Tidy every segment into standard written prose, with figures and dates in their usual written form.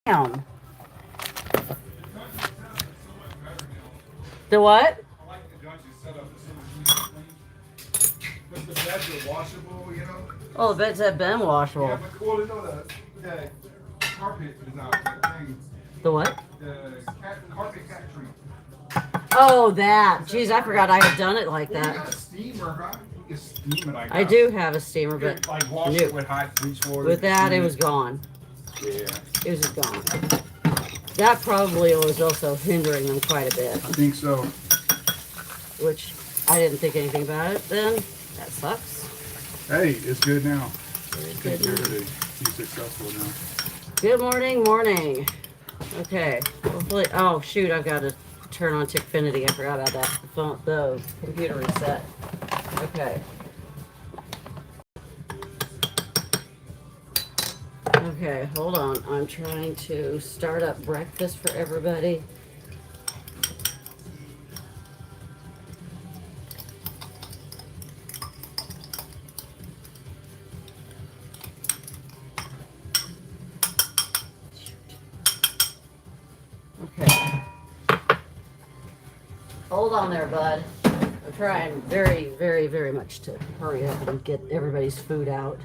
down. The what? I like the Dungeon setup as soon as you clean. Because the beds are washable, you know? Oh, the beds have been washable. Yeah, but well, you know the carpet is out. The thing. The what? The carpet cat tree. Oh, that. Jeez, I forgot I had done it like Well, you got a that. steamer, huh? You can steam it, I guess. I do have a steamer, You but can, like wash no. it with hot bleach water. With that, it steam was gone. Yeah. It was just gone. That probably was also hindering them quite a bit, I think so. which I didn't think anything about it then. That sucks. Hey, it's good now. Very Take good care now. of it. He's successful now. Good morning. Okay. Hopefully, oh shoot, I've got to turn on Tickfinity. I forgot about that. The computer reset. Okay. Okay, hold on. I'm trying to start up breakfast for everybody. Okay. Hold on there, bud. I'm trying very much to hurry up and get everybody's food out.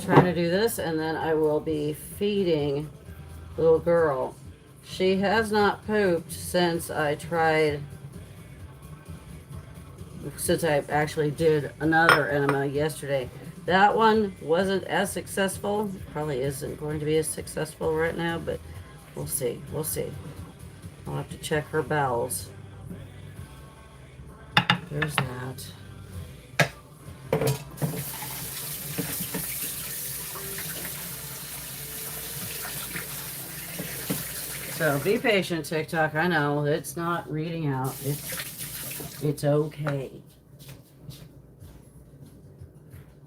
Trying to do this, and then I will be feeding little girl. She has not pooped since I actually did another enema yesterday. That one wasn't as successful. Probably isn't going to be as successful right now, but we'll see. I'll have to check her bowels. There's that. So be patient, TikTok. I know it's not reading out. It's okay.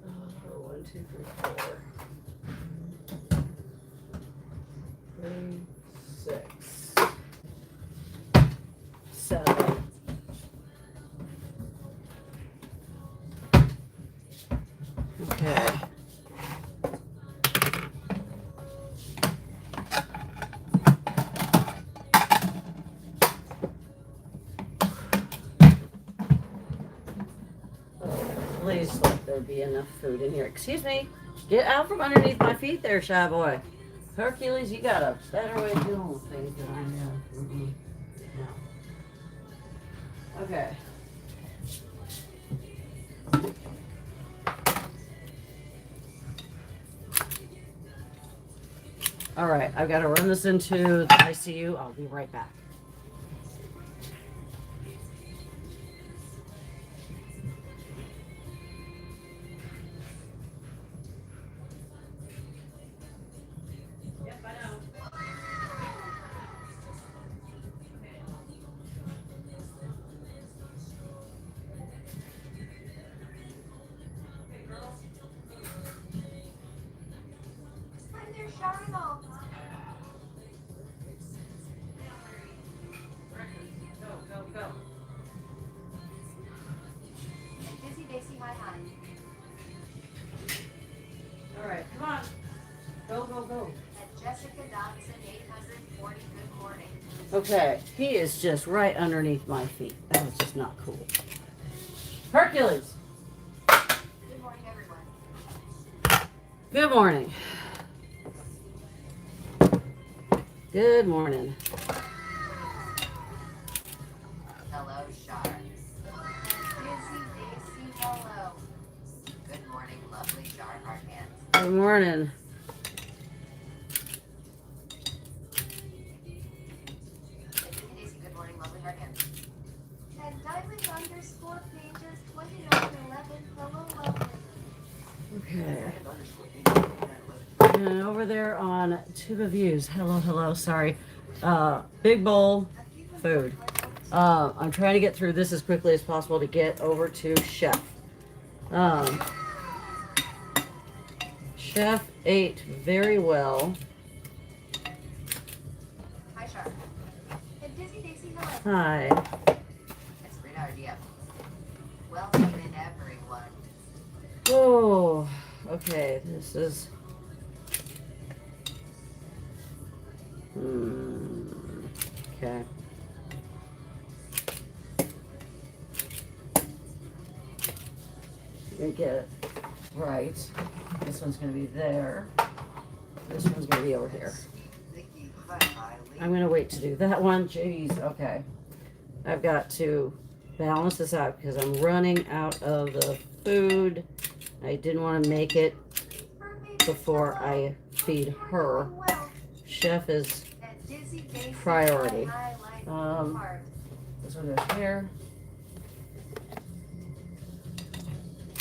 1, 2, 3, 4. 3, 6, 7. Okay. Please let there be enough food in here. Excuse me. Get out from underneath my feet there, shy boy. Hercules, you got a better way of doing things than I know. No. Okay. All right, I've got to run this into the ICU. I'll be right back. Yep, I know. Go. All right, come on. Go. Jessica Dobson, 840, good morning. Okay, he is just right underneath my feet. That was just not cool. Hercules. Good morning, everyone. Good morning. Good morning. Hello, Shar. Busy Daisy, hello. Good morning, lovely Shar, hard hands. Good morning. Busy Daisy, good morning, lovely hard hands. And diamond underscore pages 2911, hello, lovely. Okay. And over there on Tuba Views. Hello. Sorry. Big bowl food. I'm trying to get through this as quickly as possible to get over to Chef. Chef ate very well. Hi, Shar. And Busy Daisy, Hi. That's a great idea. Welcome in, everyone. Oh, okay. This is. Okay. Gonna get it right. This one's gonna be there. This one's gonna be over here. Vicky, hi, Eileen. I'm gonna wait to do that one. Jeez, okay. I've got to balance this out because I'm running out of the food. I didn't want to make it before I feed her. Chef is priority. This one goes here.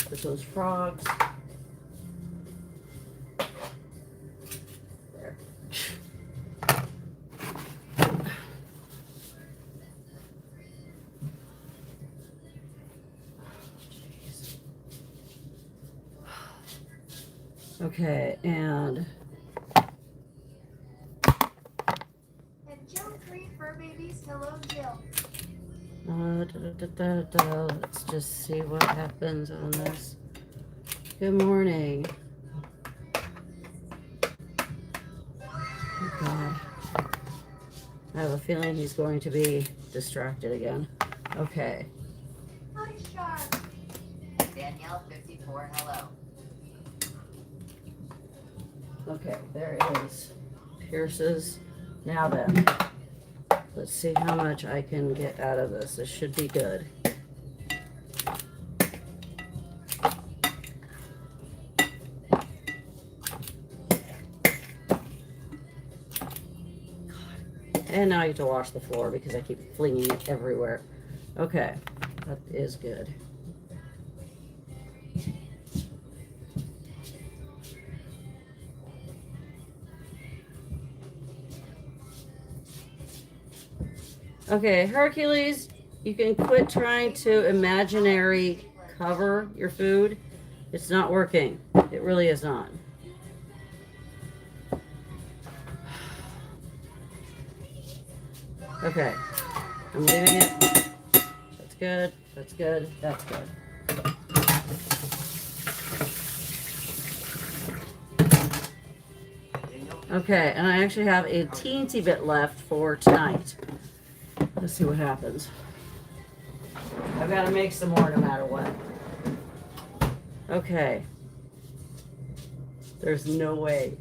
This one's frogs. There. Okay, and Jill treat fur babies. Hello, Jill. let's just see what happens on this. Good morning. Oh God. I have a feeling he's going to be distracted again. Okay. Hi, Shark. Danielle 54, hello. Okay, there it is. Pierces. Now then, let's see how much I can get out of this. This should be good. And now I have to wash the floor because I keep flinging it everywhere. Okay, that is good. Okay, Hercules, you can quit trying to imaginary cover your food. It's not working. It really is not. Okay, I'm leaving it. That's good, that's good, that's good. Okay, and I actually have a teensy bit left for tonight. Let's see what happens. I've got to make some more no matter what. Okay. There's no way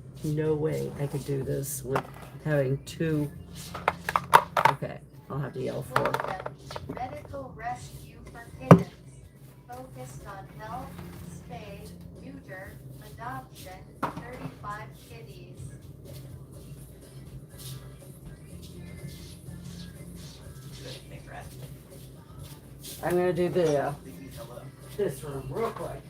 I could do this with having two. Okay, I'll have to yell for it. Medical rescue for kittens. Focused on health, spay, neuter, adoption, 35 kitties. Good, thanks for asking. I'm going to do the Vicky, hello. this room real quick.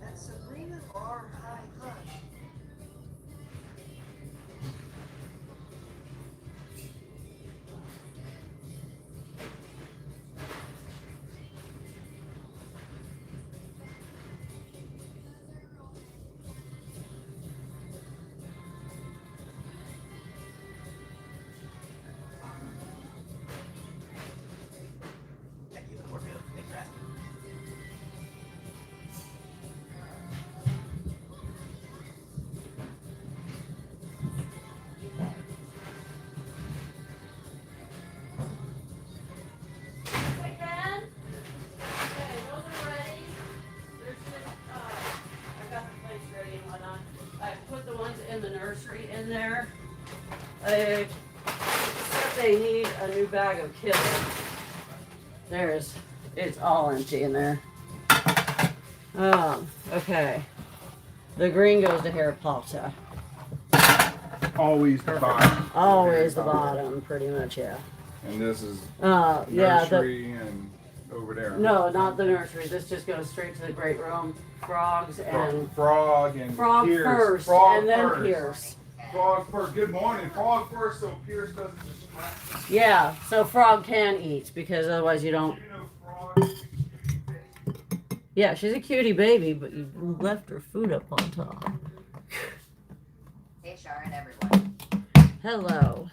That's Sabrina or High Hush. Thank you, we're good. Thanks for asking. Okay, those are ready. There's just, I've got the plates ready and whatnot. I put the ones in the nursery in there. Except they need a new bag of Kitten. It's all empty in there. Okay. The green goes to Harry Potter. Always the bottom. Always the bottom, pretty much, yeah. And this is Yeah, nursery and over there. no, not the nursery. This just goes straight to the great room. Frogs and Frog and frog Pierce. first, Frog and then first. Pierce. Frog first. Good morning. Frog first, so Pierce doesn't distract. Yeah, so frog can eat because otherwise you don't. You know, frog. Yeah, she's a cutie baby, but you left her food up on top. Hello.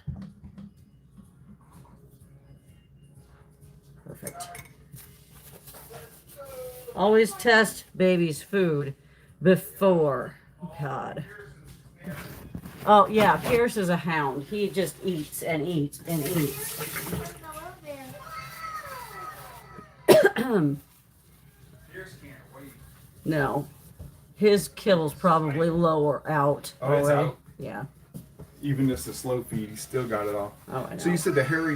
Perfect. Always test baby's food before. God. Oh, yeah, Pierce is a hound. He just eats and eats and eats. Hello there. Pierce can't wait. No. His kittle's probably lower out Oh, it's already. out? Yeah. Even just a slow feed, he still got it all. Oh, I know. So you said the Harry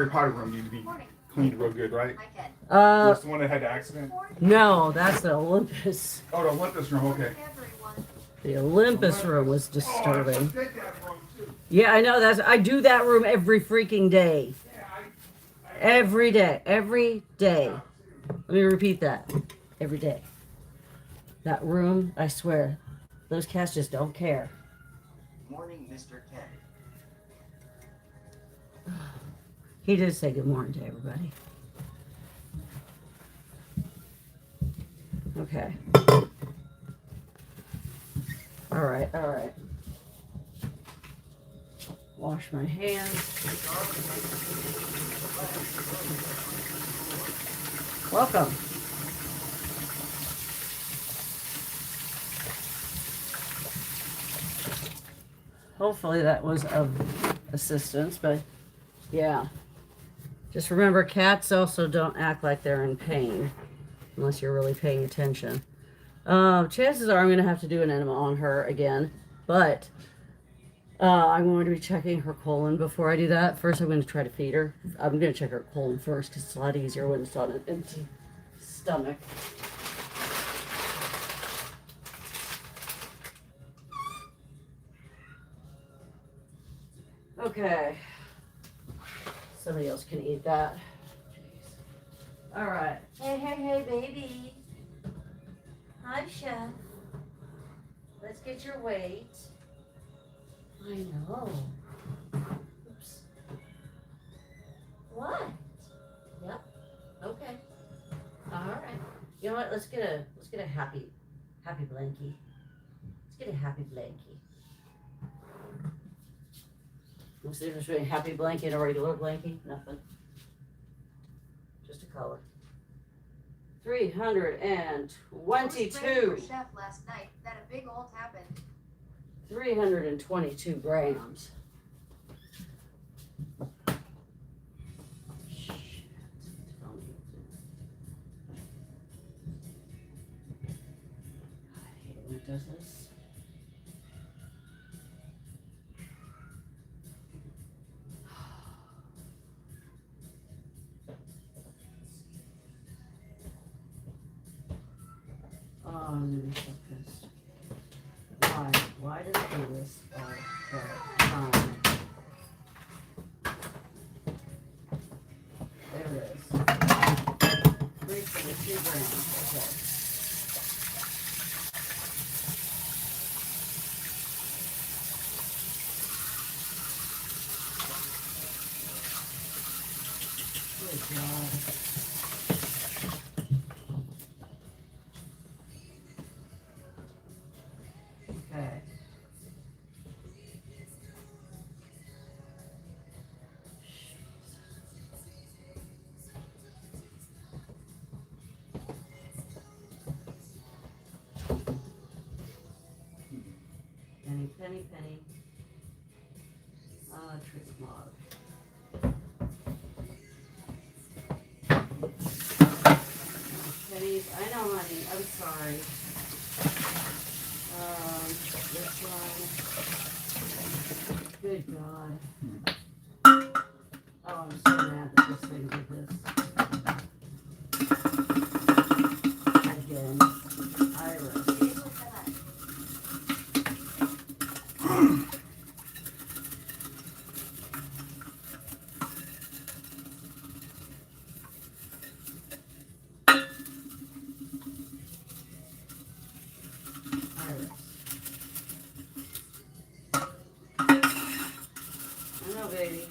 Potter room needed to be cleaned real good, right? Hi, Ken. That's the one that had the accident? No, that's the Olympus. Oh, the Olympus room, okay. Everyone. The Olympus room was Oh, I disturbing. did that room too. Yeah, I know. I do that room every freaking day. Yeah, Every day. Every day. Let me repeat that. Every day. That room, I swear, those cats just don't care. Morning, Mr. Ken. He did say good morning to everybody. Okay. All right, all right. Wash my hands. Welcome. Hopefully that was of assistance, but yeah. Just remember, cats also don't act like they're in pain unless you're really paying attention. Chances are I'm going to have to do an enema on her again, but I'm going to be checking her colon before I do that. First, I'm going to try to feed her. I'm going to check her colon first because it's a lot easier when it's on an empty stomach. Okay. Somebody else can eat that. Jeez. All right. Hey, hey, hey, baby. Hi, Chef. Let's get your weight. I know. Oops. What? Yep. Okay. All right. You know what? Let's get a happy blankie. Let's get a happy blankie. What's the difference between a happy blankie and a regular blankie? Nothing. Just a color. 322. Chef last night that a big old happened. 322 grams. Shit. I hate it when it does this. Oh, I'm gonna be so pissed. Why? Why does it do this all the time? There it is. 322 grams. Okay. Good God. Okay. Penny, penny, penny. Trick log. Pennies, I know, honey. I'm sorry. This one. Good God. Oh, I'm so mad that this thing did this. Again. Iris. Iris. I know, baby.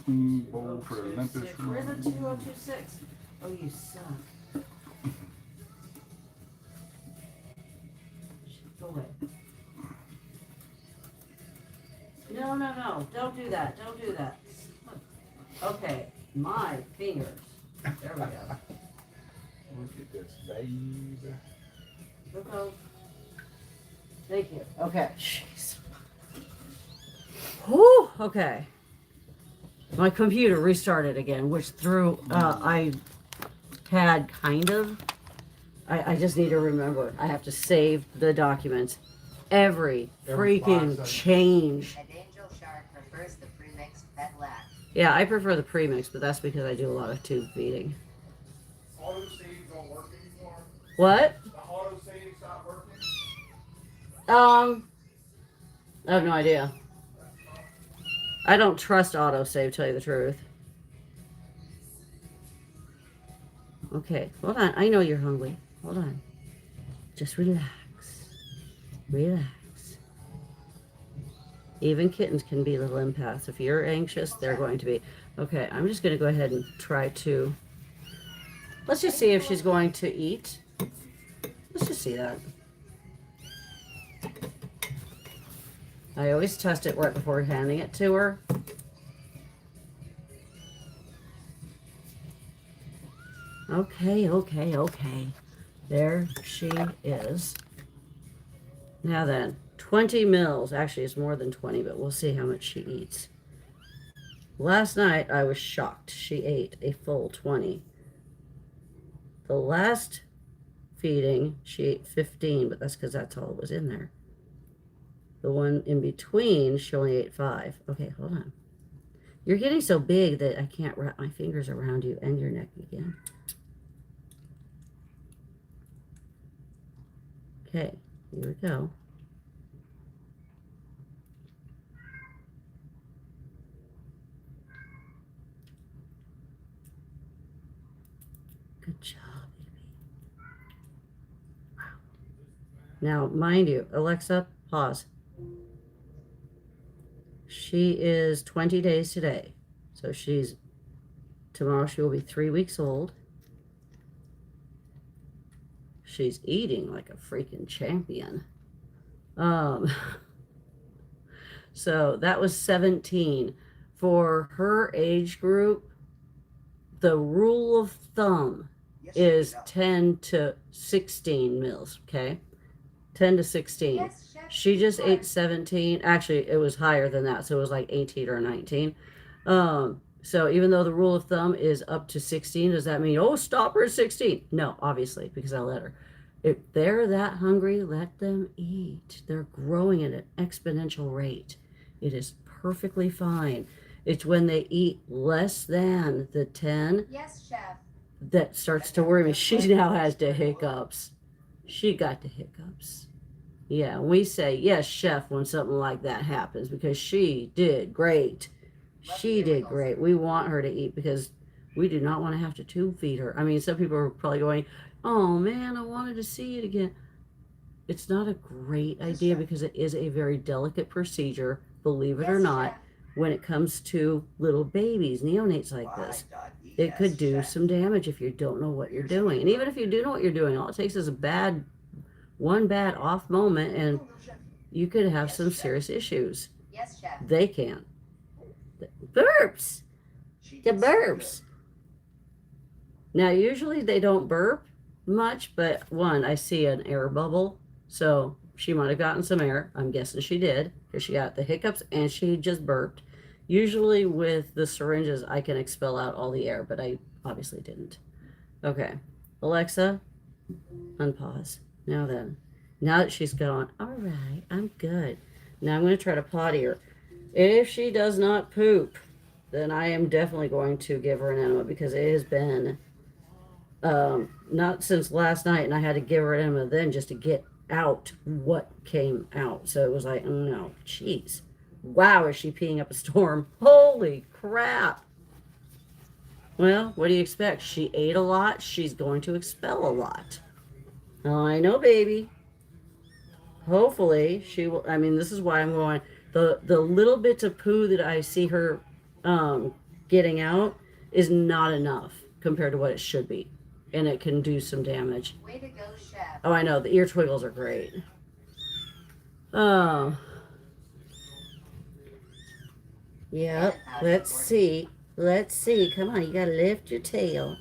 clean bowl for Olympus. Where's the 2026? Oh, you son. Go away. No. Don't do that. Don't do that. Okay. My fingers. There we go. Look at this, babe. Go. Thank you. Okay. Jeez. Whew. Okay. My computer restarted again, which threw, I had kind of, I just need to remember, I have to save the documents. Every Every freaking 5 seconds. change. An angel shark prefers the premixed pet lack. Yeah, I prefer the premix, but that's because I do a lot of tube feeding. Auto save don't work anymore. What? The auto save stopped working. I have no idea. I don't trust autosave, tell you the truth. Okay, hold on. I know you're hungry. Hold on. Just relax. Relax. Even kittens can be little empaths. If you're anxious, they're going to be. Okay, I'm just going to go ahead and try to. Let's just see if she's going to eat. Let's just see that. I always test it right before handing it to her. Okay. There she is. Now then, 20 mils. Actually, it's more than 20, but we'll see how much she eats. Last night, I was shocked. She ate a full 20. The last feeding, she ate 15, but that's because that's all that was in there. The one in between, she only ate 5. Okay, hold on. You're getting so big that I can't wrap my fingers around you and your neck again. Okay, here we go. Good job, baby. Wow. Now, mind you, Alexa, pause. She is 20 days today. So tomorrow she will be 3 weeks old. She's eating like a freaking champion. So that was 17. For her age group, the rule of thumb is 10 to 16 mils, okay? 10 to 16. Yes, chef. She just ate 17. Actually, it was higher than that, so it was like 18 or 19. So even though the rule of thumb is up to 16, does that mean, oh, stop her at 16? No, obviously, because I let her. If they're that hungry, let them eat. They're growing at an exponential rate. It is perfectly fine. It's when they eat less than the 10 Yes, chef. that starts to worry me. She now has the hiccups. She got the hiccups. Yeah, we say, yes, chef, when something like that happens because she did great. She did great. We want her to eat because we do not want to have to tube feed her. I mean, some people are probably going, oh man, I wanted to see it again. It's not a great idea because it is a very delicate procedure, believe it or Yes, not, chef. when it comes to little babies, neonates like this. It could do some damage if you don't know what you're doing. And even if you do know what you're doing, all it takes is one bad off moment and you could have some serious issues. Yes, chef. They can. Burps! The burps. Now, usually they don't burp much, but one, I see an air bubble. So she might have gotten some air. I'm guessing she did because she got the hiccups and she just burped. Usually with the syringes, I can expel out all the air, but I obviously didn't. Okay. Alexa, unpause. Now then. Now that she's gone, all right, I'm good. Now I'm going to try to potty her. If she does not poop, then I am definitely going to give her an enema because it has been not since last night, and I had to give her an enema then just to get out what came out. So it was like, oh no, jeez. Wow, is she peeing up a storm? Holy crap. Well, what do you expect? She ate a lot. She's going to expel a lot. I know, baby. Hopefully she will. I mean, this is why I'm going. The little bits of poo that I see her getting out is not enough compared to what it should be. And it can do some damage. Way to go, chef. Oh, I know. The ear twiggles are great. Oh. Yep. Let's see. Let's see. Come on. You got to lift your tail.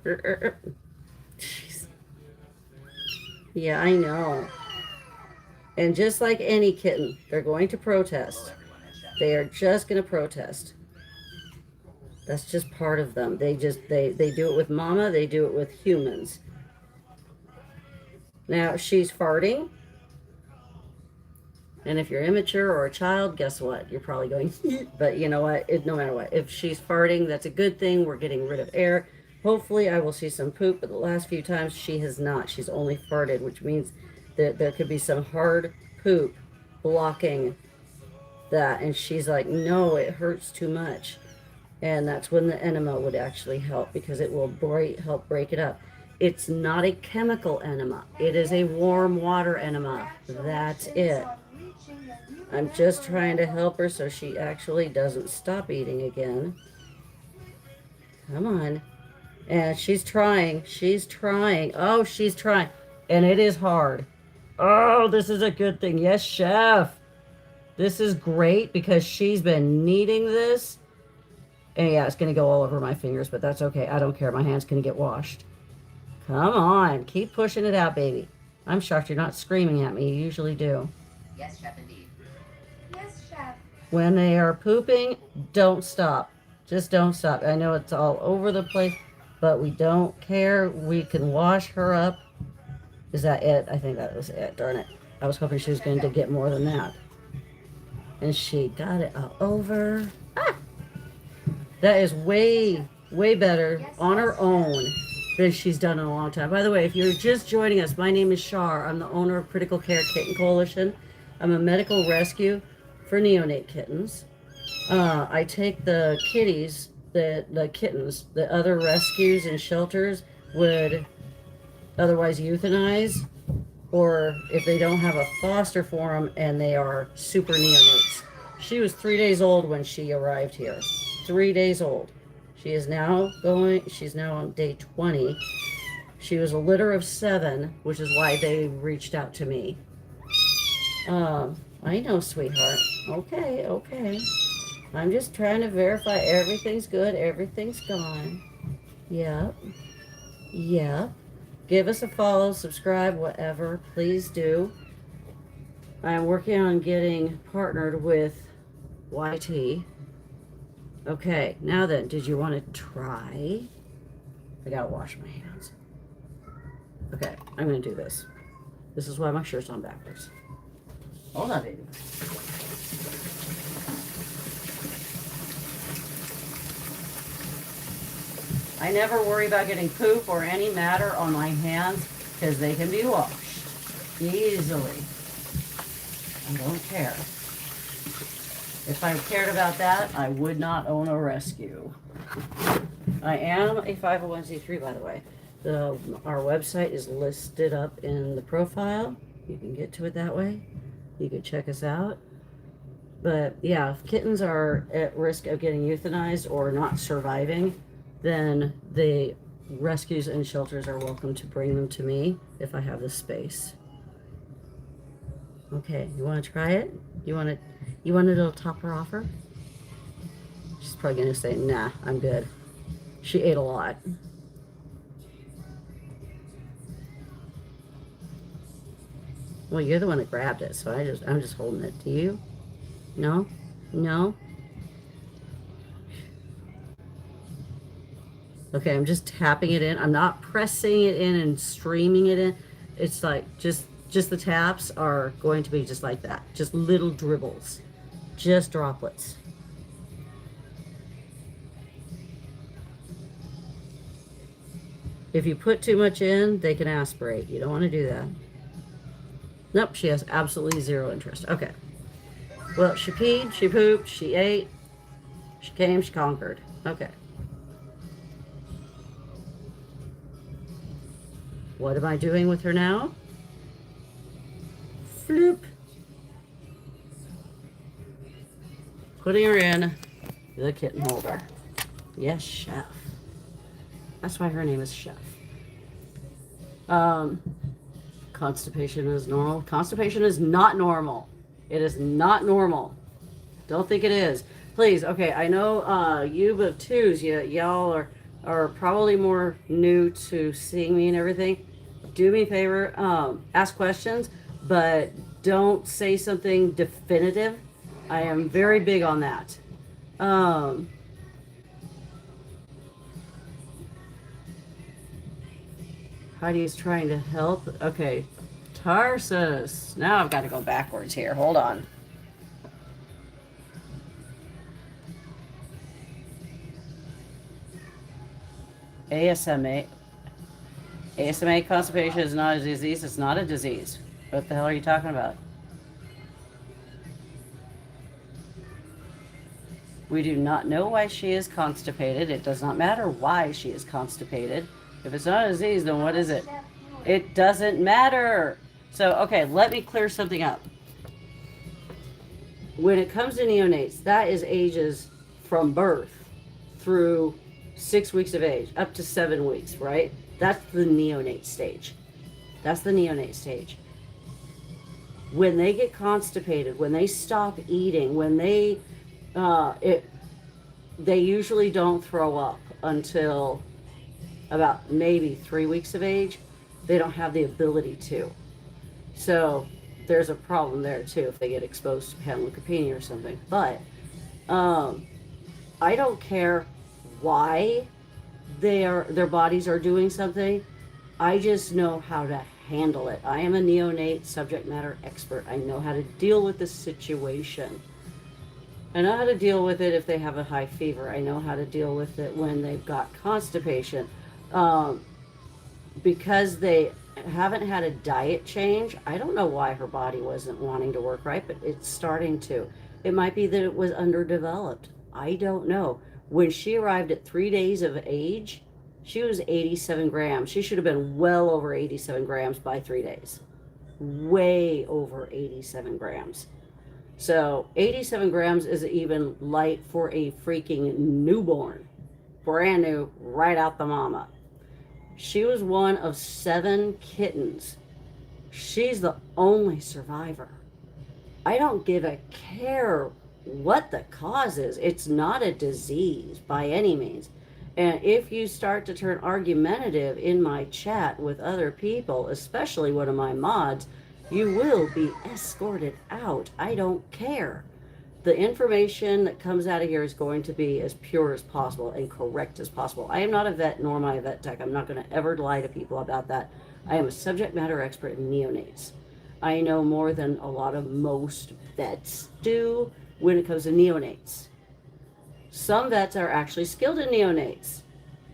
Jeez. Yeah, I know. And just like any kitten, they're going to protest. They are just going to protest. That's just part of them. They do it with mama. They do it with humans. Now, she's farting. And if you're immature or a child, guess what? You're probably going, but you know what? No matter what. If she's farting, that's a good thing. We're getting rid of air. Hopefully, I will see some poop, but the last few times she has not. She's only farted, which means that there could be some hard poop blocking that. And she's like, no, it hurts too much. And that's when the enema would actually help, because it will help break it up. It's not a chemical enema. It is a warm water enema. That's it. I'm just trying to help her so she actually doesn't stop eating again. Come on. And she's trying. She's trying. Oh, she's trying. And it is hard. Oh, this is a good thing. Yes, chef. This is great because she's been needing this. And yeah, it's going to go all over my fingers, but that's okay. I don't care. My hand's going to get washed. Come on. Keep pushing it out, baby. I'm shocked you're not screaming at me. You usually do. Yes, chef, indeed. Yes, chef. When they are pooping, don't stop. Just don't stop. I know it's all over the place, but we don't care. We can wash her up. Is that it? I think that was it. Darn it. I was hoping she was going to get more than that. And she got it all over. Ah! That is way, way better on her own than she's done in a long time. By the way, if you're just joining us, my name is Shar. I'm the owner of Critical Care Kitten Coalition. I'm a medical rescue for neonate kittens. I take the kitties, the kittens, that other rescues and shelters would otherwise euthanize, or if they don't have a foster for them and they are super neonates. She was 3 days old when she arrived here. 3 days old. She's now on day 20. She was a litter of 7, which is why they reached out to me. I know, sweetheart. Okay, okay. I'm just trying to verify everything's good, everything's gone. Yep. Yep. Give us a follow, subscribe, whatever. Please do. I'm working on getting partnered with YT. Okay, now then, did you want to try? I gotta wash my hands. Okay, I'm gonna do this. This is why my shirt's on backwards. Hold on, baby. I never worry about getting poop or any matter on my hands because they can be washed easily. I don't care. If I cared about that, I would not own a rescue. I am a 501c3, by the way. Our website is listed up in the profile. You can get to it that way. You can check us out. But yeah, if kittens are at risk of getting euthanized or not surviving, then the rescues and shelters are welcome to bring them to me if I have the space. Okay, you want to try it? You want a little topper offer? She's probably going to say, nah, I'm good. She ate a lot. Well, you're the one that grabbed it, so I'm just holding it. Do you? No? No? Okay, I'm just tapping it in. I'm not pressing it in and streaming it in. It's like just the taps are going to be just like that. Just little dribbles. Just droplets. If you put too much in, they can aspirate. You don't want to do that. Nope, she has absolutely zero interest. Okay. Well, she peed, she pooped, she ate, she came, she conquered. Okay. What am I doing with her now? Floop. putting her in the kitten holder. Yes, Chef. That's why her name is Chef. Um, constipation is normal. Constipation is not normal. It is not normal. Don't think it is. Please, okay, I know you of twos, y'all are probably more new to seeing me and everything. Do me a favor, ask questions, but don't say something definitive. I am very big on that. Um, Heidi's trying to help. Okay, Tarsus. Now I've got to go backwards here. Hold on. ASMA. ASMA constipation is not a disease. It's not a disease. What the hell are you talking about? We do not know why she is constipated. It does not matter why she is constipated. If it's not a disease, then what is it? It doesn't matter. So, okay, let me clear something up. When it comes to neonates, that is ages from birth through 6 weeks of age, up to 7 weeks, right? That's the neonate stage. That's the neonate stage. When they get constipated, when they stop eating, when they usually don't throw up until about maybe 3 weeks of age. They don't have the ability to. So there's a problem there too if they get exposed to panleukopenia or something. But I don't care why their bodies are doing something. I just know how to handle it. I am a neonate subject matter expert. I know how to deal with the situation. I know how to deal with it if they have a high fever. I know how to deal with it when they've got constipation. Because they haven't had a diet change, I don't know why her body wasn't wanting to work right, but it's starting to. It might be that it was underdeveloped. I don't know. When she arrived at 3 days of age, she was 87 grams. She should have been well over 87 grams by 3 days. Way over 87 grams. So 87 grams is even light for a freaking newborn. Brand new, right out the mama. She was one of 7 kittens. She's the only survivor. I don't give a care what the cause is. It's not a disease by any means. And if you start to turn argumentative in my chat with other people, especially one of my mods, you will be escorted out. I don't care. The information that comes out of here is going to be as pure as possible and correct as possible. I am not a vet, nor am I a vet tech. I'm not going to ever lie to people about that. I am a subject matter expert in neonates. I know more than a lot of most vets do when it comes to neonates. Some vets are actually skilled in neonates.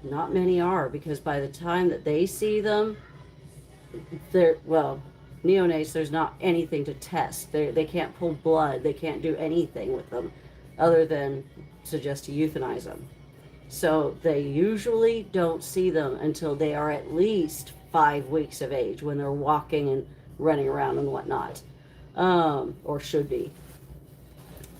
Not many are, because by the time that they see them, neonates, there's not anything to test. They can't pull blood. They can't do anything with them other than suggest to euthanize them. So they usually don't see them until they are at least 5 weeks of age, when they're walking and running around and whatnot, or should be.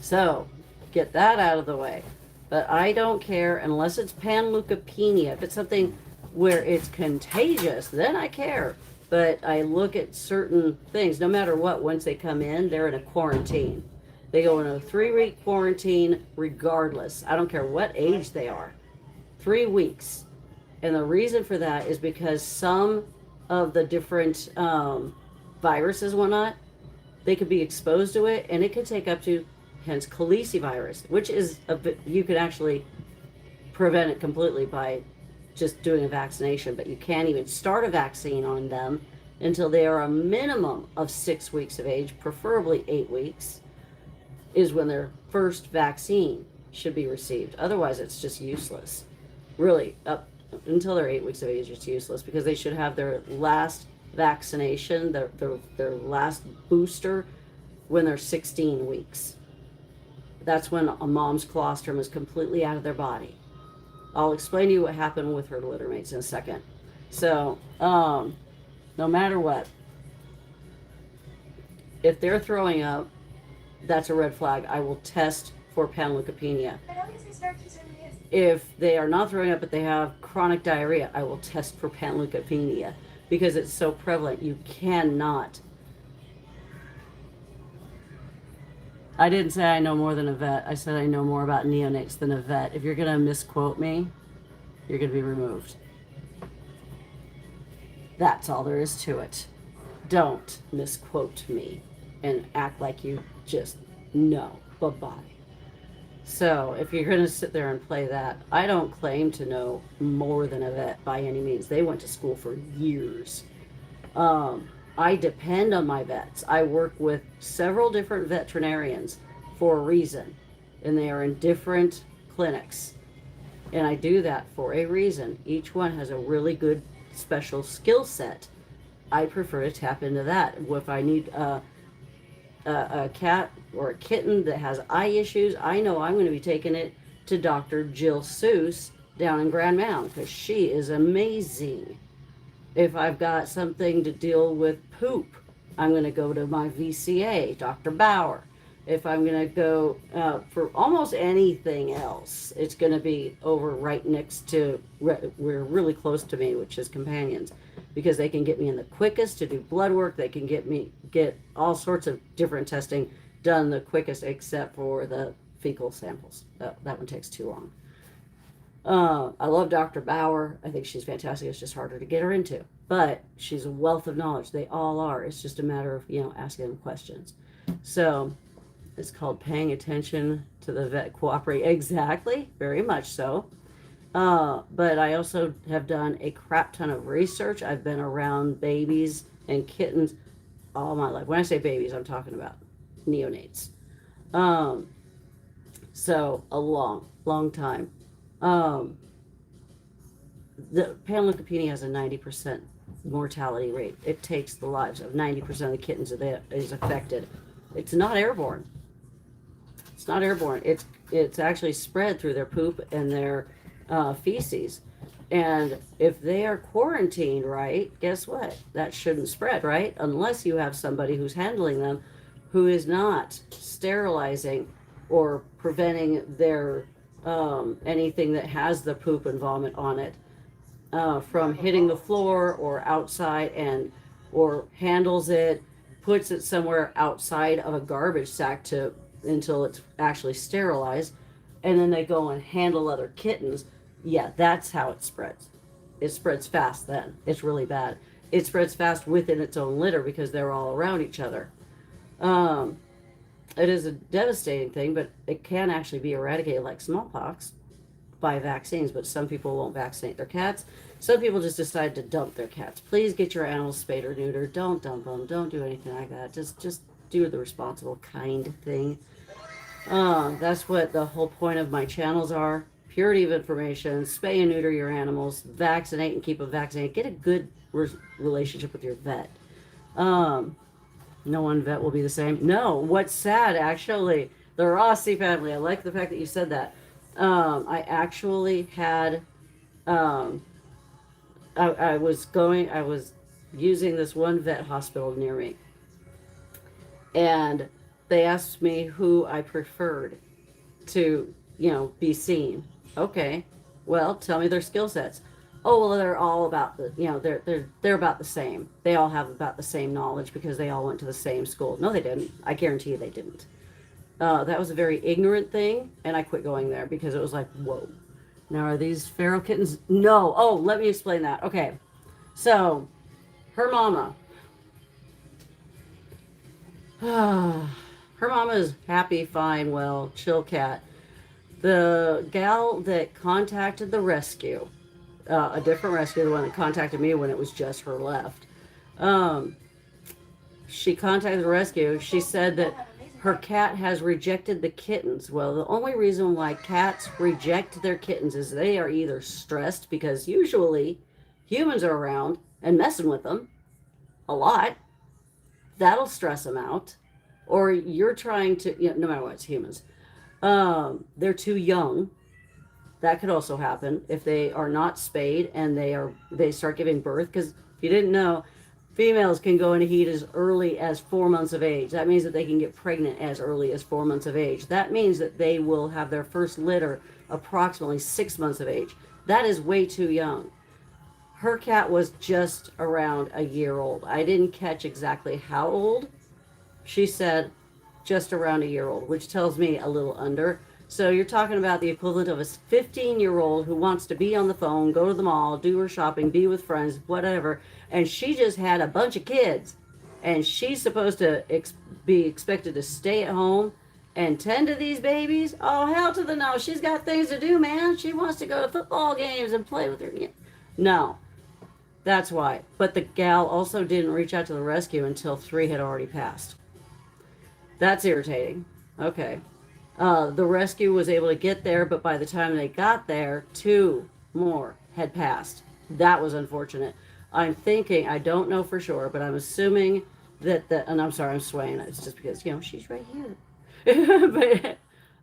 So get that out of the way. But I don't care unless it's panleukopenia. If it's something where it's contagious, then I care. But I look at certain things, no matter what, once they come in, they're in a quarantine. They go in a 3-week quarantine regardless. I don't care what age they are. 3 weeks. And the reason for that is because some of the different viruses and whatnot, they could be exposed to it, and it could take up to, hence calicivirus, which is, you could actually prevent it completely by just doing a vaccination, but you can't even start a vaccine on them until they are a minimum of 6 weeks of age, preferably 8 weeks, is when their first vaccine should be received. Otherwise, it's just useless. Really, up until they're 8 weeks of age, it's useless, because they should have their last vaccination, their last booster, when they're 16 weeks. That's when a mom's colostrum is completely out of their body. I'll explain to you what happened with her litter mates in a second. So, no matter what, if they're throwing up, that's a red flag. I will test for panleukopenia. But obviously start consuming this. If they are not throwing up but they have chronic diarrhea, I will test for panleukopenia because it's so prevalent. You cannot. I didn't say I know more than a vet. I said I know more about neonates than a vet. If you're going to misquote me, you're going to be removed. That's all there is to it. Don't misquote me and act like you just know. Bye-bye. So if you're going to sit there and play that, I don't claim to know more than a vet by any means. They went to school for years. I depend on my vets. I work with several different veterinarians for a reason, and they are in different clinics. And I do that for a reason. Each one has a really good special skill set. I prefer to tap into that. If I need a cat or a kitten that has eye issues, I know I'm going to be taking it to Dr. Jill Seuss down in Grand Mound because she is amazing. If I've got something to deal with poop, I'm going to go to my VCA, Dr. Bauer. If I'm going to go for almost anything else, it's going to be over right next to, we're really close to me, which is Companions, because they can get me in the quickest to do blood work. They can get all sorts of different testing done the quickest, except for the fecal samples. That one takes too long. I love Dr. Bauer. I think she's fantastic. It's just harder to get her into. But she's a wealth of knowledge. They all are. It's just a matter of, asking them questions. So it's called paying attention to the vet cooperate. Exactly. Very much so. But I also have done a crap ton of research. I've been around babies and kittens all my life. When I say babies, I'm talking about neonates. So a long, long time. The panleukopenia has a 90% mortality rate. It takes the lives of 90% of the kittens that is affected. It's not airborne. It's not airborne. It's actually spread through their poop and their feces. And if they are quarantined right, guess what? That shouldn't spread, right? Unless you have somebody who's handling them who is not sterilizing or preventing their anything that has the poop and vomit on it from hitting the floor or outside or handles it, puts it somewhere outside of a garbage sack until it's actually sterilized, and then they go and handle other kittens. Yeah, that's how it spreads. It spreads fast then. It's really bad. It spreads fast within its own litter because they're all around each other. It is a devastating thing, but it can actually be eradicated like smallpox by vaccines, but some people won't vaccinate their cats. Some people just decide to dump their cats. Please get your animals spayed or neutered. Don't dump them. Don't do anything like that. Just do the responsible kind thing. That's what the whole point of my channels are. Purity of information, spay and neuter your animals, vaccinate and keep them vaccinated. Get a good relationship with your vet. No one vet will be the same. No, what's sad, actually, the Rossi family, I like the fact that you said that. I actually had, I was using this one vet hospital near me. And they asked me who I preferred to, be seen. Okay, well, tell me their skill sets. Oh, well, they're all about they're about the same. They all have about the same knowledge because they all went to the same school. No, they didn't. I guarantee you they didn't. That was a very ignorant thing, and I quit going there because it was like, whoa. Now, are these feral kittens? No. Oh, let me explain that. Okay, so her mama. Her mama is happy, fine, well, chill cat. The gal that contacted the rescue, a different rescue, the one that contacted me when it was just her left. She contacted the rescue. She said that her cat has rejected the kittens. Well, the only reason why cats reject their kittens is they are either stressed because usually humans are around and messing with them a lot. That'll stress them out. Or you're trying to, no matter what, it's humans. They're too young. That could also happen if they are not spayed and they start giving birth. Because if you didn't know, Females can go into heat as early as 4 months of age. That means that they can get pregnant as early as 4 months of age. That means that they will have their first litter approximately 6 months of age. That is way too young. Her cat was just around a year old. I didn't catch exactly how old. She said just around a year old, which tells me a little under. So you're talking about the equivalent of a 15-year-old who wants to be on the phone, go to the mall, do her shopping, be with friends, whatever, and she just had a bunch of kids, and she's supposed to be expected to stay at home and tend to these babies. Oh, hell to the no! She's got things to do, man. She wants to go to football games and play with her. No, that's why. But the gal also didn't reach out to the rescue until 3 had already passed. That's irritating. Okay. The rescue was able to get there, but by the time they got there, 2 more had passed. That was unfortunate. I'm thinking, I don't know for sure, but I'm assuming and I'm sorry, I'm swaying. It's just because, she's right here. But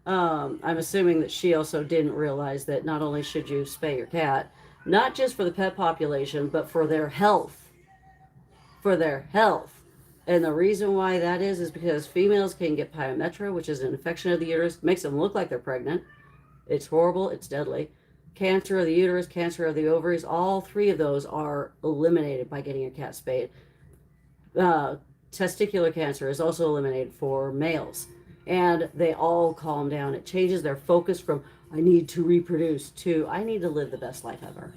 I'm assuming that she also didn't realize that not only should you spay your cat, not just for the pet population, but for their health. For their health. And the reason why that is because females can get pyometra, which is an infection of the uterus, makes them look like they're pregnant. It's horrible, it's deadly. Cancer of the uterus, cancer of the ovaries, all 3 of those are eliminated by getting a cat spayed. Testicular cancer is also eliminated for males. And they all calm down. It changes their focus from, I need to reproduce, to, I need to live the best life ever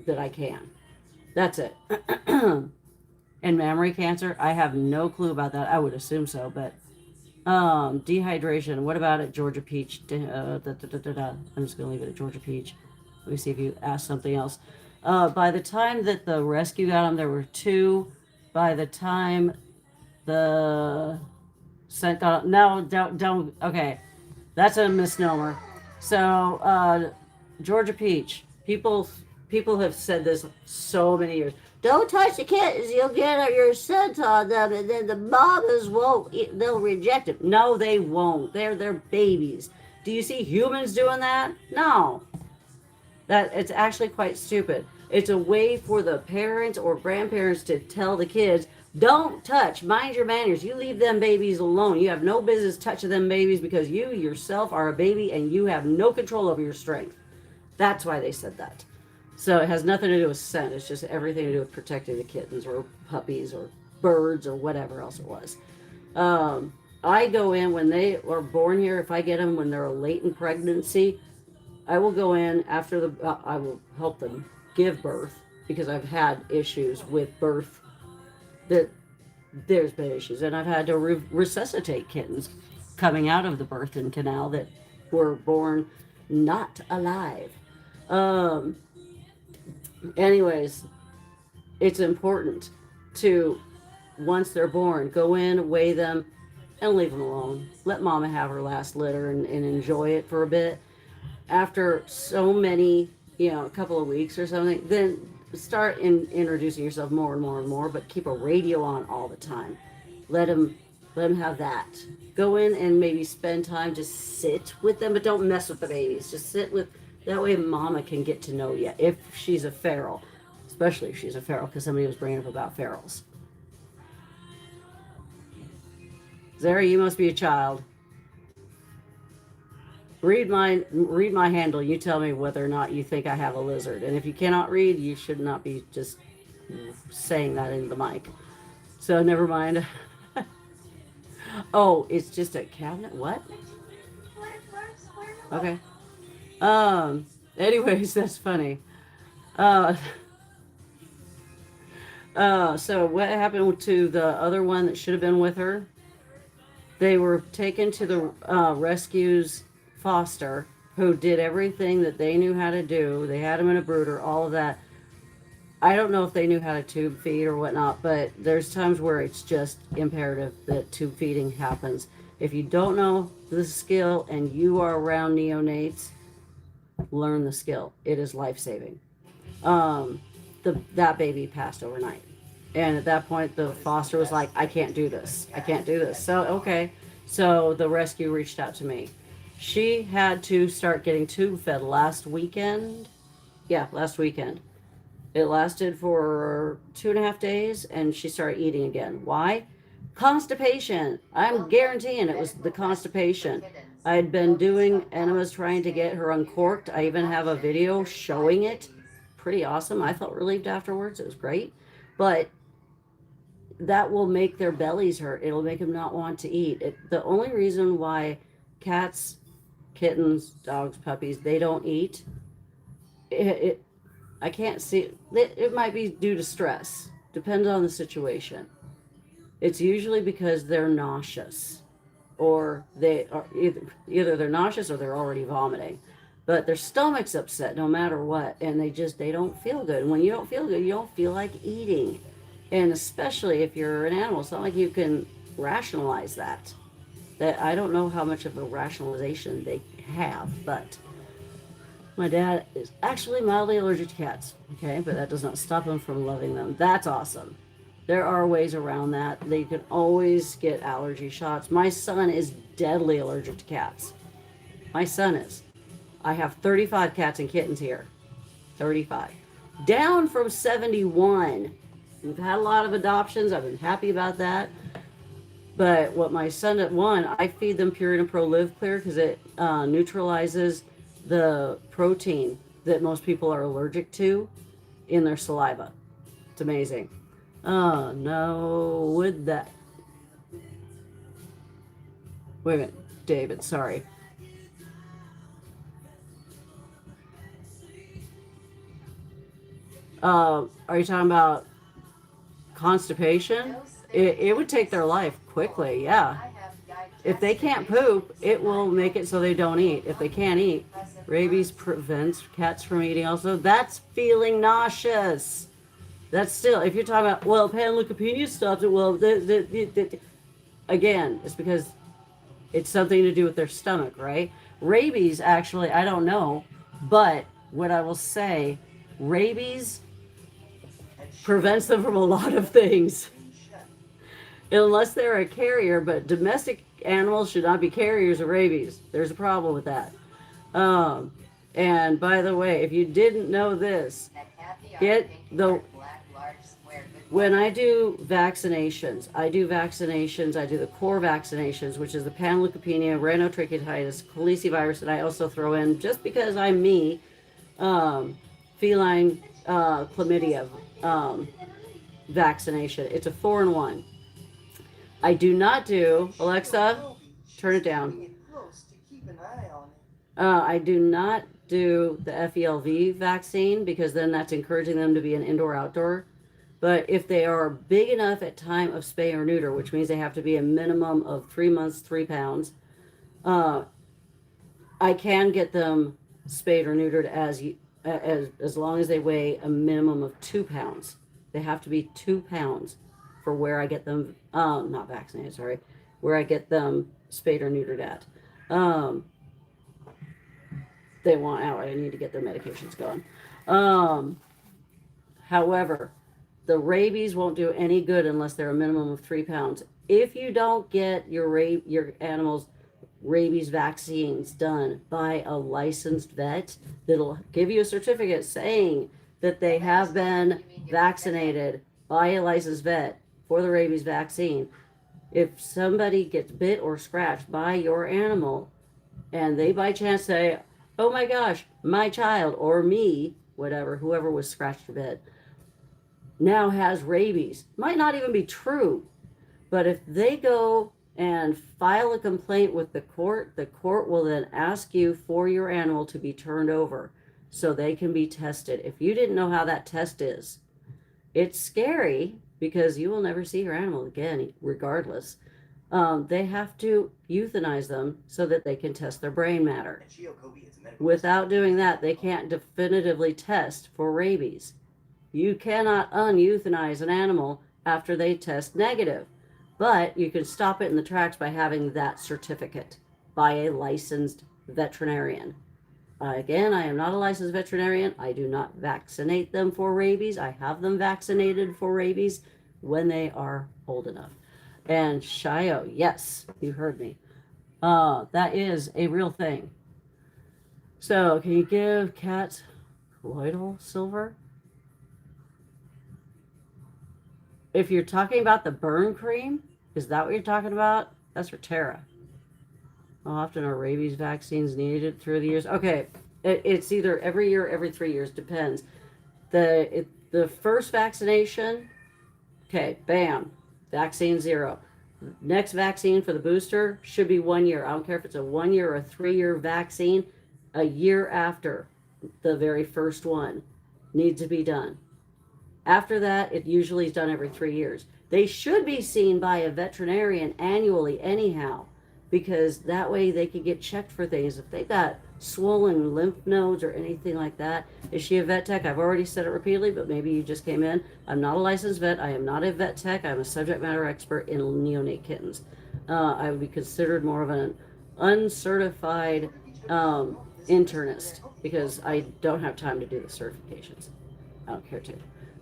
that I can. That's it. And mammary cancer, I have no clue about that. I would assume so, but dehydration. What about it, Georgia Peach? I'm just gonna leave it at Georgia Peach. Let me see if you asked something else. By the time that the rescue got them, there were 2. By the time the scent got no, don't. Okay, that's a misnomer. So Georgia Peach. People have said this so many years. Don't touch the kittens, you'll get your scent on them, and then the mamas they'll reject it. No, they won't. They're babies. Do you see humans doing that? No. It's actually quite stupid. It's a way for the parents or grandparents to tell the kids, don't touch, mind your manners. You leave them babies alone. You have no business touching them babies because you yourself are a baby and you have no control over your strength. That's why they said that. So it has nothing to do with scent. It's just everything to do with protecting the kittens or puppies or birds or whatever else it was. I go in when they are born here. If I get them when they're a latent pregnancy, I will go in after I will help them give birth because I've had issues with birth. There's been issues, and I've had to resuscitate kittens coming out of the birthing canal that were born not alive. Anyways, it's important to, once they're born, go in, weigh them, and leave them alone. Let mama have her last litter and enjoy it for a bit. After so many, a couple of weeks or something, then start introducing yourself more and more and more, but keep a radio on all the time. Let them have that. Go in and maybe spend time, just sit with them, but don't mess with the babies. Just sit with. That way mama can get to know you if she's a feral, especially if she's a feral, because somebody was bringing up about ferals. Zara, you must be a child. Read my handle. You tell me whether or not you think I have a lizard. And if you cannot read, you should not be just saying that into the mic. So never mind. Oh, it's just a cabinet? What? Okay. Anyways, that's funny. So what happened to the other one that should have been with her? They were taken to the rescue's foster, who did everything that they knew how to do. They had them in a brooder, all of that. I don't know if they knew how to tube feed or whatnot, but there's times where it's just imperative that tube feeding happens. If you don't know the skill and you are around neonates, learn the skill. It is life-saving. That baby passed overnight. And at that point, the foster was like, I can't do this. I can't do this. So, okay. So the rescue reached out to me. She had to start getting tube fed last weekend. Yeah, last weekend. It lasted for 2.5 days, and she started eating again. Why? Constipation. I'm guaranteeing it was the constipation. I had been doing enemas trying to get her uncorked. I even have a video showing it. Pretty awesome. I felt relieved afterwards. It was great. But that will make their bellies hurt. It'll make them not want to eat. The only reason why cats, kittens, dogs, puppies, they don't eat, it I can't see it might be due to stress. Depends on the situation. It's usually because they're nauseous, or they are either they're nauseous or they're already vomiting. But their stomach's upset no matter what, and they don't feel good. And when you don't feel good, you don't feel like eating. And especially if you're an animal, it's not like you can rationalize that. That I don't know how much of a rationalization they have, but my dad is actually mildly allergic to cats, okay? But that does not stop him from loving them. That's awesome. There are ways around that. They can always get allergy shots. My son is deadly allergic to cats. My son is. I have 35 cats and kittens here. 35. Down from 71. We've had a lot of adoptions. I've been happy about that. But what my son at one, I feed them Purina Pro Live Clear because it neutralizes the protein that most people are allergic to in their saliva. It's amazing. Oh no, would that? Wait a minute, David, sorry. Are you talking about constipation? It would take their life quickly, yeah. If they can't poop, it will make it so they don't eat. If they can't eat, rabies prevents cats from eating also. That's feeling nauseous. That's still, if you're talking about, well, panleukopenia stops it, well, again, it's because it's something to do with their stomach, right? Rabies, actually, I don't know, but what I will say, rabies prevents them from a lot of things. Unless they're a carrier, but domestic animals should not be carriers of rabies. There's a problem with that. And by the way, if you didn't know this, get the when I do vaccinations, I do the core vaccinations, which is the panleukopenia, rhinotracheitis, calicivirus, and I also throw in, just because I'm me, feline chlamydia vaccination. It's a 4-in-1. I do not do, Alexa, turn it down. I do not do the FELV vaccine because then that's encouraging them to be an indoor-outdoor. But if they are big enough at time of spay or neuter, which means they have to be a minimum of 3 months, 3 pounds, I can get them spayed or neutered as long as they weigh a minimum of 2 pounds. They have to be 2 pounds for where I get them, not vaccinated, sorry, where I get them spayed or neutered at. They want out. I need to get their medications going. However, the rabies won't do any good unless they're a minimum of 3 pounds. If you don't get your animals' rabies vaccines done by a licensed vet that'll give you a certificate saying that they have been vaccinated by a licensed vet for the rabies vaccine, if somebody gets bit or scratched by your animal and they by chance say, oh my gosh, my child or me, whatever, whoever was scratched or bit, now has rabies. Might not even be true, but if they go and file a complaint with the court will then ask you for your animal to be turned over so they can be tested. If you didn't know how that test is, it's scary because you will never see your animal again, regardless. They have to euthanize them so that they can test their brain matter. Without doing that, they can't definitively test for rabies. You cannot uneuthanize an animal after they test negative, but you can stop it in the tracks by having that certificate by a licensed veterinarian. Again, I am not a licensed veterinarian. I do not vaccinate them for rabies. I have them vaccinated for rabies when they are old enough. And Shio, yes, you heard me. That is a real thing. So, can you give cats colloidal silver? If you're talking about the burn cream, is that what you're talking about? That's for Tara. How often are rabies vaccines needed through the years? Okay, it's either every year, or every 3 years, depends. The first vaccination, okay, bam, vaccine 0. Next vaccine for the booster should be 1 year. I don't care if it's a 1 year or a 3 year vaccine. A year after the very first one needs to be done. After that, it usually is done every 3 years. They should be seen by a veterinarian annually, anyhow, because that way they can get checked for things. If they've got swollen lymph nodes or anything like that. Is she a vet tech? I've already said it repeatedly, but maybe you just came in. I'm not a licensed vet. I am not a vet tech. I'm a subject matter expert in neonate kittens. I would be considered more of an uncertified internist because I don't have time to do the certifications. I don't care to.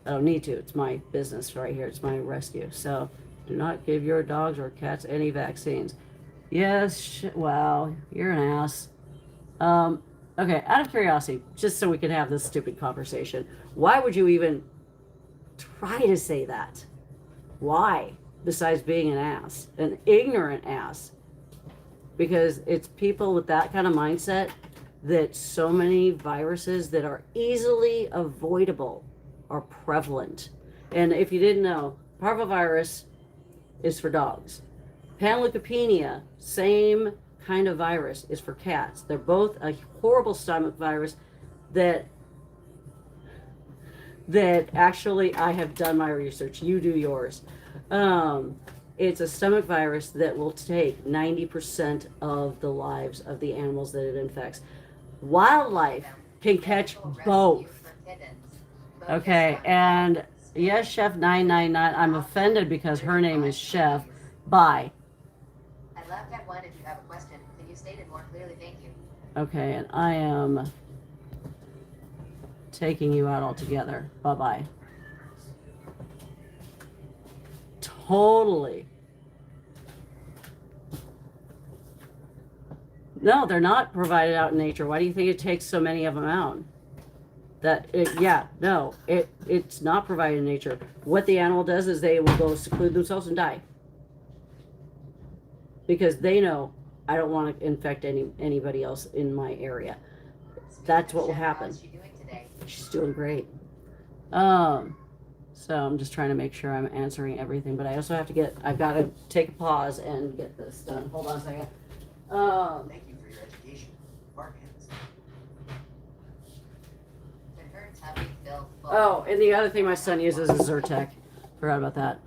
I don't need to. It's my business right here. It's my rescue. So do not give your dogs or cats any vaccines. Yes, wow, you're an ass. Okay, out of curiosity, just so we can have this stupid conversation, why would you even try to say that? Why? Besides being an ass, an ignorant ass. Because it's people with that kind of mindset that so many viruses that are easily avoidable are prevalent. And if you didn't know, parvovirus is for dogs. Panleukopenia, same kind of virus, is for cats. They're both a horrible stomach virus that actually I have done my research. You do yours. It's a stomach virus that will take 90% of the lives of the animals that it infects. Wildlife can catch both. Okay, and yes, Chef 999. I'm offended because her name is Chef. Bye. I left at 1 if you have a question. Can you state it more clearly? Thank you. Okay, and I am taking you out altogether. Bye-bye. Totally. No, they're not provided out in nature. Why do you think it takes so many of them out? It's not provided in nature. What the animal does is they will go seclude themselves and die. Because they know I don't want to infect anybody else in my area. That's what will happen. How's she doing today? She's doing great. So I'm just trying to make sure I'm answering everything, but I also have to I've got to take a pause and get this done. Hold on a second. Thank you for your education. Mark hands. Can her tummy feel full? Oh, and the other thing my son uses is Zyrtec. Forgot about that.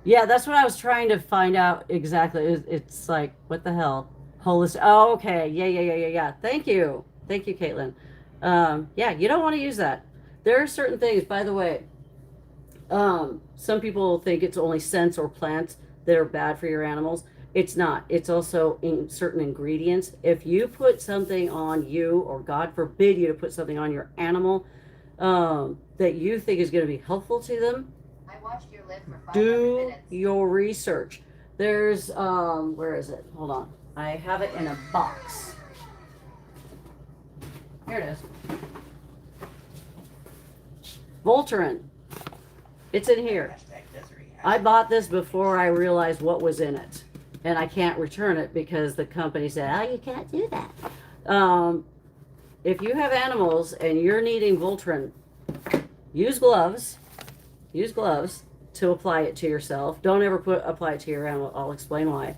Yeah, that's what I was trying to find out exactly. It's like, what the hell? Holistic. Oh, okay. Yeah. Thank you, Caitlin. Yeah, you don't want to use that. There are certain things, by the way. Some people think it's only scents or plants that are bad for your animals. It's not. It's also in certain ingredients. If you put something on you, or God forbid you to put something on your animal that you think is going to be helpful to them, I watched your lip for 500 do minutes. your research. There's where is it? Hold on. I have it in a box. Here it is. Voltaren. It's in here. I bought this before I realized what was in it. And I can't return it because the company said, oh, you can't do that. If you have animals and you're needing Voltaren, use gloves. Use gloves to apply it to yourself. Don't ever apply it to your animal. I'll explain why.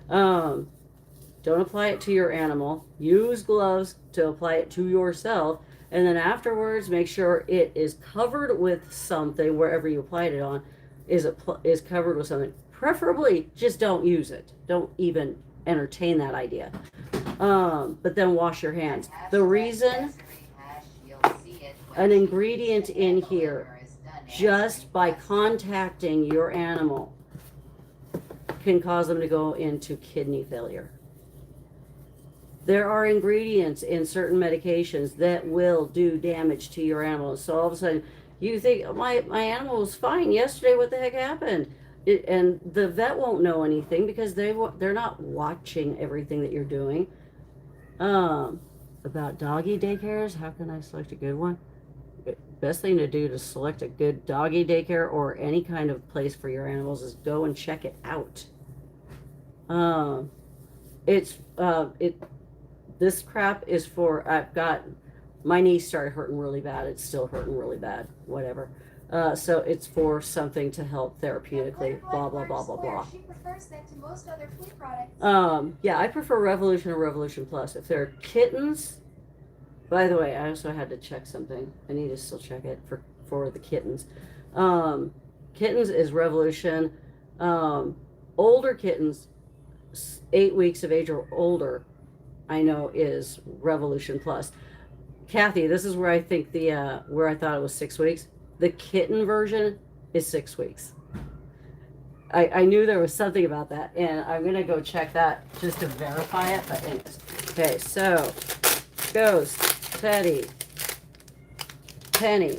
Don't apply it to your animal. Use gloves to apply it to yourself. And then afterwards, make sure it is covered with something, wherever you applied it on, is covered with something. Preferably, just don't use it. Don't even entertain that idea. But then wash your hands. The reason, an ingredient in here, just by contacting your animal, can cause them to go into kidney failure. There are ingredients in certain medications that will do damage to your animals. So all of a sudden, you think, my animal was fine yesterday, what the heck happened? And the vet won't know anything because they're not watching everything that you're doing. But about doggy daycares. How can I select a good one? Best thing to do to select a good doggy daycare or any kind of place for your animals is go and check it out. This crap is for, I've got, my knee started hurting really bad. It's still hurting really bad, whatever. So it's for something to help therapeutically, blah, blah, blah, blah, blah. She prefers that to most other flea products. Yeah, I prefer Revolution or Revolution Plus. If they're kittens, by the way, I also had to check something. I need to still check it for the kittens. Kittens is Revolution. Older kittens, 8 weeks of age or older, I know is Revolution Plus. Kathy, this is where I think where I thought it was 6 weeks. The kitten version is 6 weeks. I knew there was something about that, and I'm gonna go check that just to verify it. But anyways, okay, so Ghost, Teddy, Penny,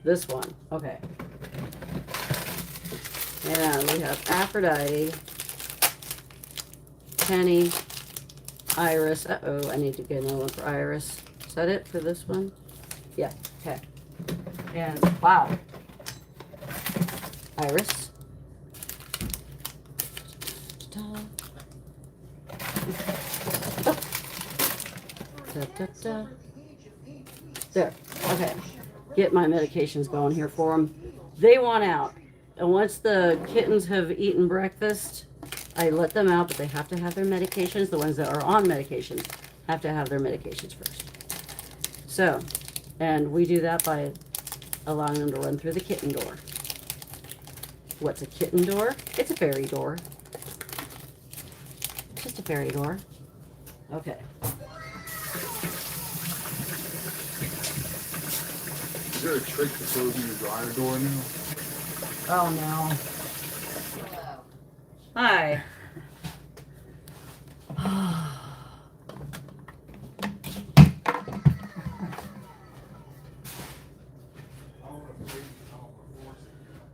this one, okay. And we have Aphrodite, Penny, Iris. Uh-oh, I need to get another one for Iris. Is that it for this one? Yeah, okay. And, wow. Iris. Da, da, da. There, okay. Get my medications going here for them. They want out. And once the kittens have eaten breakfast, I let them out, but they have to have their medications. The ones that are on medications have to have their medications first. So, and we do that by allowing them to run through the kitten door. What's a kitten door? It's a fairy door. Just a fairy door. Okay. Is there a trick to closing your dryer door now? Oh no. Hello. Hi.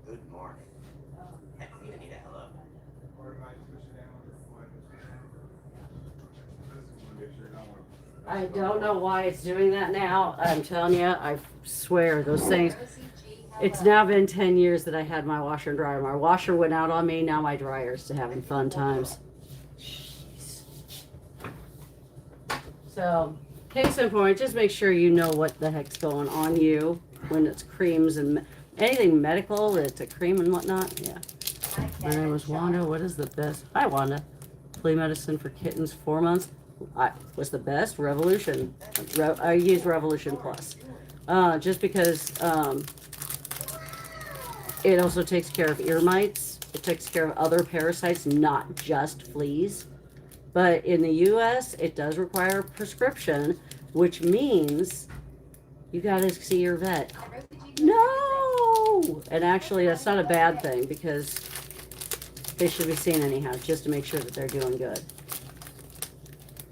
Good morning. Heck, we even need a hello. I don't know why it's doing that now. I'm telling you, I swear, those things. It's now been 10 years that I had my washer and dryer. My washer went out on me, now my dryer's to having fun times. Jeez. So, case in point, just make sure you know what the heck's going on you when it's creams and anything medical, it's a cream and whatnot. Yeah. My name is Wanda. What is the best? Hi, Wanda. Flea medicine for kittens, 4 months. What's the best? Revolution. I use Revolution Plus. Just because it also takes care of ear mites. It takes care of other parasites, not just fleas. But in the US, it does require a prescription, which means you gotta see your vet. No! And actually, that's not a bad thing because they should be seen anyhow, just to make sure that they're doing good.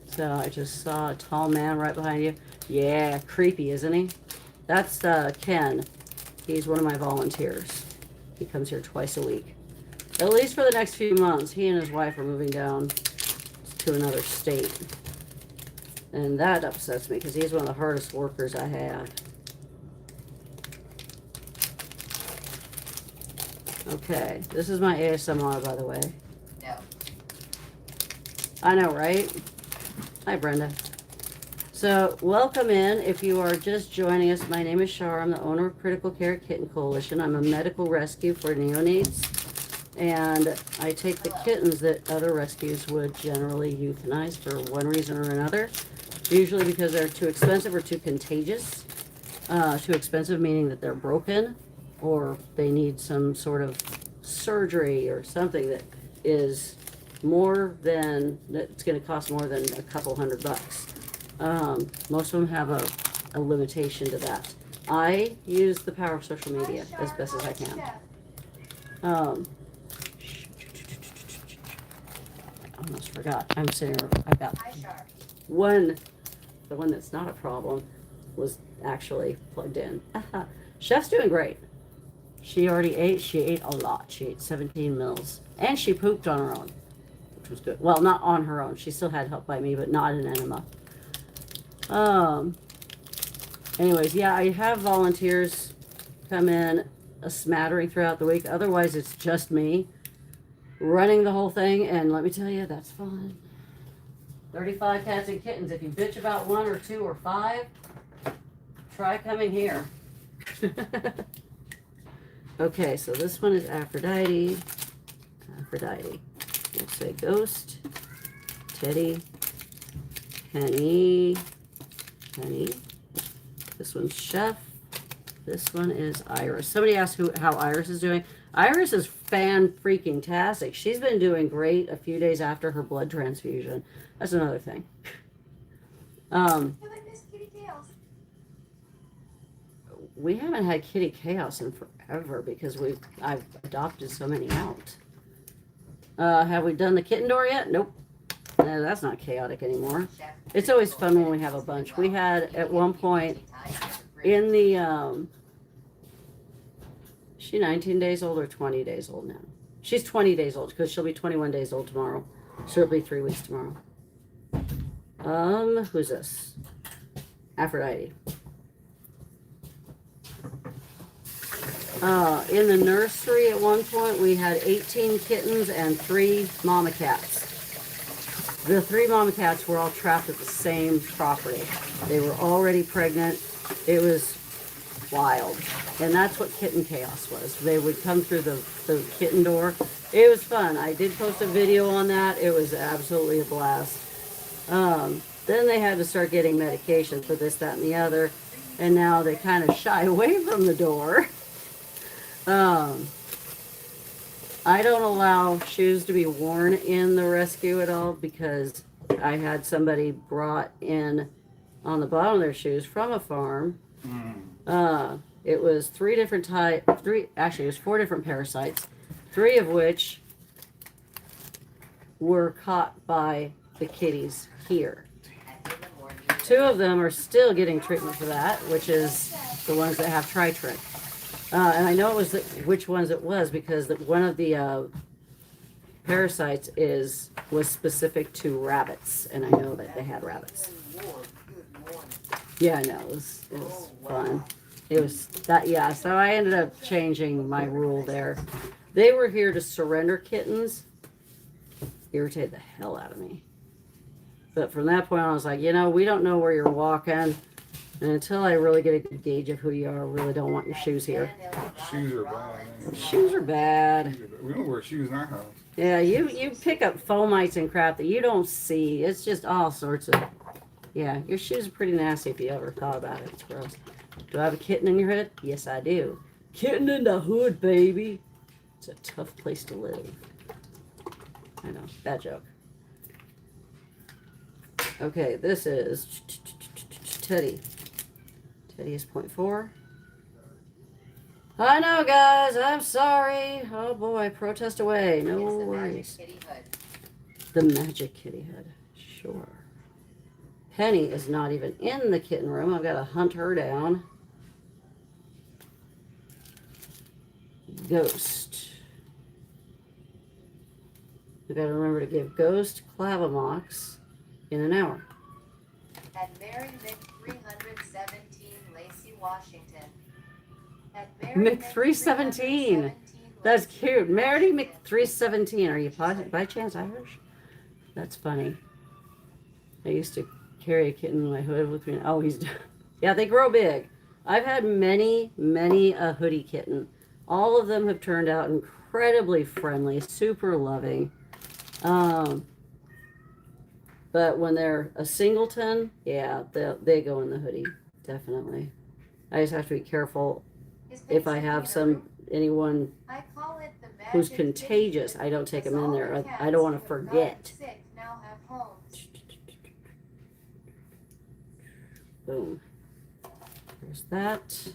So I just saw a tall man right behind you. Yeah, creepy, isn't he? That's Ken. He's one of my volunteers. He comes here twice a week. At least for the next few months. He and his wife are moving down to another state. And that upsets me because he's one of the hardest workers I have. Okay, this is my ASMR, by the way. No. I know, right? Hi, Brenda. So, welcome in. If you are just joining us, my name is Shar. I'm the owner of Critical Care Kitten Coalition. I'm a medical rescue for neonates. And I take the kittens that other rescues would generally euthanize for one reason or another. Usually because they're too expensive or too contagious. Too expensive meaning that they're broken or they need some sort of surgery or something that is that's going to cost more than a couple $100. Most of them have a limitation to that. I use the power of social media as best as I can. I almost forgot. I'm sitting here. I've got one. The one that's not a problem was actually plugged in. Chef's doing great. She already ate. She ate a lot. She ate 17 mils. And she pooped on her own, which was good. Well, not on her own. She still had help by me, but not an enema. Anyways, yeah, I have volunteers come in a smattering throughout the week. Otherwise, it's just me running the whole thing, and let me tell you, that's fun. 35 cats and kittens. If you bitch about 1 or 2 or 5, try coming here. Okay, so this one is Aphrodite. Aphrodite. We'll say Ghost, Teddy, Penny, Penny. This one's Chef. This one is Iris. Somebody asked how Iris is doing. Iris is fan-freaking-tastic. She's been doing great a few days after her blood transfusion. That's another thing. We haven't had Kitty Chaos in forever because I've adopted so many out. Have we done the kitten door yet? Nope. No, that's not chaotic anymore. It's always fun when we have a bunch. We had at one point in the is she 19 days old or 20 days old now? She's 20 days old because she'll be 21 days old tomorrow. So it'll be 3 weeks tomorrow. Who's this? Aphrodite. In the nursery at one point, we had 18 kittens and 3 mama cats. The 3 mama cats were all trapped at the same property. They were already pregnant. It was wild. And that's what Kitten Chaos was. They would come through the kitten door. It was fun. I did post a video on that. It was absolutely a blast. Then they had to start getting medication for this, that, and the other. And now they kind of shy away from the door. I don't allow shoes to be worn in the rescue at all because I had somebody brought in on the bottom of their shoes from a farm. It was 3 different actually it was 4 different parasites, 3 of which were caught by the kitties here. 2 of them are still getting treatment for that, which is the ones that have Tri-Trick. And I know it was which ones it was because one of the parasites was specific to rabbits, and I know that they had rabbits. Yeah, I know, it was fun. It was that, yeah, so I ended up changing my rule there. They were here to surrender kittens. Irritated the hell out of me. But from that point on, I was like, we don't know where you're walking. And until I really get a good gauge of who you are, I really don't want your shoes here. Shoes are bad. Shoes are bad. We don't wear shoes in our house. Yeah, you pick up fomites and crap that you don't see. It's just all sorts of... Yeah, your shoes are pretty nasty if you ever thought about it. It's gross. Do I have a kitten in your hood? Yes, I do. Kitten in the hood, baby. It's a tough place to live. I know, bad joke. Okay, this is Teddy. Teddy is 0.4. I know, guys. I'm sorry. Oh boy, protest away. No worries. The magic kitty hood. Sure. Penny is not even in the kitten room. I've got to hunt her down. Ghost. I've got to remember to give Ghost Clavamox in an hour. At Mary Mick 317, Lacey, Washington. At Mary Mick 317. That's cute. Mary Mick 317. Are you by chance Irish? That's funny. I used to carry a kitten in my hood with me. Oh, yeah, they grow big. I've had many a hoodie kitten. All of them have turned out incredibly friendly, super loving. But when they're a singleton, yeah, they go in the hoodie, definitely. I just have to be careful if I have anyone who's contagious. I don't take them in there. I don't want to forget. Boom. There's that.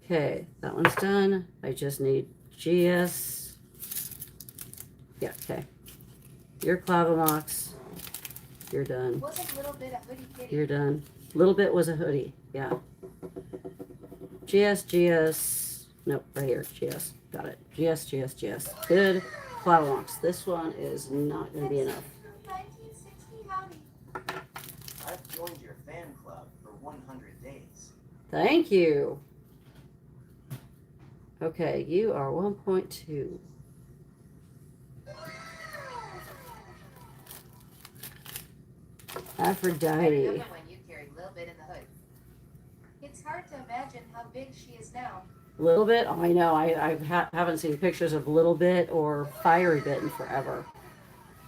Okay, that one's done. I just need GS. Yeah, okay. Your Clavamox. You're done. You're done. Little bit was a hoodie. Yeah. GS. Nope, right here. GS. Got it. GS. Good. Clavamox. This one is not going to be enough. Thank you. Okay, you are 1.2. I Aphrodite. remember when you carried a little bit in the hood. It's hard to imagine how big she is now. Little Bit? Oh, I know. Haven't seen pictures of Little Bit or Fiery Bit in forever.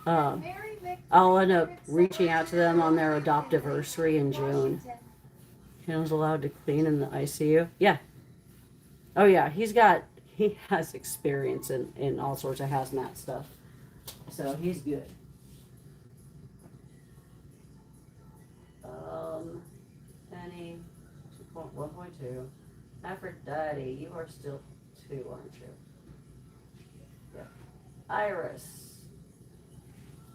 Mary Mc- I'll end up reaching out to them on their adoptiversary in June. Washington. Ken's allowed to clean in the ICU. Yeah. Oh yeah, he has experience in all sorts of hazmat stuff. So he's good. Penny, 1.2. Aphrodite, you are still 2, aren't you? Yeah. Iris,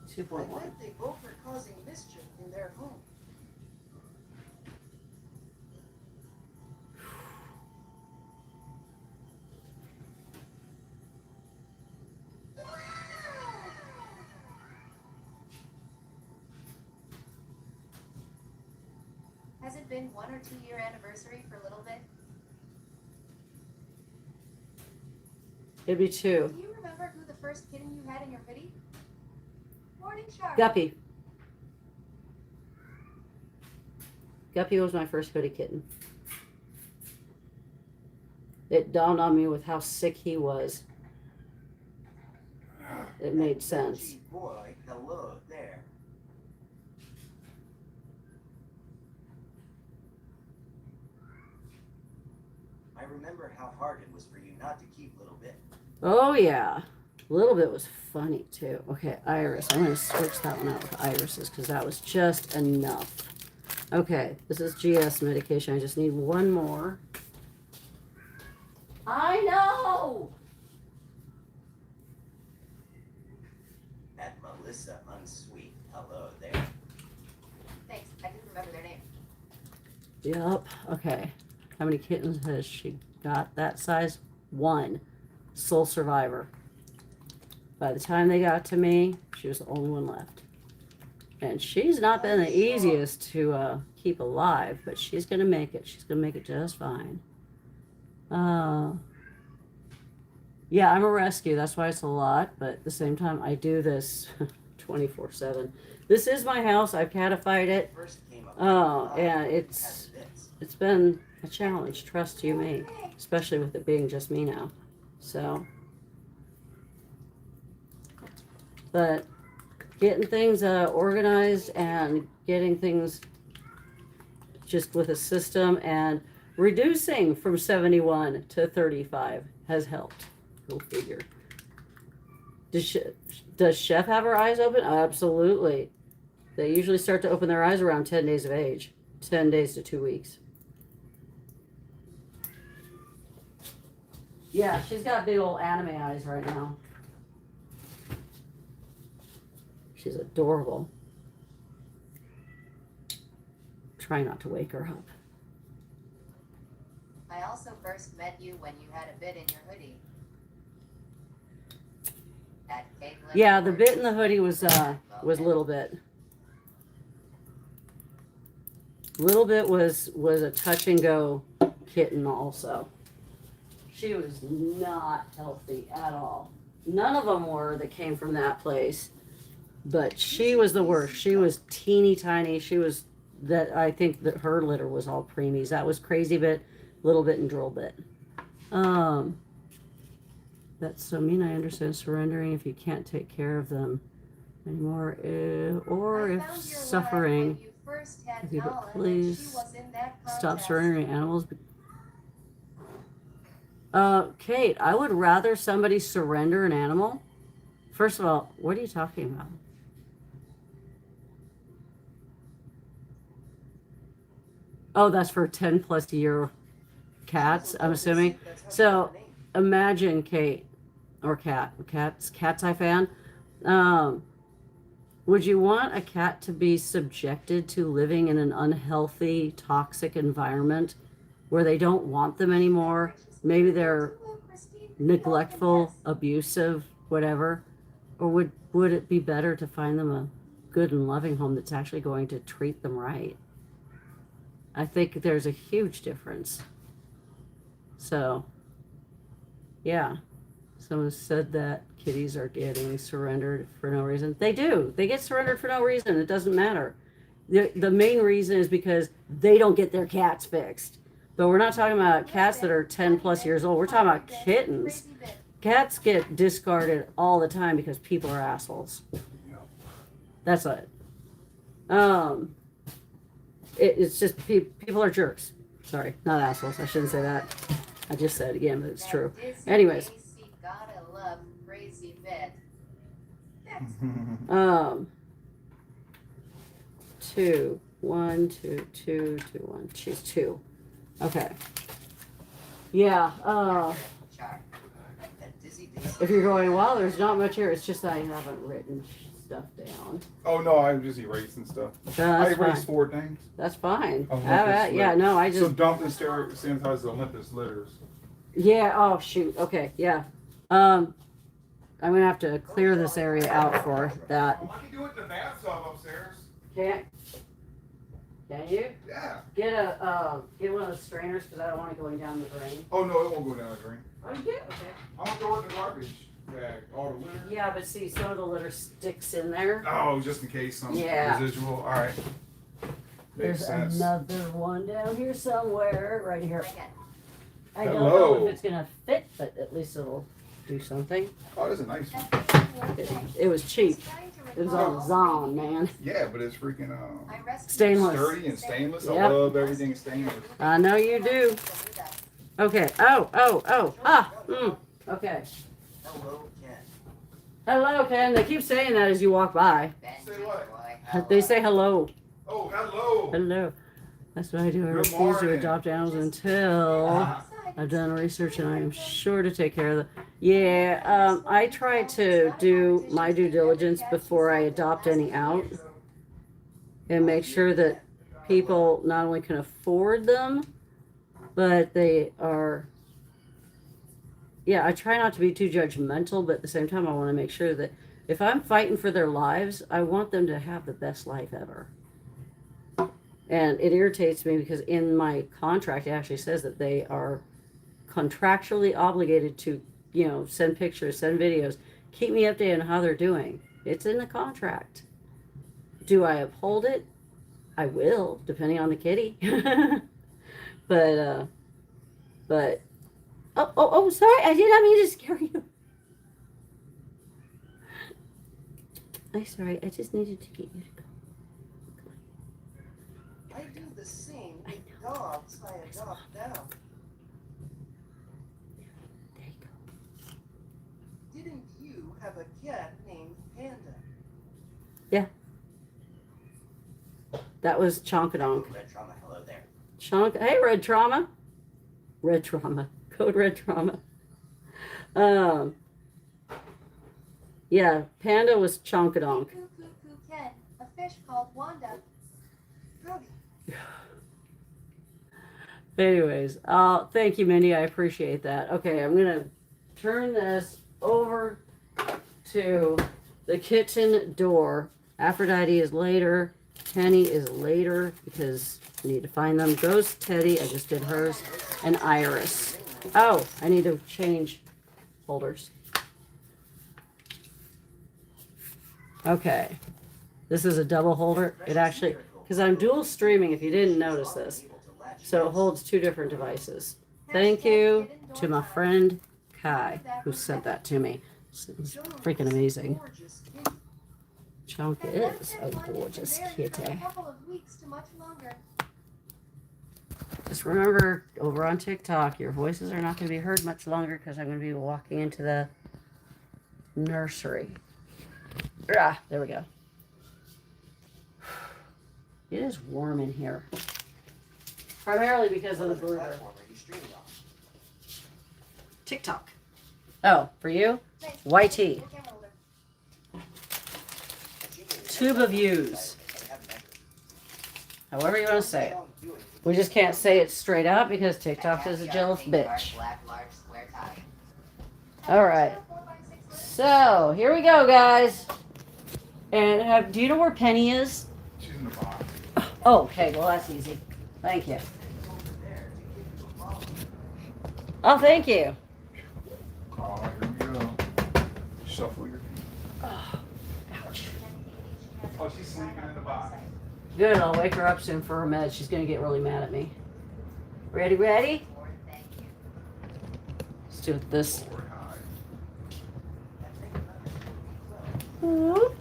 I 2.1. think they both are causing mischief in their home. Has it been 1 or 2 year anniversary for Little Bit? It'd be 2. Do you remember who the first kitten you had in your hoodie? Morning Shark. Guppy. Guppy was my first hoodie kitten. It dawned on me with how sick he was. It made sense. Gee boy, hello there. I remember how hard it was for you not to keep Little Bit. Oh yeah. Little Bit was funny too. Okay, Iris. I'm going to switch that one out with Iris's because that was just enough. Okay, this is GS medication. I just need one more. I know! At Melissa Unsweet, hello there. Thanks. I didn't remember their name. Yep. Okay. How many kittens has she got that size? 1. Sole survivor. By the time they got to me, she was the only one left. And she's not been the easiest to keep alive, but she's going to make it. She's going to make it just fine. Yeah, I'm a rescue. That's why it's a lot. But at the same time, I do this 24/7. This is my house. I've catified it. First came up And it's been a challenge, trust you me, especially with it being just me now. So, but getting things organized and getting things just with a system and reducing from 71 to 35 has helped. Go figure. Does Chef have her eyes open? Absolutely. They usually start to open their eyes around 10 days of age, 10 days to 2 weeks. Yeah, she's got big old anime eyes right now. She's adorable. Try not to wake her up. I also first met you when you had a bit in your hoodie. At Caitlin Yeah, the Ford. bit in the hoodie was Little Bit. Little Bit was a touch and go kitten also. She was not healthy at all. None of them were that came from that place. But she was the worst. She was teeny tiny. She was that I think that her litter was all preemies. That was Crazy Bit, Little Bit, and Drill Bit. That's so mean. I understand surrendering if you can't take care of them anymore, or I if found your suffering. letter when you first had If you could Nala, and please she was in that stop contest. surrendering animals. Kate, I would rather somebody surrender an animal. First of all, what are you talking about? Oh, that's for 10 plus year cats, I'm assuming. So imagine Kate or cat's I fan. Would you want a cat to be subjected to living in an unhealthy, toxic environment where they don't want them anymore? Maybe they're neglectful, abusive, whatever. Or would it be better to find them a good and loving home that's actually going to treat them right? I think there's a huge difference. So, yeah. Someone said that kitties are getting surrendered for no reason. They do. They get surrendered for no reason. It doesn't matter. The main reason is because they don't get their cats fixed. But we're not talking about cats that are 10 plus years old. We're talking about kittens. Cats get discarded all the time because people are assholes. That's it. It's just people are jerks. Sorry, not assholes. I shouldn't say that. I just said it again, but it's true. Anyways. Gotta love crazy vet. Two, one, two, two, two, one. She's two. Okay. Yeah. Shark. If you're going, well, there's not much here. It's just I haven't written stuff down. Oh no, I'm just erasing stuff. I That's erased fine. 4 things. That's fine. Olympus Yeah. litter. No, I So just. dump and sanitize the Olympus litters. Yeah. Oh shoot. Okay. Yeah. I'm gonna have to clear this area out for that. I can do it in the bathtub upstairs. Can you Yeah. get one of the strainers because I don't want it going down the drain. Oh no, it won't go down the drain. Oh, you do? Okay. I'm gonna throw it in the garbage bag. All the litter. Yeah, but see, some of the litter sticks in there. Oh, just in case some Yeah. residual. All right. Makes There's sense. another one down here somewhere, right here. I don't Hello. know if it's gonna fit, but at least it'll do something. Oh, that's a nice one. It was cheap. It was on Zon, man. Yeah, but it's freaking Stainless. sturdy and stainless. I Yep. love everything stainless. I know you do. Okay. Okay. Hello, Ken. Hello, Ken. They keep saying that as you walk by. Say what? They say hello. Oh, hello. Hello. That's what I do. I Good refuse to morning. adopt animals until I've done research and I am sure to take care of them. Yeah, I try to do my due diligence before I adopt any out and make sure that people not only can afford them, but they are. Yeah, I try not to be too judgmental, but at the same time, I want to make sure that if I'm fighting for their lives, I want them to have the best life ever. And it irritates me because in my contract, it actually says that they are contractually obligated to, send pictures, send videos, keep me updated on how they're doing. It's in the contract. Do I uphold it? I will, depending on the kitty. but, sorry, I did not mean to scare you. I'm sorry, I just needed to get you to go. I do the same with dogs I adopt now. There you go. Didn't you have a cat named Panda? That was Chonkadonk. Red Trauma, hello there. Hey, Red Trauma. Red Trauma. Code Red Trauma. Yeah, Panda was Chonkadonk. Ken, a fish called Wanda. Howdy. Anyways, thank you, Mindy. I appreciate that. Okay, I'm gonna turn this over to the kitchen door. Aphrodite is later. Penny is later because I need to find them. Goes Teddy. I just did hers. And Iris. Oh, I need to change holders. Okay. This is a double holder. It actually, because I'm dual streaming if you didn't notice this. So it holds 2 different devices. Thank you to my friend Kai who sent that to me. It's freaking amazing. Chunk is a gorgeous kitty. Just remember, over on TikTok, your voices are not going to be heard much longer because I'm going to be walking into the nursery. Ah, there we go. It is warm in here. Primarily because of the brooder. Platform are you streaming on? TikTok. Oh, for you? YT. Tube of views. However you want to say it. We just can't say it straight out because TikTok is a jealous bitch. Alright. So, here we go, guys. And do you know where Penny is? She's in the box. Oh, okay. Well, that's easy. Thank you. Oh, thank you. Oh, here we go. Shuffle your feet. Oh, ouch. Oh, she's sleeping in the box. Good, I'll wake her up soon for her meds. She's gonna get really mad at me. Ready, ready? Let's do this. Lord, hi. Whoop.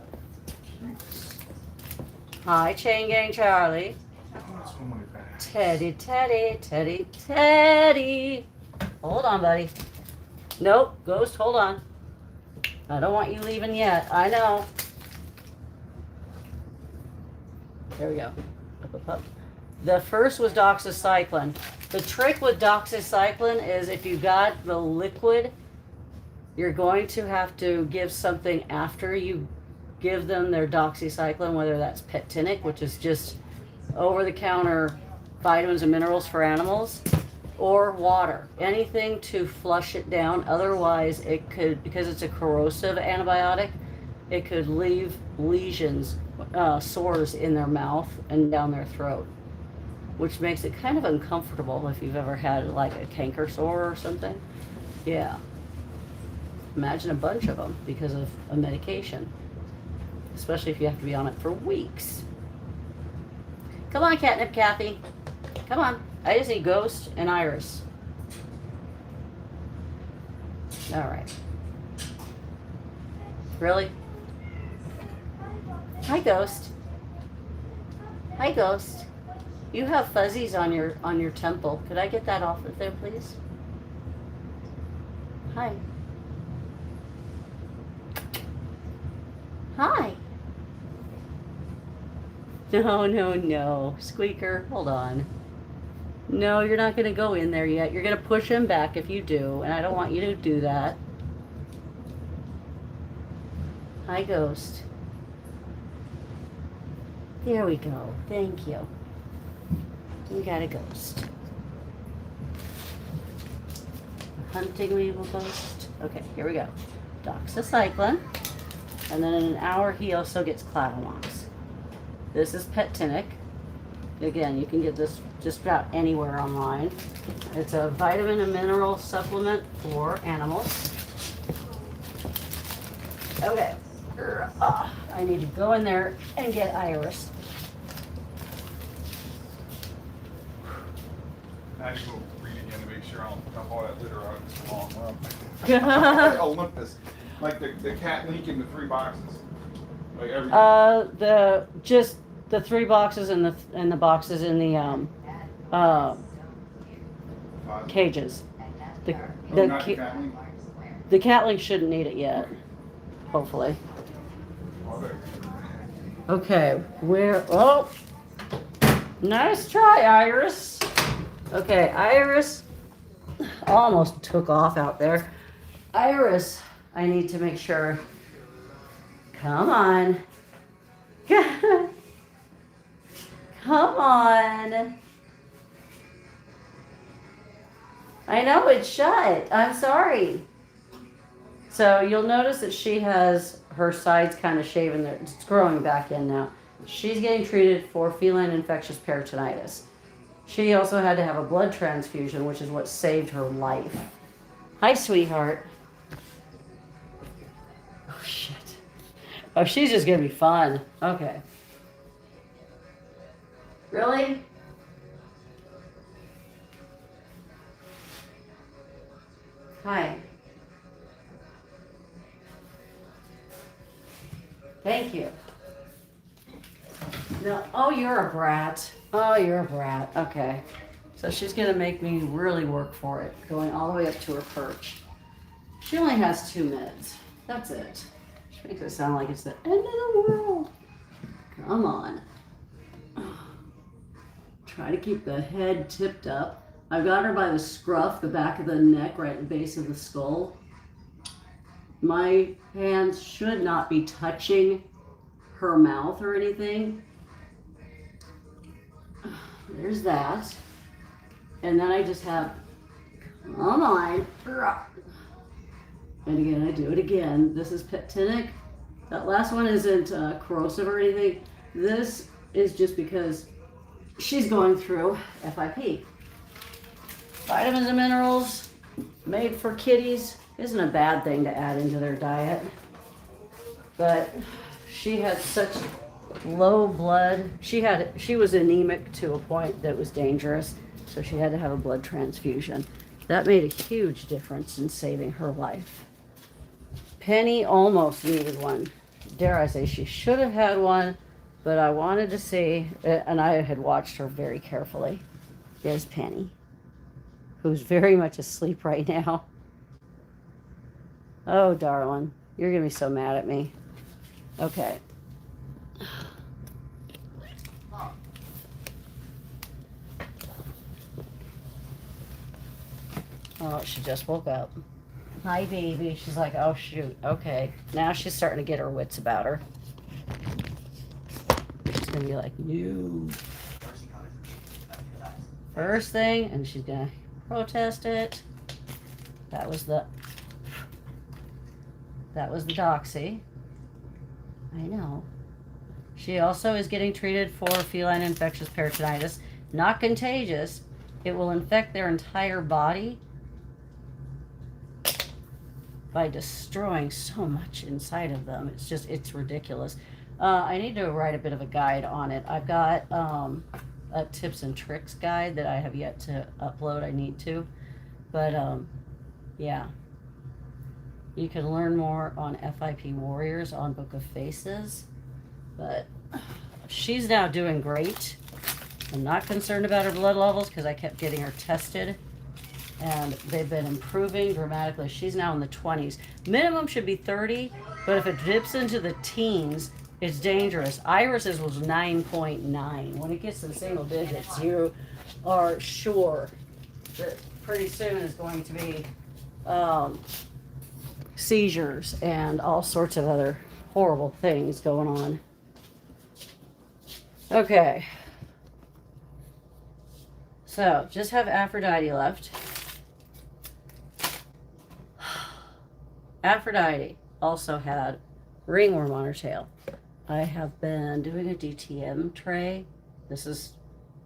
Hi, Chain Gang Charlie. Oh, it's one way back. Teddy, Teddy, Teddy, Teddy. Hold on, buddy. Nope, Ghost, hold on. I don't want you leaving yet. I know. There we go. Up, up, up. The first was doxycycline. The trick with doxycycline is if you got the liquid, you're going to have to give something after you give them their doxycycline, whether that's Pettinic, which is just over-the-counter vitamins and minerals for animals, or water. Anything to flush it down. Otherwise, it could, because it's a corrosive antibiotic, it could leave lesions, sores in their mouth and down their throat, which makes it kind of uncomfortable if you've ever had like a canker sore or something. Yeah. Imagine a bunch of them because of a medication, especially if you have to be on it for weeks. Come on, Catnip Kathy. Come on. I just need Ghost and Iris. All right. Really? Hi, Ghost. Hi, Ghost. You have fuzzies on your temple. Could I get that off of there, please? Hi. Hi. No, no, no. Squeaker, hold on. No, you're not going to go in there yet. You're going to push him back if you do, and I don't want you to do that. Hi, Ghost. There we go. Thank you. We got a Ghost. Hunting weevil Ghost. Okay, here we go. Doxycycline. And then in an hour, he also gets Clavamox. This is Pettinic. Again, you can get this just about anywhere online. It's a vitamin and mineral supplement for animals. Okay. I need to go in there and get Iris. I had to go read again to make sure I don't dump all that litter out of this long well. Olympus. Like the cat link in the 3 boxes. Like everything. Just the 3 boxes and the boxes in the cages. Oh, not the cat link? The cat link shouldn't need it yet. Hopefully. Oh, there. Okay, oh, nice try, Iris. Okay, Iris almost took off out there. Iris, I need to make sure. Come on. Come on. I know it's shut. I'm sorry. So you'll notice that she has her sides kind of shaven there. It's growing back in now. She's getting treated for feline infectious peritonitis. She also had to have a blood transfusion, which is what saved her life. Hi, sweetheart. Oh, shit. Oh, she's just gonna be fun. Okay. Really? Hi. Thank you. No, oh, you're a brat. Oh, you're a brat. Okay. So she's going to make me really work for it, going all the way up to her perch. She only has 2 meds. That's it. She makes it sound like it's the end of the world. Come on. Try to keep the head tipped up. I've got her by the scruff, the back of the neck, right at the base of the skull. My hands should not be touching her mouth or anything. There's that. And then I just have, come on. And again, I do it again. This is Pettinic. That last one isn't corrosive or anything. This is just because she's going through FIP. Vitamins and minerals made for kitties isn't a bad thing to add into their diet. But she had such low blood. She was anemic to a point that was dangerous, so she had to have a blood transfusion. That made a huge difference in saving her life. Penny almost needed one. Dare I say she should have had one, but I wanted to see, and I had watched her very carefully. There's Penny, who's very much asleep right now. Oh, darling, you're gonna be so mad at me. Okay. Oh, she just woke up. Hi, baby. She's like, oh, shoot. Okay. Now she's starting to get her wits about her. She's going to be like, no. First thing, and she's going to protest it. That was the doxy. I know. She also is getting treated for feline infectious peritonitis. Not contagious. It will infect their entire body by destroying so much inside of them. It's ridiculous. I need to write a bit of a guide on it. I've got a tips and tricks guide that I have yet to upload. I need to. But yeah. You can learn more on FIP Warriors on Book of Faces. But she's now doing great. I'm not concerned about her blood levels because I kept getting her tested. And they've been improving dramatically. She's now in the 20s. Minimum should be 30, but if it dips into the teens, it's dangerous. Iris's was 9.9. When it gets to the single digits, you are sure that pretty soon is going to be seizures and all sorts of other horrible things going on. Okay. So, just have Aphrodite left. Aphrodite also had ringworm on her tail. I have been doing a DTM tray. This is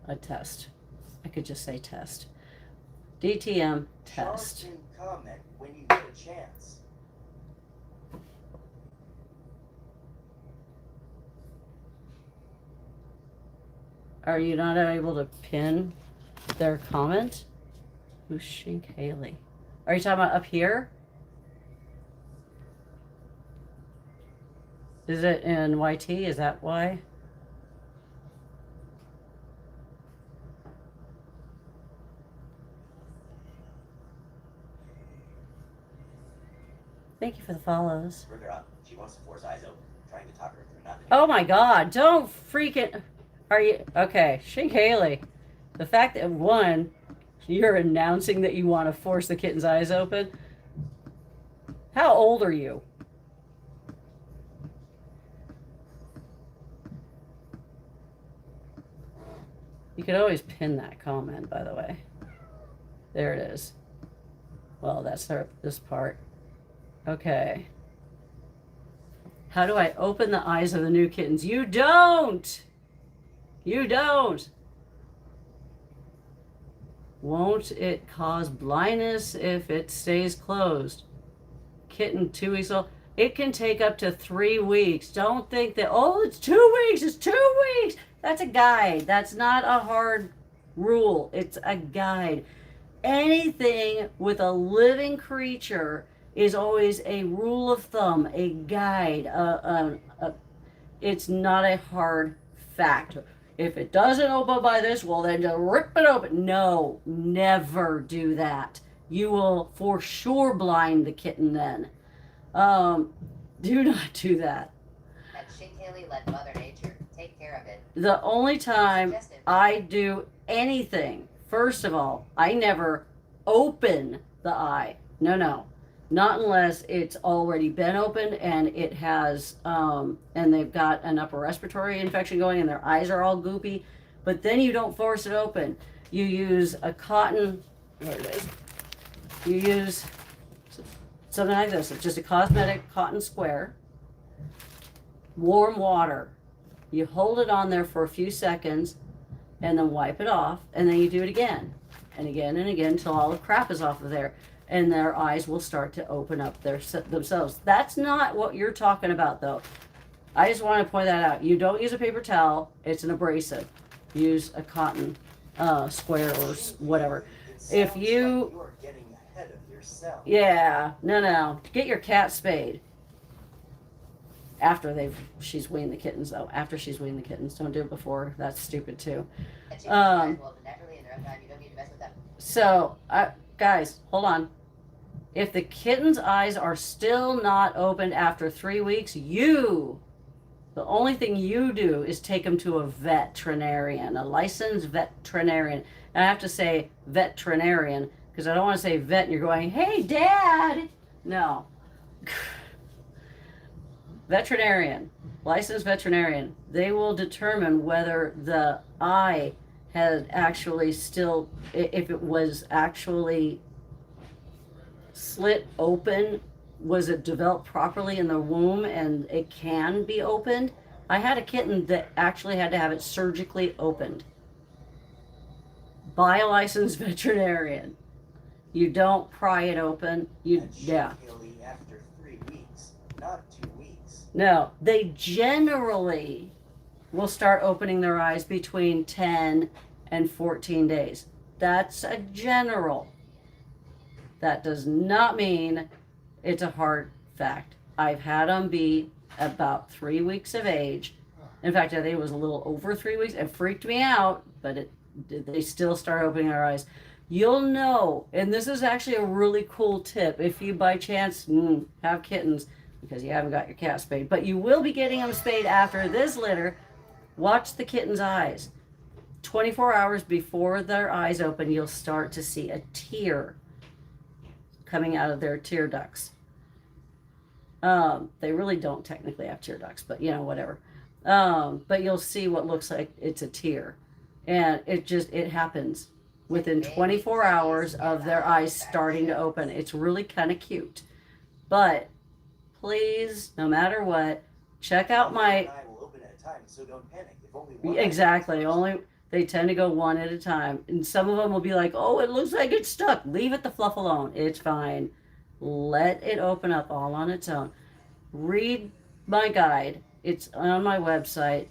a test. I could just say test. DTM test. Charge and comment when you get a chance. Are you not able to pin their comment? Who's Shink Haley? Are you talking about up here? Is it in YT? Is that why? Thank you for the follows. Further up, she wants to force eyes open, trying to talk her through nothing. Oh my God! Don't freaking. Are you okay, Shink Haley? The fact that one, you're announcing that you want to force the kitten's eyes open. How old are you? You could always pin that comment, by the way. There it is. Well, that's this part. Okay. How do I open the eyes of the new kittens? You don't! You don't! Won't it cause blindness if it stays closed? Kitten 2 weeks old. It can take up to 3 weeks. Don't think that, oh, it's 2 weeks, it's 2 weeks. That's a guide. That's not a hard rule. It's a guide. Anything with a living creature is always a rule of thumb, a guide. It's not a hard fact. If it doesn't open by this, well, then just rip it open. No, never do that. You will for sure blind the kitten then. Do not do that. That Shink Haley let Mother Nature take care of it. The only time I do anything, first of all, I never open the eye. No. Not unless it's already been opened and it has, and they've got an upper respiratory infection going and their eyes are all goopy. But then you don't force it open. You use a cotton, there it is. You use something like this. It's just a cosmetic cotton square. Warm water. You hold it on there for a few seconds and then wipe it off, and then you do it again and again and again until all the crap is off of there, and their eyes will start to open up themselves. That's not what you're talking about, though. I just want to point that out. You don't use a paper towel. It's an abrasive. Use a cotton square or whatever. If you... You're getting ahead of yourself. Yeah, no. Get your cat spayed. After she's weaned the kittens, though. After she's weaned the kittens. Don't do it before. That's stupid, too. And chickens will naturally in their own time. You don't need to mess with them. So, guys, hold on. If the kitten's eyes are still not opened after 3 weeks, the only thing you do is take them to a veterinarian, a licensed veterinarian. And I have to say veterinarian because I don't want to say vet and you're going, hey, Dad. No. Veterinarian, licensed veterinarian. They will determine whether the eye had actually still, if it was actually slit open, was it developed properly in the womb and it can be opened. I had a kitten that actually had to have it surgically opened by a licensed veterinarian. You don't pry it open. After 3 weeks, not 2 weeks. No, they generally will start opening their eyes between 10 and 14 days. That's a general. That does not mean it's a hard fact. I've had them be about 3 weeks of age. In fact, I think it was a little over 3 weeks. It freaked me out, but they still start opening their eyes. You'll know, and this is actually a really cool tip if you by chance have kittens because you haven't got your cat spayed, but you will be getting them spayed after this litter. Watch the kitten's eyes. 24 hours before their eyes open, you'll start to see a tear coming out of their tear ducts. They really don't technically have tear ducts, but whatever. But you'll see what looks like it's a tear. And it happens within 24 hours of their eyes starting to open. It's really kind of cute. But please, no matter what, check out my... One eye will open at a time, so don't panic. If only one Exactly. They tend to go one at a time. And some of them will be like, oh, it looks like it's stuck. Leave it the fluff alone. It's fine. Let it open up all on its own. Read my guide. It's on my website.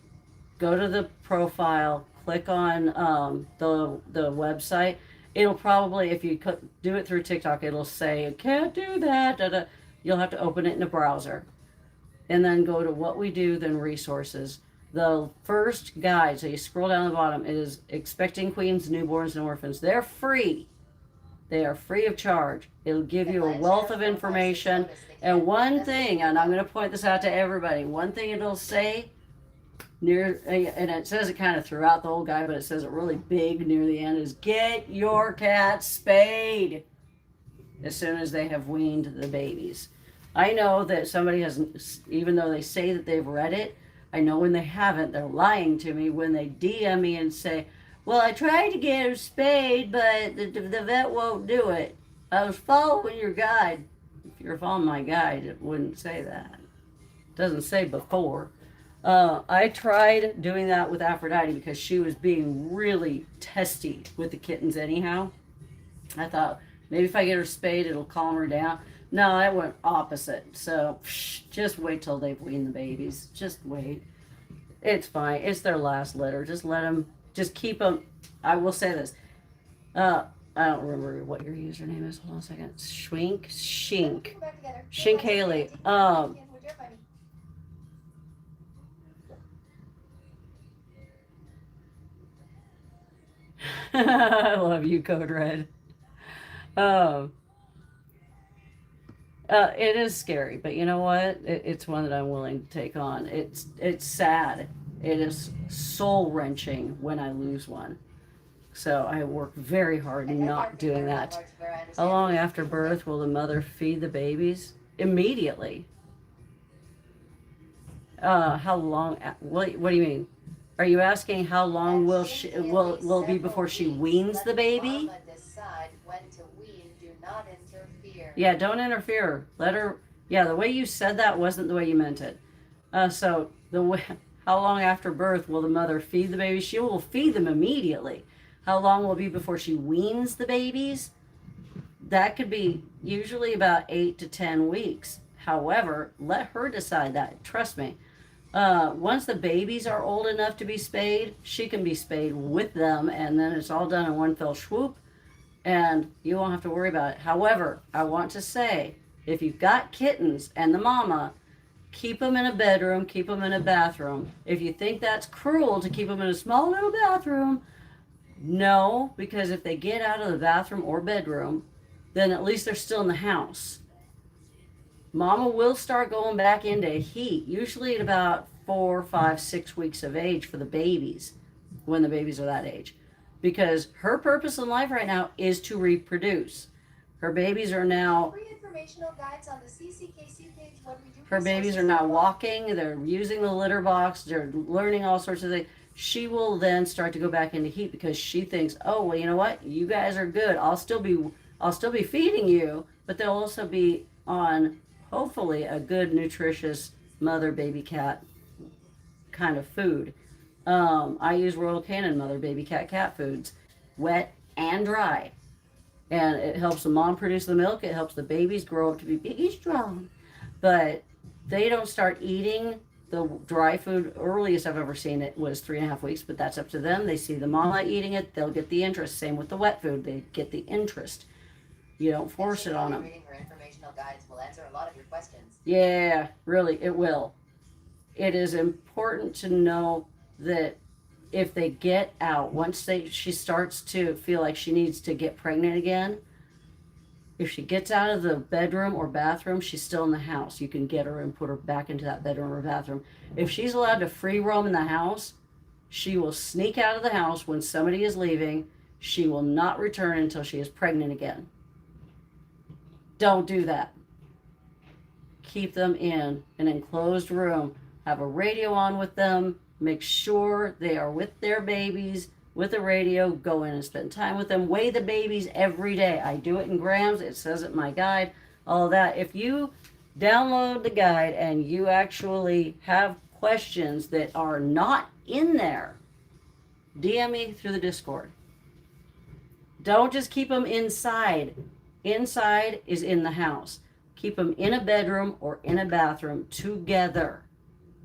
Go to the profile. Click on the website. It'll probably, if you do it through TikTok, it'll say, you can't do that. Da, da. You'll have to open it in a browser. And then go to what we do, then resources. The first guide, so you scroll down the bottom, is Expecting Queens, Newborns, and Orphans. They're free. They are free of charge. It'll give you a wealth of information. And one thing, and I'm going to point this out to everybody, one thing it'll say, and it says it kind of throughout the whole guide, but it says it really big near the end, is get your cat spayed as soon as they have weaned the babies. I know that somebody has, even though they say that they've read it, I know when they haven't, they're lying to me when they DM me and say, well, I tried to get her spayed, but the vet won't do it. I was following your guide. If you're following my guide, it wouldn't say that. It doesn't say before. I tried doing that with Aphrodite because she was being really testy with the kittens anyhow. I thought, maybe if I get her spayed, it'll calm her down. No, it went opposite. So just wait till they've weaned the babies. Just wait. It's fine. It's their last litter. Just let them, just keep them. I will say this. I don't remember what your username is. Hold on a second. Shink Haley. I love you, Code Red. It is scary, but you know what? It's one that I'm willing to take on. It's sad. It is soul wrenching when I lose one. So I work very hard not doing that. How long after birth will the mother feed the babies? Immediately. How long? What do you mean? Are you asking how long will it be before she weans the baby? Yeah, don't interfere. Let her. Yeah, the way you said that wasn't the way you meant it. So the way How long after birth will the mother feed the baby? She will feed them immediately. How long will it be before she weans the babies? That could be usually about 8 to 10 weeks. However, let her decide that. Trust me. Once the babies are old enough to be spayed, she can be spayed with them, and then it's all done in one fell swoop, and you won't have to worry about it. However, I want to say, if you've got kittens and the mama, keep them in a bedroom, keep them in a bathroom. If you think that's cruel to keep them in a small little bathroom, no, because if they get out of the bathroom or bedroom, then at least they're still in the house. Mama will start going back into heat, usually at about 4, 5, 6 weeks of age for the babies, when the babies are that age. Because her purpose in life right now is to reproduce. Her babies are now Free informational guides on the CCKC page when we do her babies are now walking, they're using the litter box, they're learning all sorts of things. She will then start to go back into heat because she thinks, oh well, you know what? You guys are good. I'll still be feeding you, but they'll also be on hopefully a good nutritious mother baby cat kind of food. I use Royal Canin mother baby cat foods, wet and dry. And it helps the mom produce the milk. It helps the babies grow up to be big and strong. But they don't start eating the dry food. Earliest I've ever seen it was 3.5 weeks, but that's up to them. They see the mama eating it, they'll get the interest. Same with the wet food, they get the interest. You don't force it on them. Reading her informational guides will answer a lot of your questions. Yeah, really, it will. It is important to know that if they get out, once she starts to feel like she needs to get pregnant again, if she gets out of the bedroom or bathroom, she's still in the house. You can get her and put her back into that bedroom or bathroom. If she's allowed to free roam in the house, she will sneak out of the house when somebody is leaving. She will not return until she is pregnant again. Don't do that. Keep them in an enclosed room. Have a radio on with them. Make sure they are with their babies with a radio. Go in and spend time with them. Weigh the babies every day. I do it in grams. It says it in my guide. All that. If you download the guide and you actually have questions that are not in there, DM me through the Discord. Don't just keep them inside. Inside is in the house. Keep them in a bedroom or in a bathroom together.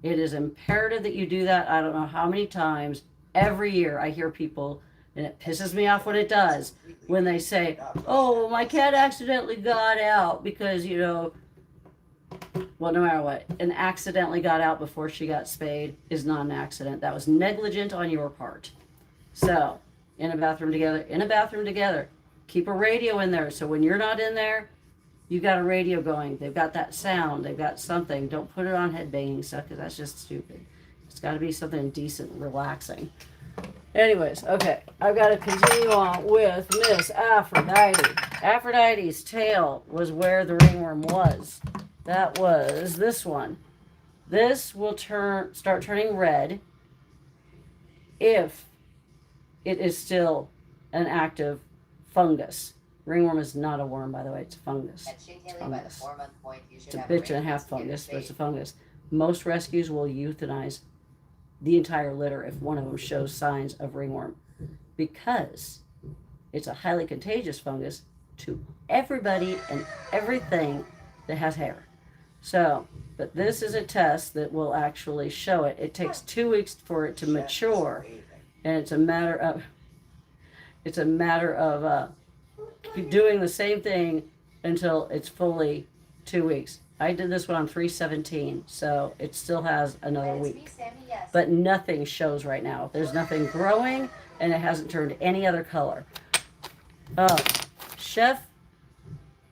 It is imperative that you do that. I don't know how many times every year I hear people, and it pisses me off when it does, when they say, oh, my cat accidentally got out because, well, no matter what, and accidentally got out before she got spayed is not an accident. That was negligent on your part. So, in a bathroom together. Keep a radio in there so when you're not in there, you got a radio going. They've got that sound. They've got something. Don't put it on headbanging stuff because that's just stupid. It's got to be something decent and relaxing. Anyways, okay. I've got to continue on with Miss Aphrodite. Aphrodite's tail was where the ringworm was. That was this one. This will start turning red if it is still an active fungus. Ringworm is not a worm, by the way. It's a fungus. At Shea Haley, by the 4-month point, you should It's a have bitch and a ring half mosquito fungus, but it's a spayed. fungus. Most rescues will euthanize the entire litter if one of them shows signs of ringworm because it's a highly contagious fungus to everybody and everything that has hair. So, but this is a test that will actually show it. It takes 2 weeks for it to mature, and it's a matter of doing the same thing until it's fully 2 weeks. I did this one on 3/17, so it still has another That is me, week. Sammy, yes. But nothing shows right now. There's nothing growing, and it hasn't turned any other color. Chef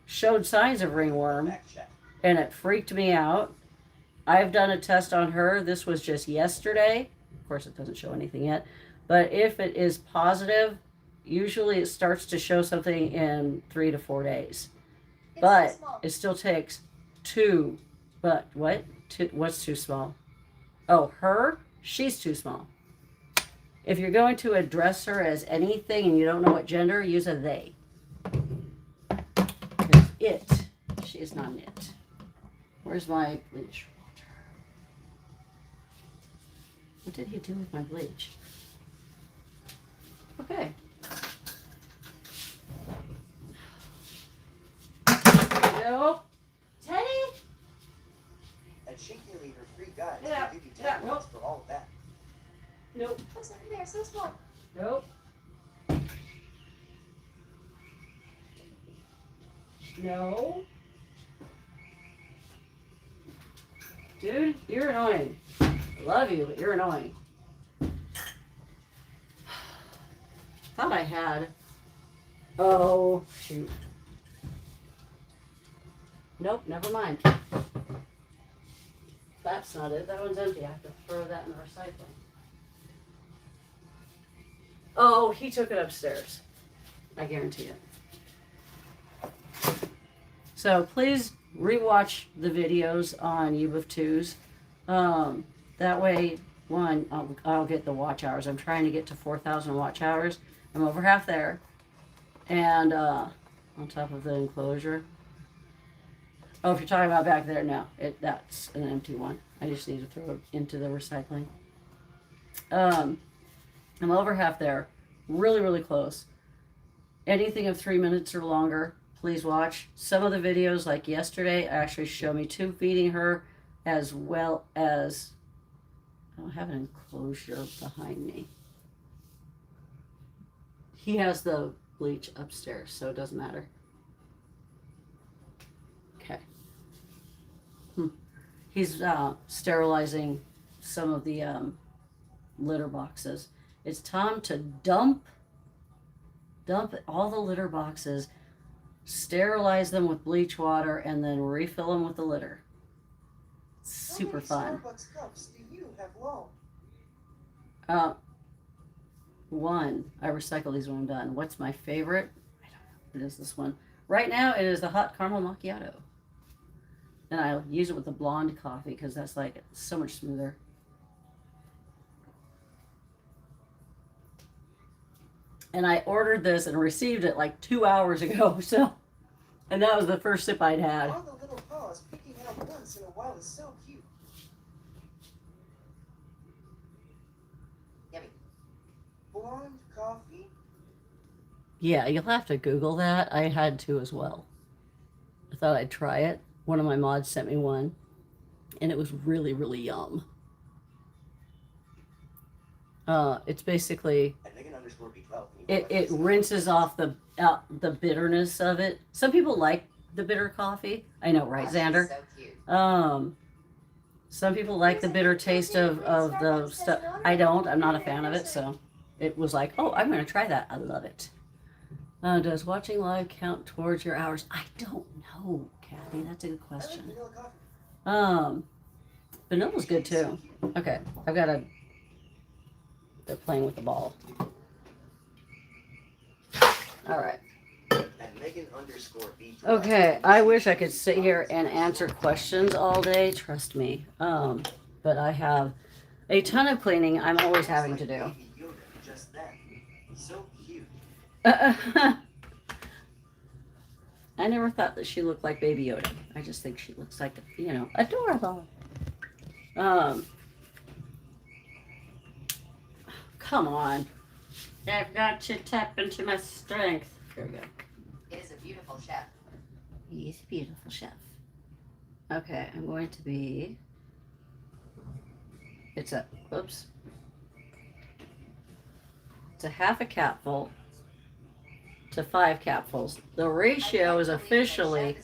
showed signs of ringworm, and it freaked me out. I've done a test on her. This was just yesterday. Of course, it doesn't show anything yet. But if it is positive, usually it starts to show something in 3 to 4 days. It's But too small. it still takes two. But what? What's too small? Oh, her? She's too small. If you're going to address her as anything and you don't know what gender, use a they. Because it, she is not an it. Where's my bleach What did he do with my bleach? Okay. Nope. Teddy? And she can leave her free guides. Yeah, I'll give you yeah, 10 bucks for all of that. Nope. What's under there? So small. Nope. No. Dude, you're annoying. I love you, but you're annoying. Thought I had. Oh, shoot. Nope, never mind. That's not it. That one's empty. I have to throw that in the recycling. Oh, he took it upstairs. I guarantee it. So please rewatch the videos on U of 2s. That way, one, I'll get the watch hours. I'm trying to get to 4,000 watch hours. I'm over half there. And on top of the enclosure. Oh, if you're talking about back there, no. That's an empty one. I just need to throw it into the recycling. I'm over half there. Really, really close. Anything of 3 minutes or longer, please watch. Some of the videos, like yesterday, actually show me tube feeding her, as well as, I don't have an enclosure behind me. He has the bleach upstairs, so it doesn't matter. Okay. He's sterilizing some of the litter boxes. It's time to dump all the litter boxes, sterilize them with bleach water, and then refill them with the litter. Super fun. How many Starbucks cups do you have loaned? One. I recycle these when I'm done. What's my favorite? I don't know. It is this one. Right now, it is the hot caramel macchiato. And I use it with the blonde coffee because that's like so much smoother. And I ordered this and received it like 2 hours ago. So, and that was the first sip I'd had. All the little paws peeking out once in a while is so cute. Yummy. Blonde coffee? Yeah, you'll have to Google that. I had to as well. I thought I'd try it. One of my mods sent me one, and it was really, really yum. It's basically it rinses off the bitterness of it. Some people like the bitter coffee. I know, right, Xander? So cute. Some people like the bitter taste of the stuff. I don't. I'm not a fan of it, so it was like, oh, I'm going to try that. I love it. Does watching live count towards your hours? I don't know, Kathy. That's a good question. Vanilla's good too. Okay, I've got they're playing with the ball. All right. Okay, I wish I could sit here and answer questions all day. Trust me. But I have a ton of cleaning I'm always having to do. So cute. I never thought that she looked like Baby Yoda. I just think she looks like, adorable. Come on. I've got to tap into my strength. There we go. It is a beautiful chef. He's a beautiful chef. Okay, I'm going to be... It's a half a capful to 5 capfuls. The ratio is officially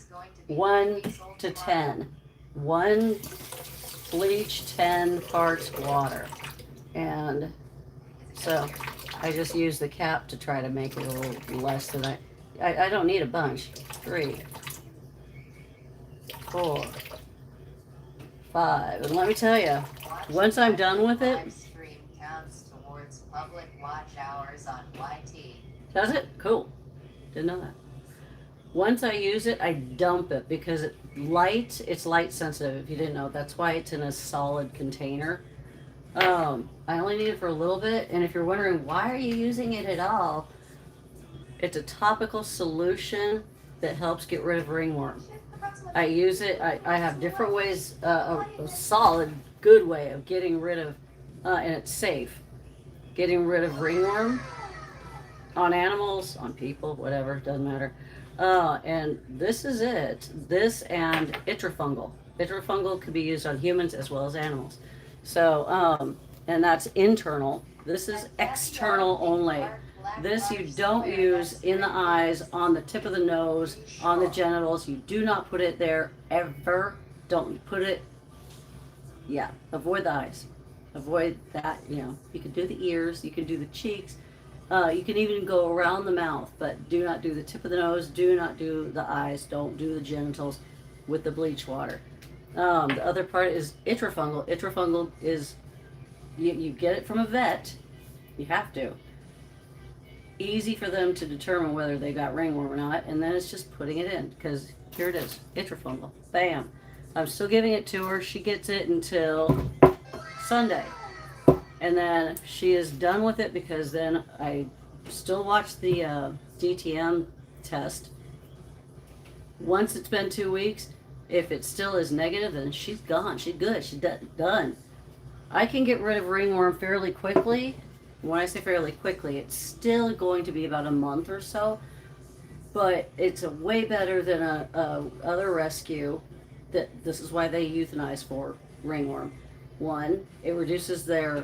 1 to 10. 1 bleach, 10 parts water. And so I just use the cap to try to make it a little less than I don't need a bunch. 3, 4, 5. And let me tell you, once I'm done with it... Live stream counts towards public watch hours on YT. Does it? Cool. Didn't know that. Once I use it, I dump it because it's light sensitive. If you didn't know, that's why it's in a solid container. I only need it for a little bit, and if you're wondering why are you using it at all, it's a topical solution that helps get rid of ringworm. I use it. I have different ways, a solid, good way of getting rid of and it's safe. Getting rid of ringworm on animals, on people, whatever, doesn't matter. And this is it. This and itrofungal. Itrofungal could be used on humans as well as animals. So, and that's internal. This is external only. This you don't use in the eyes, on the tip of the nose, on the genitals. You do not put it there ever. Don't put it, yeah, avoid the eyes. Avoid that, you know. You can do the ears, you can do the cheeks, you can even go around the mouth, but do not do the tip of the nose, do not do the eyes, don't do the genitals with the bleach water. The other part is itrofungal. Itrofungal is, you get it from a vet, you have to. Easy for them to determine whether they got ringworm or not, and then it's just putting it in, because here it is, itrofungal. Bam. I'm still giving it to her. She gets it until Sunday. And then she is done with it, because then I still watch the DTM test. Once it's been 2 weeks, if it still is negative, then she's gone. She's good. She's done. I can get rid of ringworm fairly quickly. When I say fairly quickly, it's still going to be about a month or so, but it's a way better than a other rescue. This is why they euthanize for ringworm. One, it reduces their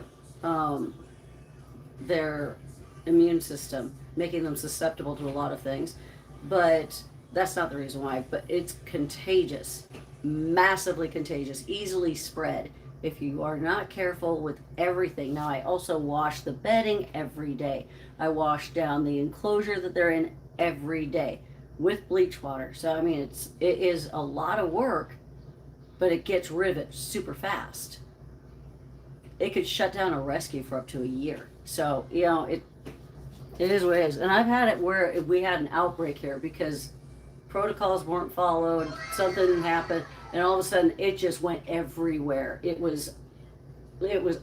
immune system, making them susceptible to a lot of things. But that's not the reason why. But it's contagious, massively contagious, easily spread if you are not careful with everything. Now, I also wash the bedding every day. I wash down the enclosure that they're in every day with bleach water. So I mean, it is a lot of work, but it gets rid of it super fast. It could shut down a rescue for up to a year. So, you know, it is what it is. And I've had it where we had an outbreak here because protocols weren't followed, something happened, and all of a sudden it just went everywhere. It was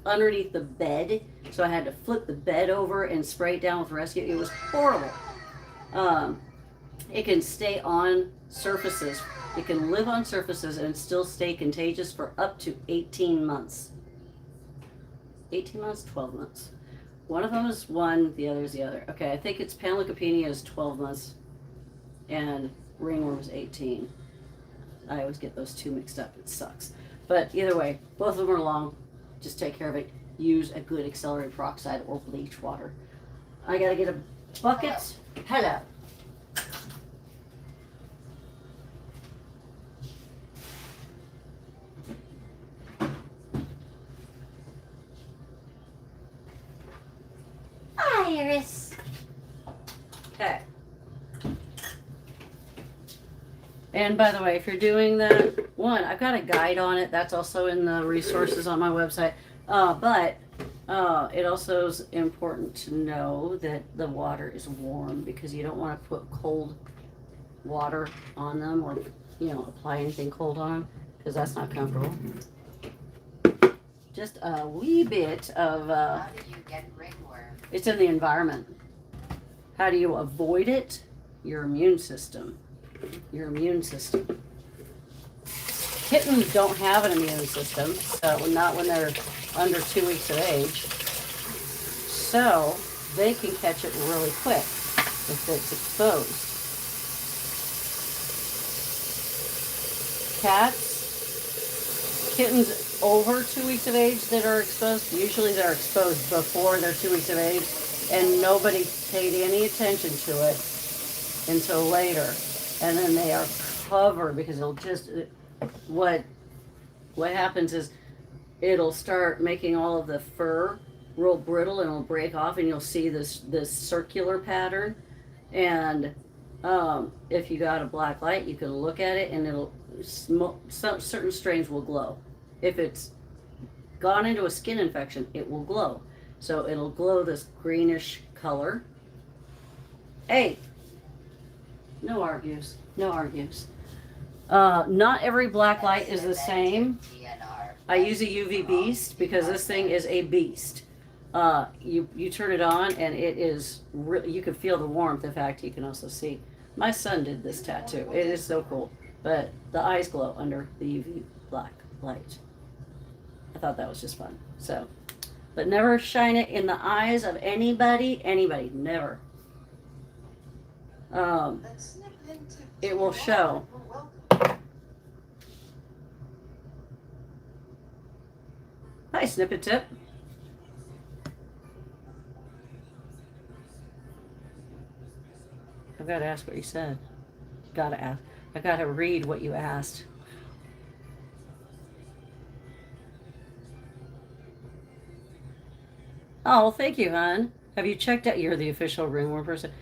underneath the bed, so I had to flip the bed over and spray it down with rescue. It was horrible. It can stay on surfaces. It can live on surfaces and still stay contagious for up to 18 months. 18 months, 12 months. One of them is one, the other is the other. Okay, I think it's panleukopenia is 12 months and ringworm is 18. I always get those two mixed up. It sucks. But either way, both of them are long. Just take care of it. Use a good accelerated peroxide or bleach water. I gotta get a bucket. Hello. Iris. Okay. And by the way, if you're doing that, one, I've got a guide on it. That's also in the resources on my website. But it also is important to know that the water is warm because you don't want to put cold water on them or, you know, apply anything cold on them because that's not comfortable. Just a wee bit of... How do you get ringworm? It's in the environment. How do you avoid it? Your immune system. Your immune system. Kittens don't have an immune system, not when they're under 2 weeks of age. So they can catch it really quick if it's exposed. Cats, kittens over 2 weeks of age that are exposed, usually they're exposed before they're 2 weeks of age, and nobody paid any attention to it until later. And then they are covered because it'll just, what happens is it'll start making all of the fur real brittle and it'll break off and you'll see this circular pattern. And if you got a black light, you can look at it and it'll, certain strains will glow. If it's gone into a skin infection, it will glow. So it'll glow this greenish color. Hey! No argues. No argues. Not every black light is the same. I use a UV beast because this thing is a beast. You turn it on and it is you can feel the warmth. In fact, you can also see. My son did this tattoo. It is so cool. But the eyes glow under the UV black light. I thought that was just fun. So but never shine it in the eyes of anybody, never. Let's snip into It will show. You're welcome. Hi, Snippet Tip. I've got to ask what you said. Gotta ask. I gotta read what you asked. Oh, thank you, hon. Have you checked out? You're the official ringworm person.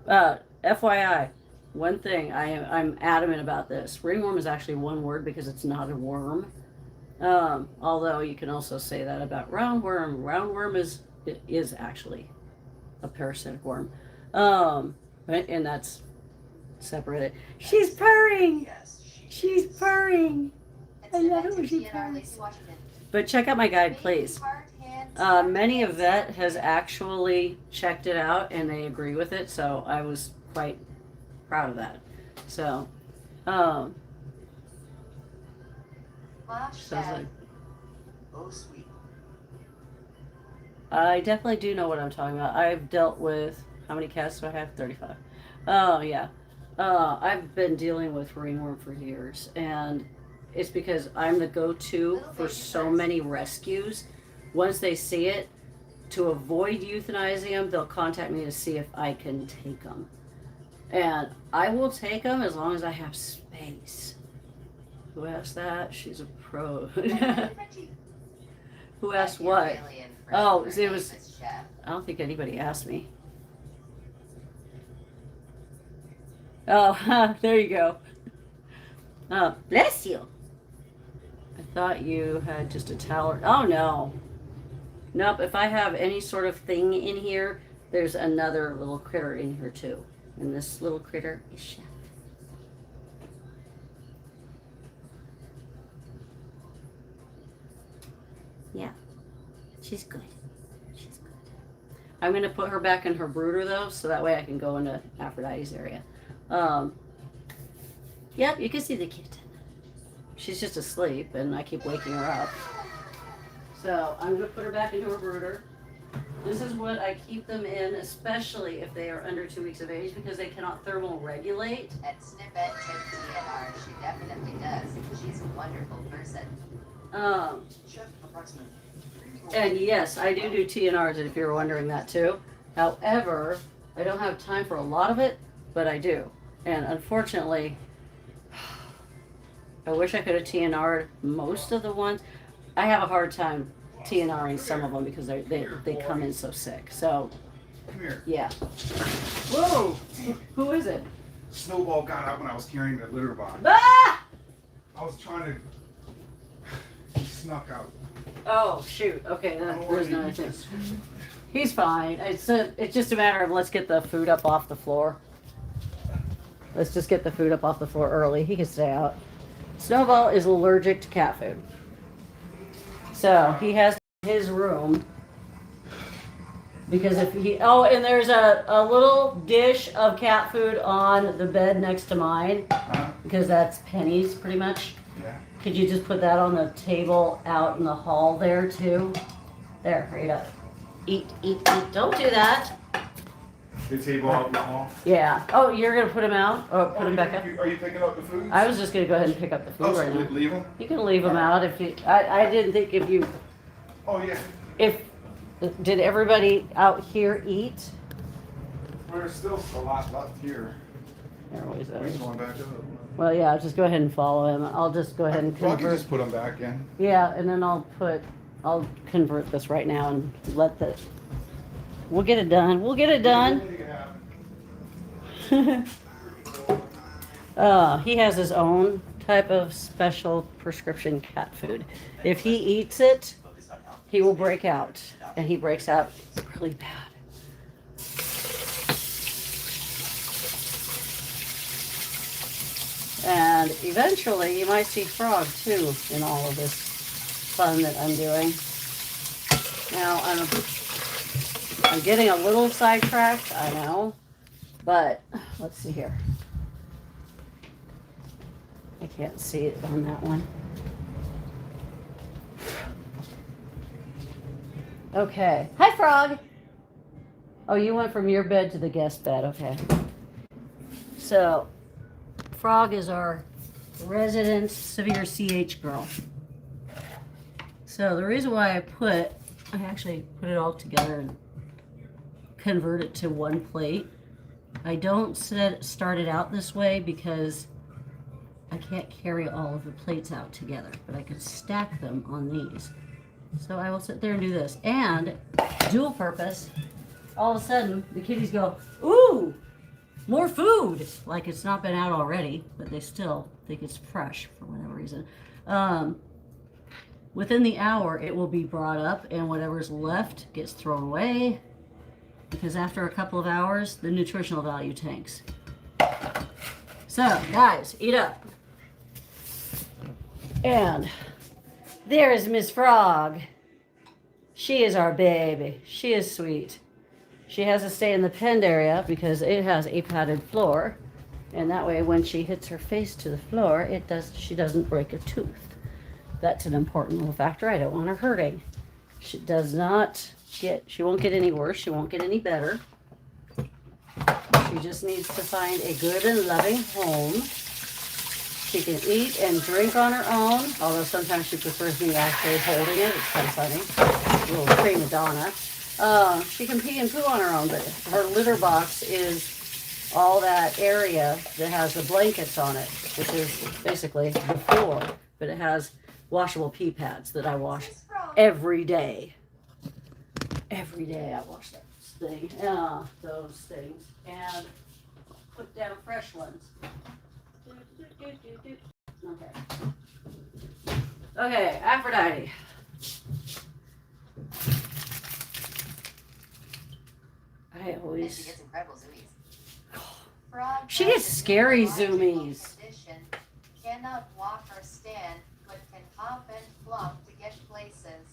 FYI, one thing I'm adamant about this. Ringworm is actually one word because it's not a worm. Although you can also say that about roundworm. Roundworm is actually a parasitic worm. And that's separated. She's purring. Yes, She's purring. I know she purrs. But check out my guide, please. Many of Vet has actually checked it out and they agree with it, so I was quite proud of that. So, Flash sounds like Chef. Oh, sweet. I definitely do know what I'm talking about. I've dealt with how many cats do I have? 35. Oh yeah. I've been dealing with ringworm for years, and it's because I'm the go-to for so many rescues. Once they see it, to avoid euthanizing them, they'll contact me to see if I can take them. And I will take them as long as I have space. Who asked that? She's a pro. Who asked what? Oh, it was. I don't think anybody asked me. Oh, there you go. Oh, bless you. I thought you had just a towel. Oh, no. Nope, if I have any sort of thing in here, there's another little critter in here too. And this little critter is Chef. Yeah, she's good. She's good. I'm going to put her back in her brooder though, so that way I can go into Aphrodite's area. Yep, you can see the kitten. She's just asleep and I keep waking her up. So I'm going to put her back into her brooder. This is what I keep them in, especially if they are under 2 weeks of age, because they cannot thermal regulate. And Snippet takes TNR. She definitely does. She's a wonderful person. Chef, approximately. And yes, I do TNRs, if you're wondering that too. However, I don't have time for a lot of it, but I do. And unfortunately, I wish I could have TNR'd most of the ones. I have a hard time TNRing some of them because they come in so sick. So, Come here. yeah. Whoa! Who is it? Snowball got out when I was carrying the litter box. Ah! I was trying to. He snuck out. Oh shoot! Okay, there's another thing. He's fine. It's just a matter of let's get the food up off the floor. Let's just get the food up off the floor early. He can stay out. Snowball is allergic to cat food. So he has his room because if he and there's a little dish of cat food on the bed next to mine because that's Penny's pretty much. Yeah. Could you just put that on the table out in the hall there too? There, right up. Eat. Don't do that. The table out in the hall. Yeah. Oh, you're gonna put him out or put him back up? Are you picking up the food? I was just gonna go ahead and pick up the food right now. Leave them? You can leave them out if you. I didn't think if you. Oh yeah. Did everybody out here eat? There's still a lot left here. There always He's is. going back up. Well, yeah. Just go ahead and follow him. I'll just go ahead and Well, I can convert. just put them back in. Yeah, and then I'll convert this right now and let the. We'll get it done. We'll get it done. He has his own type of special prescription cat food. If he eats it, he will break out, and he breaks out really bad. And eventually, you might see Frog too in all of this fun that I'm doing. Now I'm getting a little sidetracked, I know. But let's see here. I can't see it on that one. Okay. Hi, Frog. Oh, you went from your bed to the guest bed. Okay. So, Frog is our resident severe CH girl. So the reason why I actually put it all together and convert it to one plate. I don't start it out this way because I can't carry all of the plates out together, but I can stack them on these. So I will sit there and do this. And dual purpose, all of a sudden the kitties go, ooh, more food. Like it's not been out already, but they still think it's fresh for whatever reason. Within the hour, it will be brought up and whatever's left gets thrown away because after a couple of hours, the nutritional value tanks. So, guys, eat up. And there is Miss Frog. She is our baby. She is sweet. She has to stay in the penned area because it has a padded floor. And that way, when she hits her face to the floor, she doesn't break a tooth. That's an important little factor. I don't want her hurting. She won't get any worse. She won't get any better. She just needs to find a good and loving home. She can eat and drink on her own, although sometimes she prefers me actually holding it. It's kind of funny. A little prima donna. She can pee and poo on her own, but her litter box is all that area that has the blankets on it, which is basically the floor, but it has washable pee pads that I wash every day. Every day I wash that thing, those things, and put down fresh ones. Okay, Aphrodite. I always. She gets incredible zoomies. She gets scary zoomies. Cannot walk or stand, but can hop and flop to get places.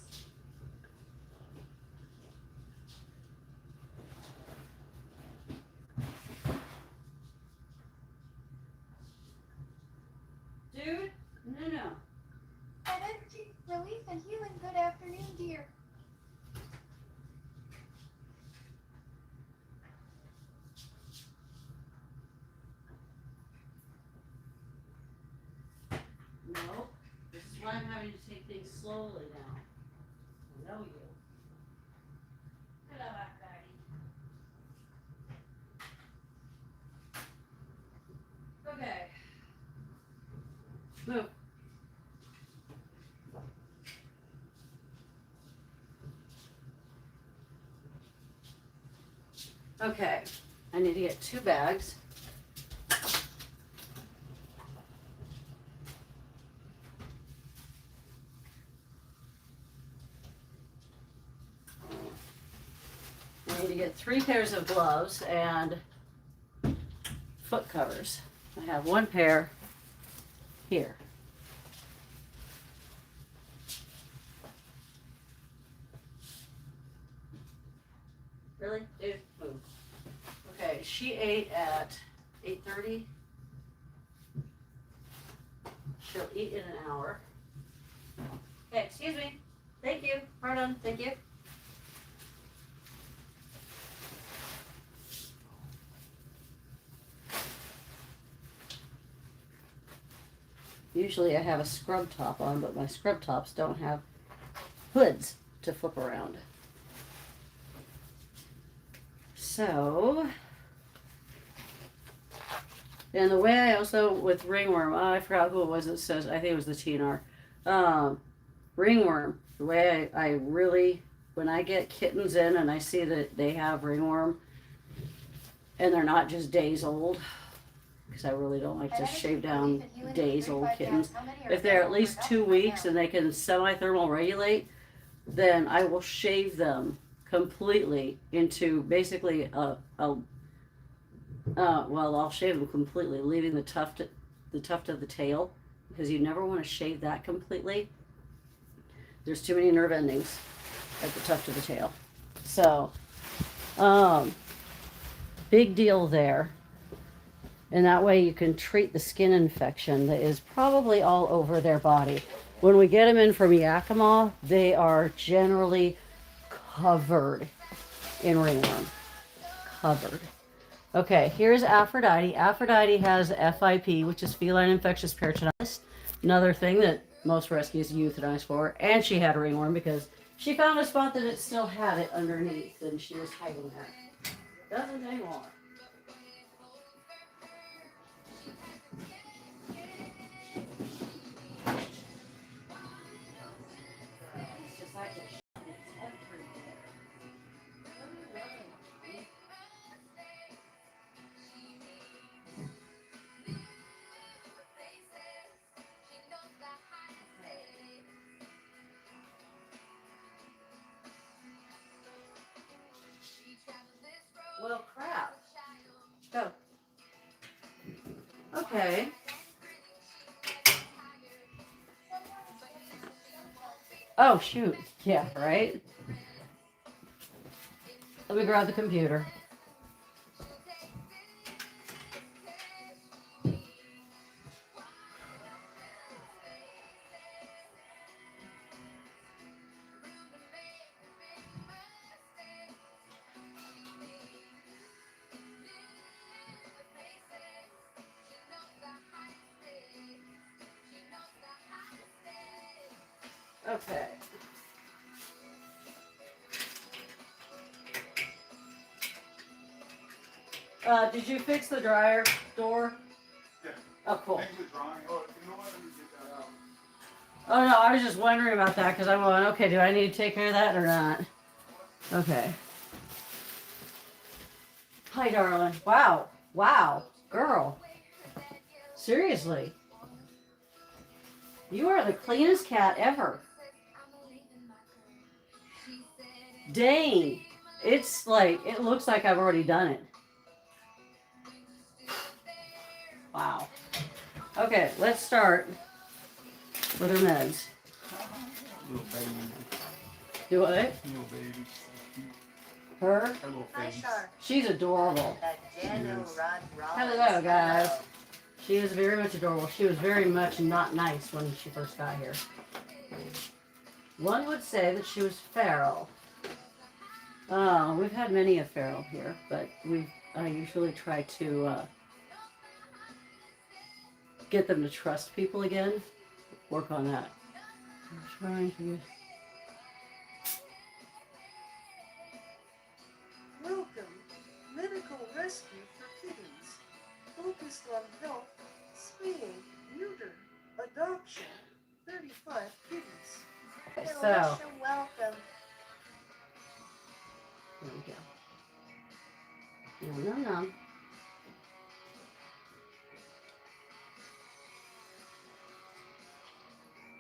Dude, no. Energy, relief, and healing. Good afternoon, dear. No, this is why I'm having to take things slowly now. I know you. Hello, Aphrodite. Okay. Move. Okay, I need to get 2 bags. I need to get 3 pairs of gloves and foot covers. I have 1 pair here. Really? Dude, move. Okay, she ate at 8:30. She'll eat in an hour. Okay, excuse me. Thank you. Pardon. Thank you. Usually I have a scrub top on, but my scrub tops don't have hoods to flip around. So, and the way I also, with ringworm, I forgot who it was that says, I think it was the TNR. Ringworm, the way I really, when I get kittens in and I see that they have ringworm, and they're not just days old, because I really don't like to shave down days old kittens. If they're at least 2 weeks and they can semi-thermal regulate, then I will shave them completely into basically well, I'll shave them completely, leaving the tuft of the tail, because you never want to shave that completely. There's too many nerve endings at the tuft of the tail. So, big deal there. And that way you can treat the skin infection that is probably all over their body. When we get them in from Yakima, they are generally covered in ringworm. Covered. Okay, here's Aphrodite. Aphrodite has FIP, which is feline infectious peritonitis. Another thing that most rescues euthanize for. And she had ringworm because she found a spot that it still had it underneath and she was hiding that. Doesn't anymore. It's just like it's everywhere. Well, crap. Go. Okay. Oh, shoot. Yeah, right? Let me grab the computer. Okay. Did you fix the dryer door? Yeah. Oh, cool. Things are drying. Oh, you know what? Let me get that out. Oh, no, I was just wondering about that because I'm going, okay, do I need to take care of that or not? Okay. Hi, darling. Wow. Wow. Girl. Seriously. You are the cleanest cat ever. Dang. It's like, it looks like I've already done it. Wow. Okay, let's start with her meds. Little baby. Do what? Little baby. Her? Her little Hi, face. Char. She's adorable. That Jano Rod Rollins. Hello, guys. She is very much adorable. She was very much not nice when she first got here. One would say that she was feral. We've had many a feral here, but I usually try to get them to trust people again. Work on that. I'm trying to. Welcome, medical rescue for kittens, focused on health, spaying, neuter, adoption, 35 kittens. Okay, so Alicia, welcome. there we go. No.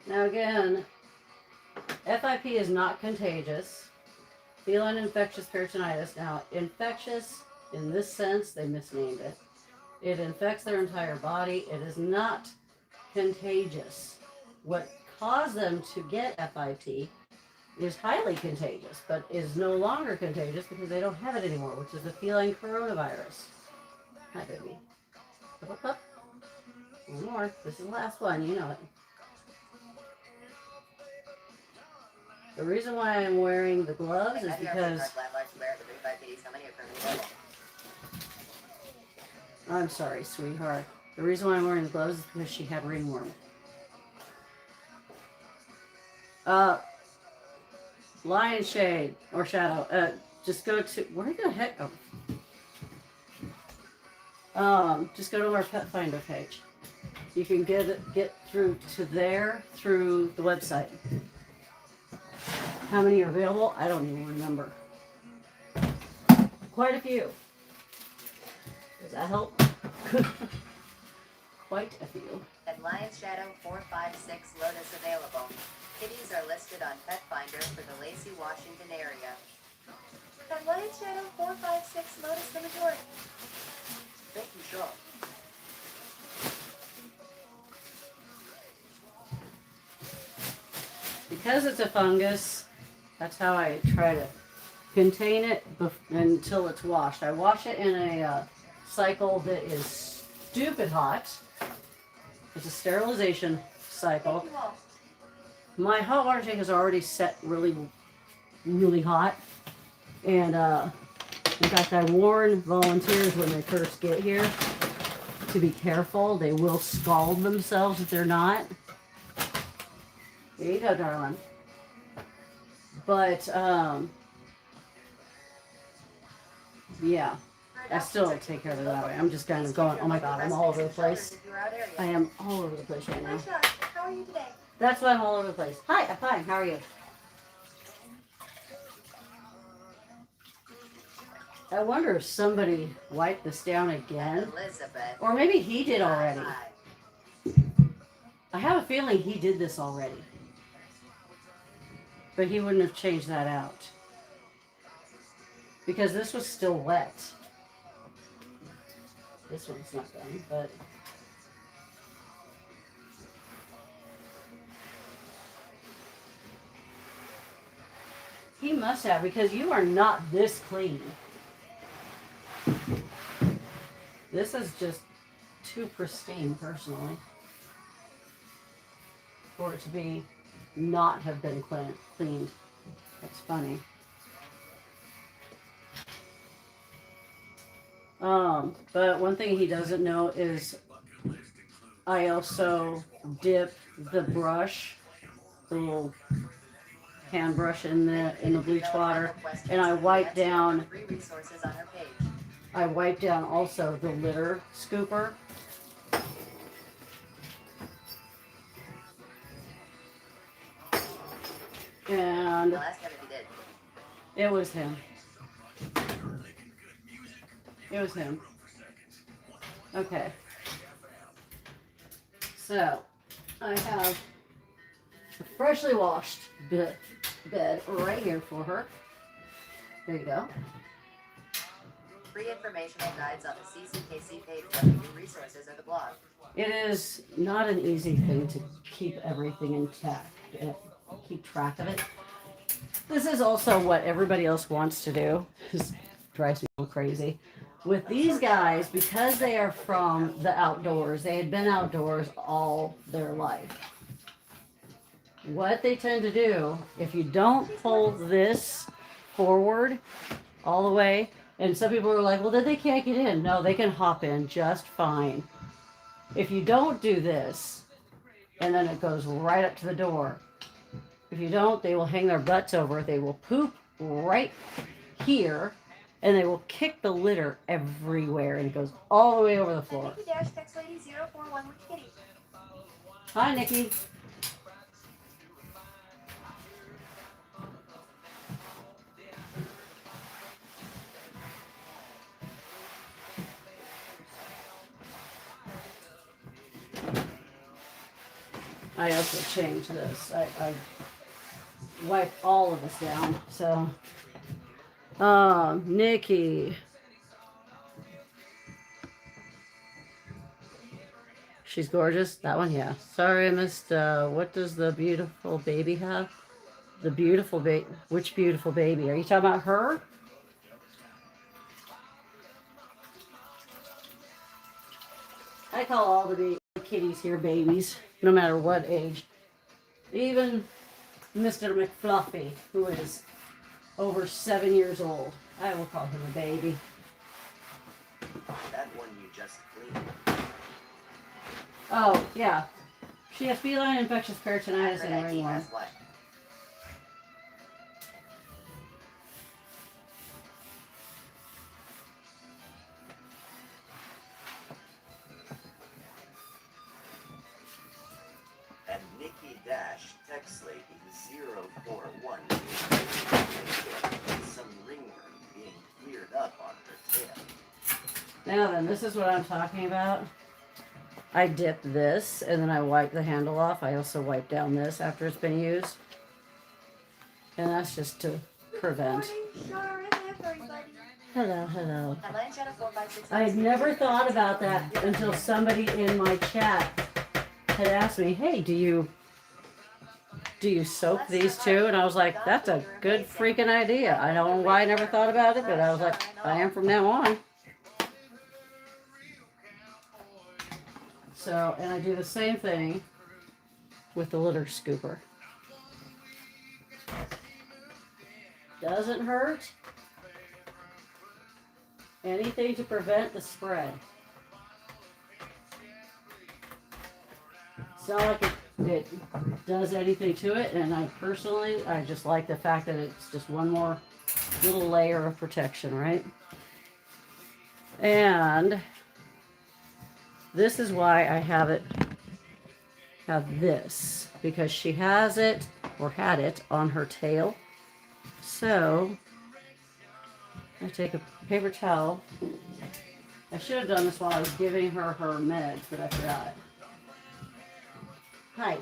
Now again, FIP is not contagious. Feline infectious peritonitis. Now, infectious in this sense, they misnamed it. It infects their entire body. It is not contagious. What caused them to get FIP is highly contagious, but is no longer contagious because they don't have it anymore, which is the feline coronavirus. Hi, baby. Up. One more. This is the last one. You know it. The reason why I'm wearing the gloves is because I'm sorry, sweetheart. The reason why I'm wearing the gloves is because she had ringworm. Lion shade or shadow. Just go to where the heck? Just go to our pet finder page. You can get through to there through the website. How many are available? I don't even remember. Quite a few. Does that help? Quite a few. And Lion's Shadow 456 Lotus available. Kitties are listed on Pet Finder for the Lacey, Washington area. And Lion Shadow 456 Lotus the majority. Thank you, Sean. Because it's a fungus, that's how I try to contain it until it's washed. I wash it in a cycle that is stupid hot. It's a sterilization cycle. Thank you all. My hot water tank is already set really really hot. And in fact, I warn volunteers when they first get here to be careful. They will scald themselves if they're not. There you go, darling. But yeah, I still don't take care of it that way. I'm just kind of going, oh my god, I'm all over the place. I am all over the place right now. How are you today? That's why I'm all over the place. Hi, I'm fine. How are you? I wonder if somebody wiped this down again. Elizabeth. Or maybe he did already. I have a feeling he did this already. But he wouldn't have changed that out. Because this was still wet. This one's not done, but... He must have, because you are not this clean. This is just too pristine, personally, for it to be not have been cleaned. That's funny. But one thing he doesn't know is I also dip the brush, the little hand brush in the bleach water, and I wipe down. I wipe down also the litter scooper. And it was him. It was him. Okay. So, I have a freshly washed bed right here for her. There you go. Free informational guides on the CCKC page for new resources or the blog. It is not an easy thing to keep everything intact, keep track of it. This is also what everybody else wants to do. It drives me crazy. With these guys, because they are from the outdoors, they had been outdoors all their life. What they tend to do, if you don't pull this forward all the way, and some people are like, well, then they can't get in. No, they can hop in just fine. If you don't do this, and then it goes right up to the door. If you don't, they will hang their butts over it. They will poop right here, and they will kick the litter everywhere, and it goes all the way over the floor. Nikki Dash text lady 041 with kitty. Hi, Nikki. I also changed this. I wiped all of this down. So, Nikki. She's gorgeous. That one, yeah. Sorry, I missed. What does the beautiful baby have? The beautiful baby. Which beautiful baby? Are you talking about her? I call all the kitties here babies, no matter what age. Even Mr. McFluffy, who is over 7 years old. I will call him a baby. That one you just cleaned. Oh, yeah. She has feline infectious peritonitis and a ringworm. And Nikki Dash text lady 041 some ringworm being cleared up on her tail. Now then, this is what I'm talking about. I dip this, and then I wipe the handle off. I also wipe down this after it's been used. And that's just to prevent. Good morning, Sharon, everybody. Hello, hello. Headline Channel 456. I had never thought about that until somebody in my chat had asked me, hey, do you soak these too? And I was like, that's a good freaking idea. I don't know why I never thought about it, but I was like, I am from now on. So, and I do the same thing with the litter scooper. Doesn't hurt. Anything to prevent the spread. It's not like it does anything to it, and I just like the fact that it's just one more little layer of protection, right? And this is why I have this, because she has it, or had it, on her tail. So I take a paper towel. I should have done this while I was giving her her meds, but I forgot. Hi.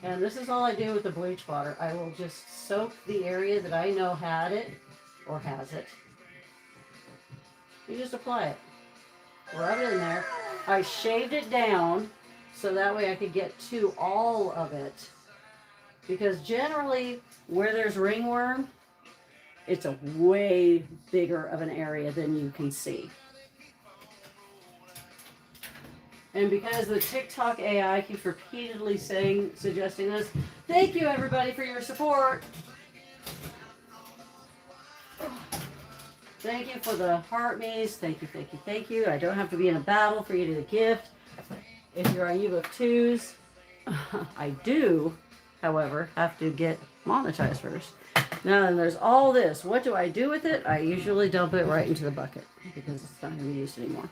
And this is all I do with the bleach water. I will just soak the area that I know had it or has it. You just apply it. Rub it in there. I shaved it down so that way I could get to all of it. Because generally, where there's ringworm, it's a way bigger of an area than you can see. And because the TikTok AI keeps repeatedly suggesting this, thank you everybody for your support. Thank you for the heart me's. Thank you, thank you, thank you. I don't have to be in a battle for you to gift. If you're on ebook 2s, I do, however, have to get monetized first. Now then, there's all this. What do I do with it? I usually dump it right into the bucket because it's not going to be used anymore.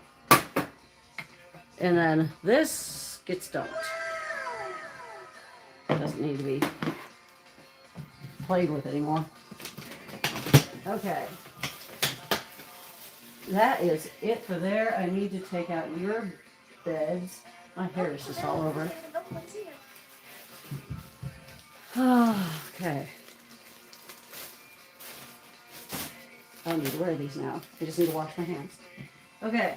And then this gets dumped. Doesn't need to be played with anymore. Okay. That is it for there. I need to take out your beds. My hair is just all over. Okay. I don't need to wear these now. I just need to wash my hands. Okay.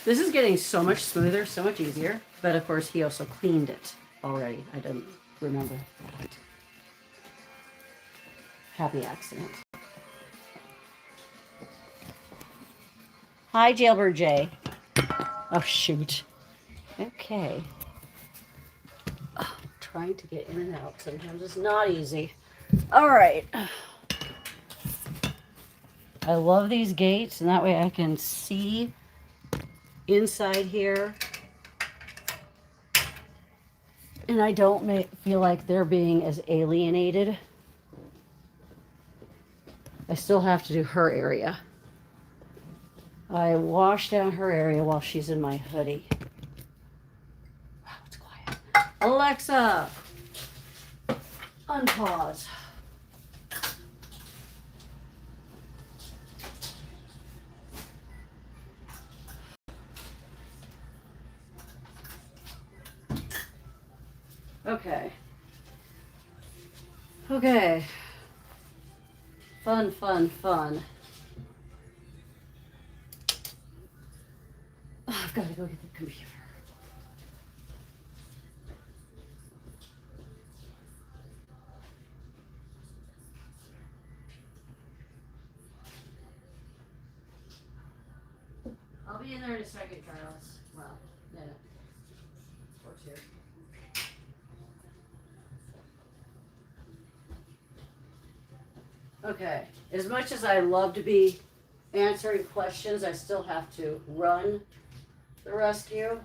This is getting so much smoother, so much easier. But of course, he also cleaned it already. I didn't remember that. Happy accident. Hi, Jailbird J. Oh, shoot. Okay. Oh, trying to get in and out. Sometimes it's not easy. All right. I love these gates, and that way I can see inside here. And I don't feel like they're being as alienated. I still have to do her area. I wash down her area while she's in my hoodie. Wow, it's quiet. Alexa, unpause. Okay. Okay. Fun, fun, fun. Oh, I've got to go get the computer. I'll be in there in a second, Carlos. Well, minute or two. Okay, as much as I love to be answering questions, I still have to run the rescue.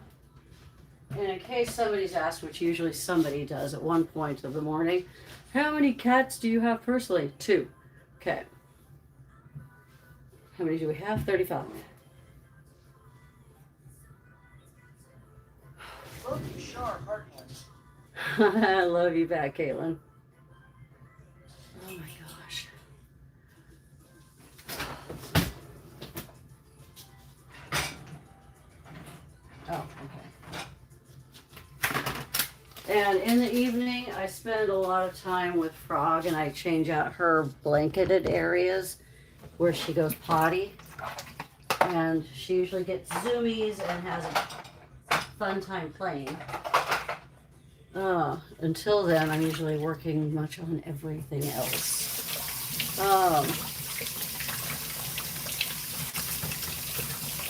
And in case somebody's asked, which usually somebody does at one point of the morning, how many cats do you have personally? 2. Okay. How many do we have? 35. Love you, sharp, heart ones. I love you back, Caitlin. Oh my gosh. Oh, okay. And in the evening, I spend a lot of time with Frog, and I change out her blanketed areas where she goes potty. And she usually gets zoomies and has a fun time playing. Until then, I'm usually working much on everything else.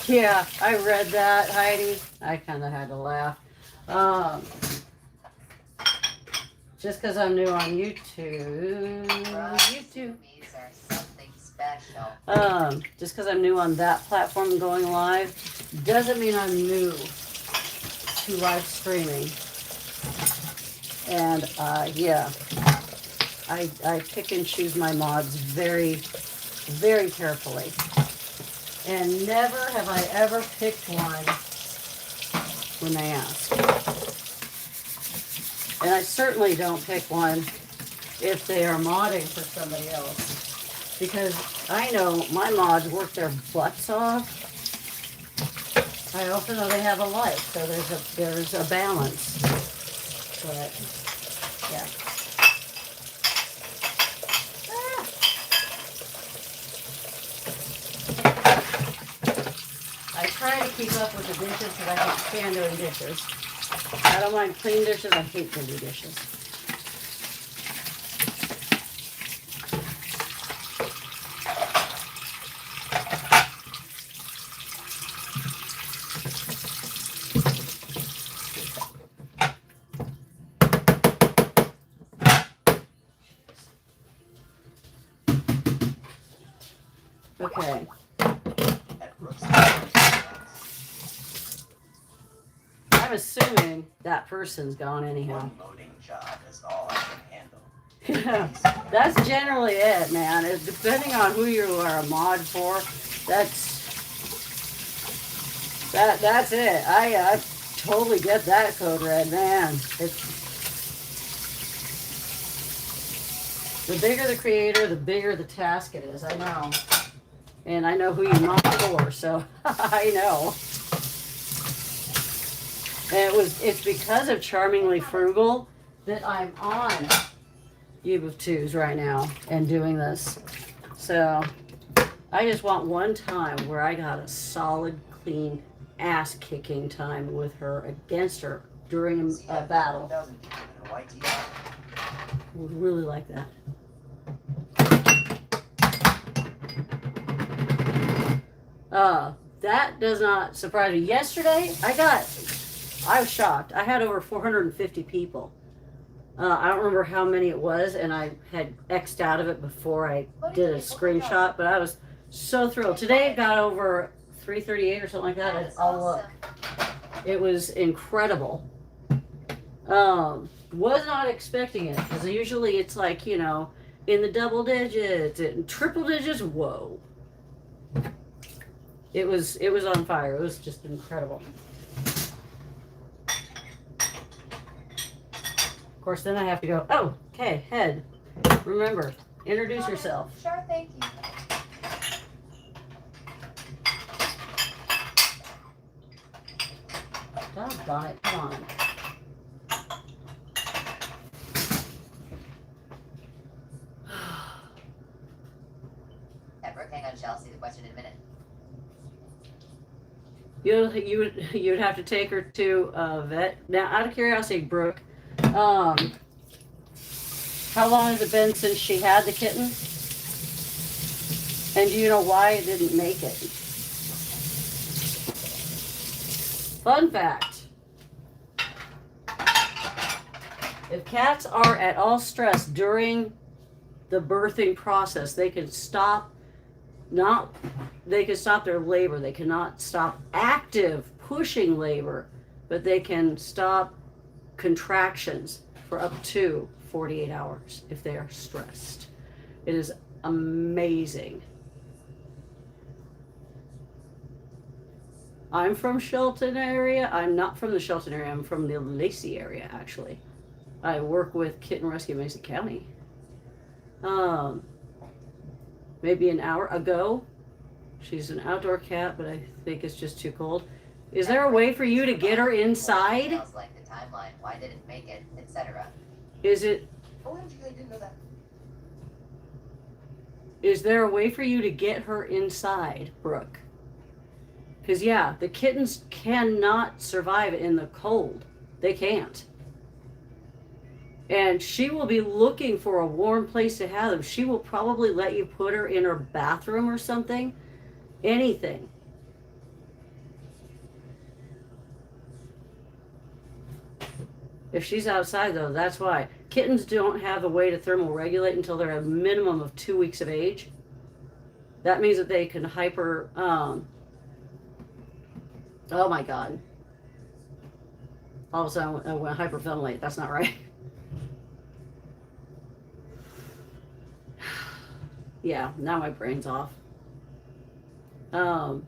Yeah, I read that, Heidi. I kind of had to laugh. Just because I'm new on YouTube. Zoomies are something special. Just because I'm new on that platform going live doesn't mean I'm new to live streaming. And yeah, I pick and choose my mods very, very carefully. And never have I ever picked one when they ask. And I certainly don't pick one if they are modding for somebody else. Because I know my mods work their butts off. I also know they have a life, so there's a balance. But yeah. I try to keep up with the dishes because I can't stand doing dishes. I don't mind clean dishes, I hate dirty dishes. Okay. At Brooks House, I'm assuming that person's gone anyhow. one loading job is all I can handle. Yeah, that's generally it, man. It's depending on who you are a mod for, that's it. I totally get that, Code Red, man. It's the bigger the creator, the bigger the task it is. I know, and I know who you mod for, so I know. And it's because of Charmingly Frugal that I'm on YouTube right now and doing this. So I just want one time where I got a solid, clean, ass-kicking time with her, against her, during a battle. 1,000 people in a white t-shirt. Would really like that. That does not surprise me. Yesterday, I was shocked. I had over 450 people. I don't remember how many it was, and I had X'd out of it before I did a screenshot, but I was so thrilled. Today it got over 338 or something like that. I'll look. It was incredible. Was not expecting it, because usually it's like, you know, in the double digits, in triple digits, whoa. It was on fire. It was just incredible. Of course, then I have to go, oh, okay, head. Remember, introduce yourself. Sure, thank you. Doggone it, come on. At Brooke, hang on, Shell. See the question in a minute. You would have to take her to a vet. Now, out of curiosity, Brooke, how long has it been since she had the kitten? And do you know why it didn't make it? Fun fact. If cats are at all stressed during the birthing process, they can stop their labor. They cannot stop active pushing labor, but they can stop contractions for up to 48 hours if they are stressed. It is amazing. I'm from Shelton area. I'm not from the Shelton area. I'm from the Lacey area, actually. I work with Kitten Rescue Mason County. Maybe an hour ago. She's an outdoor cat, but I think it's just too cold. Is there a way for you to get her inside? Like the timeline, why did it make it, etc. Is there a way for you to get her inside, Brooke? Because, yeah, the kittens cannot survive in the cold. They can't. And she will be looking for a warm place to have them. She will probably let you put her in her bathroom or something. Anything. If she's outside, though, that's why. kittens don't have a way to thermal regulate until they're a minimum of 2 weeks of age. That means that they can oh my God. All of a sudden I went hyperventilate. That's not right. Yeah, now my brain's off. Help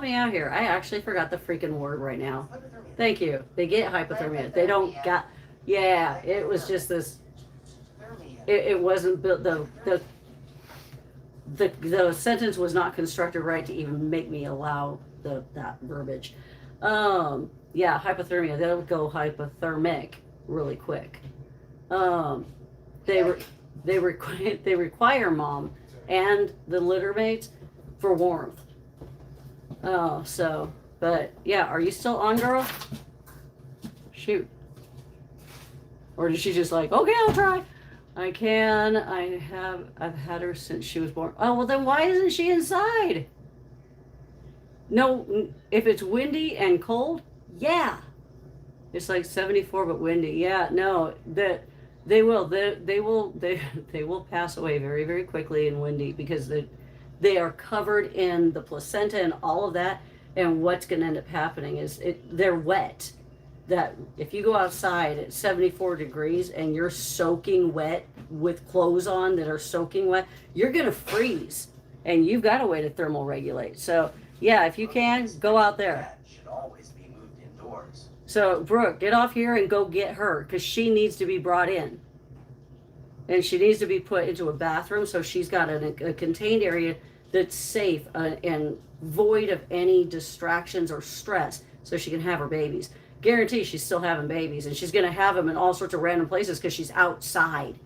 me out here. I actually forgot the freaking word right now. Hypothermia. Thank you. They get hypothermia. They don't got. Yeah, it was just this. Thermia. It wasn't built. The sentence was not constructed right to even make me allow that verbiage. Yeah, hypothermia. They'll go hypothermic really quick. They require mom and the litter mates for warmth. Oh, so, but yeah, are you still on, girl? Shoot. Or did she just like, okay, I'll try. I've had her since she was born. Oh, well then why isn't she inside? No, if it's windy and cold, yeah. It's like 74 but windy. Yeah, no, they will pass away very, very quickly in windy because they are covered in the placenta and all of that. And what's going to end up happening is they're wet. That if you go outside at 74 degrees and you're soaking wet with clothes on that are soaking wet, you're going to freeze. And you've got a way to thermal regulate. So, yeah, if you can, go out there. Cat should always be moved indoors. So, Brooke, get off here and go get her because she needs to be brought in. And she needs to be put into a bathroom so she's got a contained area that's safe and void of any distractions or stress so she can have her babies. Guarantee she's still having babies and she's going to have them in all sorts of random places because she's outside.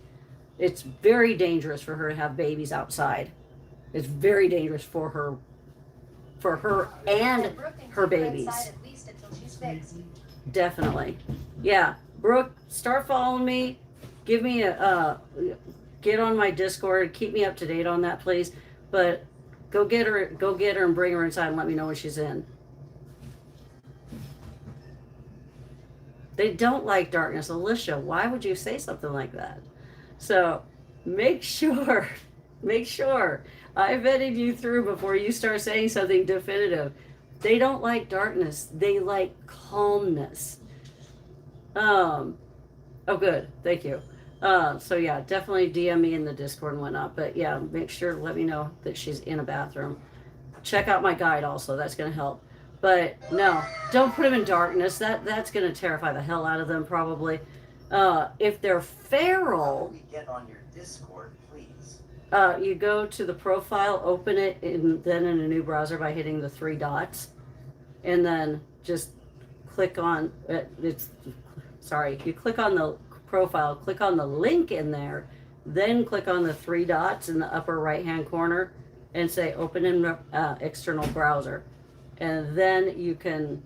It's very dangerous for her to have babies outside. It's very dangerous for her and her babies. At least until she's fixed. Definitely. Yeah. Brooke, start following me. Give me get on my Discord. Keep me up to date on that, please. But go get her and bring her inside and let me know when she's in. They don't like darkness. Alicia, why would you say something like that? So make sure I vetted you through before you start saying something definitive. They don't like darkness. They like calmness. Oh, good. Thank you. So yeah, definitely DM me in the Discord and whatnot. But yeah, make sure, let me know that she's in a bathroom. Check out my guide also. That's going to help. But no, don't put them in darkness. That's going to terrify the hell out of them probably. If they're How feral, do we get on your Discord, please? you go to the profile, open it, and then in a new browser by hitting the 3 dots. And then just click on, you click on the profile, click on the link in there, then click on the 3 dots in the upper right hand corner and say open in external browser. And then you can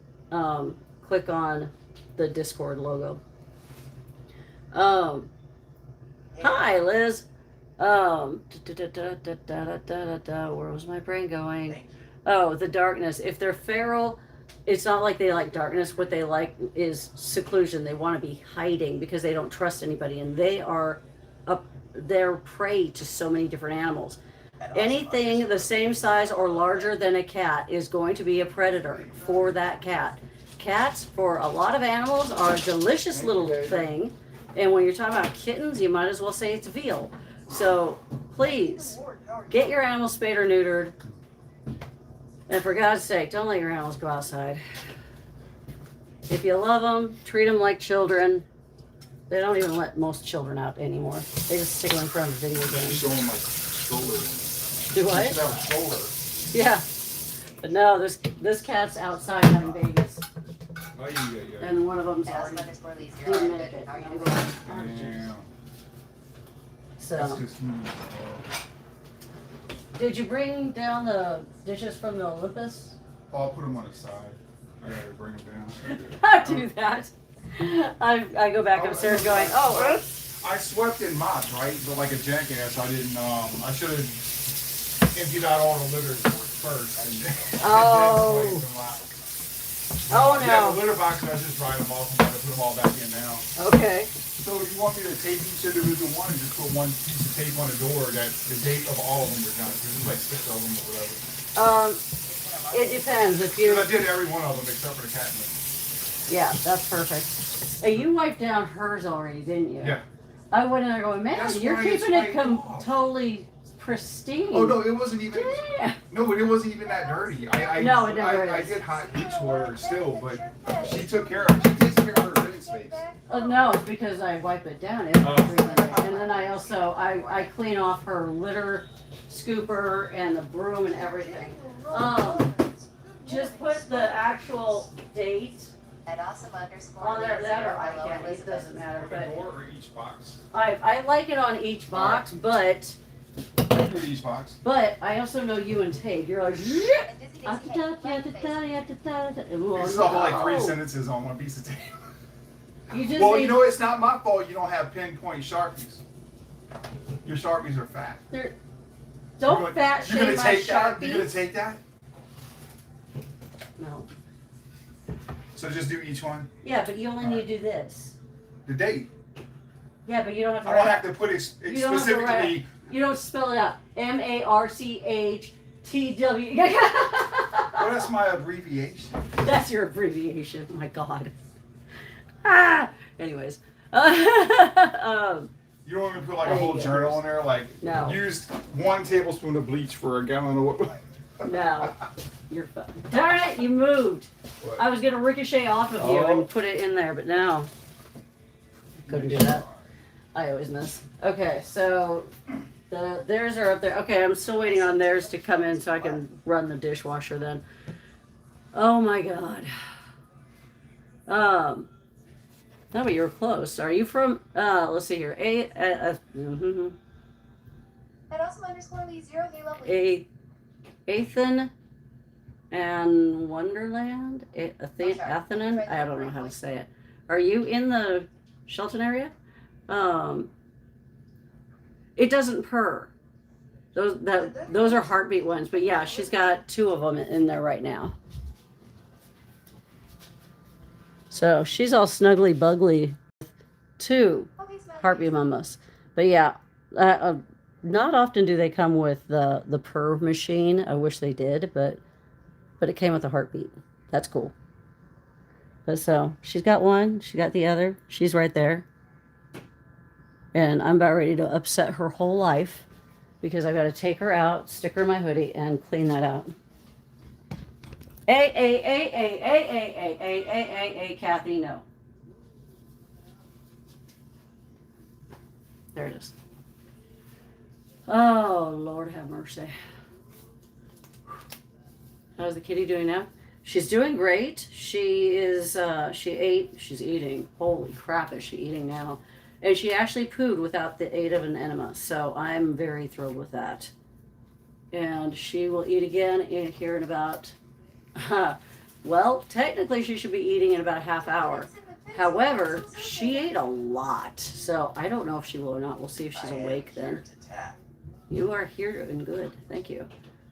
click on the Discord logo. Hi, Liz. Where was my brain going? Thank you. Oh, the darkness. If they're feral, it's not like they like darkness. What they like is seclusion. They want to be hiding because they don't trust anybody, and they're prey to so many different animals. And also Anything the same size or larger than a cat is going to be a predator for that cat. Cats, for a lot of animals, are a delicious little thing. And when you're talking about kittens, you might as well say it's veal. So please, get your animals spayed or neutered. And for God's sake, don't let your animals go outside. If you love them, treat them like children. They don't even let most children out anymore. They just stick them in front of video games. Show them like stroller. Do what? You should have a stroller. Yeah. But no, this cat's outside having babies. Oh, yeah. And one of them's As already limits for lease, didn't you're make it. Are you Yeah. So, That's just me. did you bring down the dishes from the Olympus? I'll put them on the side. I gotta bring them down. I do that. I go back upstairs going, oh, oops. I swept and mopped, right? But like a jackass, I didn't, I should have emptied out all the litter first. And Oh. then placed them out. Oh Yeah, the no. litter box, I was just drying them off. I'm going to put them all back in now. Okay. So if you want me to tape each individual one and just put one piece of tape on the door, that's the date of all of them are done. There's like 6 of them or whatever. It depends if you. Because I did every one of them except for the cat one. Yeah, that's perfect. Hey, you wiped down hers already, didn't you? Yeah. I went in there going, man, That's you're why keeping it's it white. totally pristine. Oh no, it wasn't even. Yeah. No, but it wasn't even that dirty. No, it never I is. did hot bleach for her still, but she took care of it. She takes care of her living space. No, it's because I wipe it down every Oh. 3 minutes. And then I also, I clean off her litter scooper and the broom and everything. Just put the actual date At awesome underscore on there, that or Lisa I below can, it Elizabeth. doesn't matter. The But door or each box? I like it on each box, but Do each box. I also know you and Tate. You're like, And Dizzy Daisy I have to Kate, tell you, I have to Blackface. tell you, I have to tell you. This is all like 3 No. sentences on one piece of tape. You just Well, need, you know, it's not my fault you don't have pinpoint Sharpies. Your Sharpies are fat. don't You're fat You're gonna shame my take that? You're gonna Sharpies. take that? No. So just do each one? Yeah, but you only need to do this. The date. Yeah, but you don't have to I don't write. have to put it You don't have to write. specifically. You don't spell it out. MARCHTW. Well, that's my abbreviation. That's your abbreviation. My God. Anyways. You don't even put like a There whole you go. journal in there, like No. used 1 tablespoon of bleach for a gallon of oil. No. You're fine. Darn it! You moved. What? I was gonna ricochet off of you Oh. and put it in there, but no. Couldn't do that. I always miss. Okay, so theirs are up there. Okay, I'm still waiting on theirs to come in so I can run the dishwasher then. Oh my God. No, but you were close. Are you from? Let's see here. At awesome underscore Lee 0, hey lovely. Athen and Wonderland. Athenin. I don't know how to say it. Are you in the Shelton area? It doesn't purr. Those are heartbeat ones, but yeah, she's got 2 of them in there right now. So she's all snuggly bugly. 2 Okay, Smash. heartbeat mamas. But yeah, not often do they come with the purr machine. I wish they did, but it came with a heartbeat. That's cool. But so she's got one, she got the other. She's right there. And I'm about ready to upset her whole life because I've got to take her out, stick her in my hoodie, and clean that out. Kathy, no. There it is. Oh, Lord have mercy. How's the kitty doing now? She's doing great. She is, she's eating. Holy crap, is she eating now? And she actually pooed without the aid of an enema. So I'm very thrilled with that. And she will eat again here in about, well, technically she should be eating in about a half hour. However, she ate a lot. So I don't know if she will or not. We'll see if she's awake then. You are here and good. Thank you.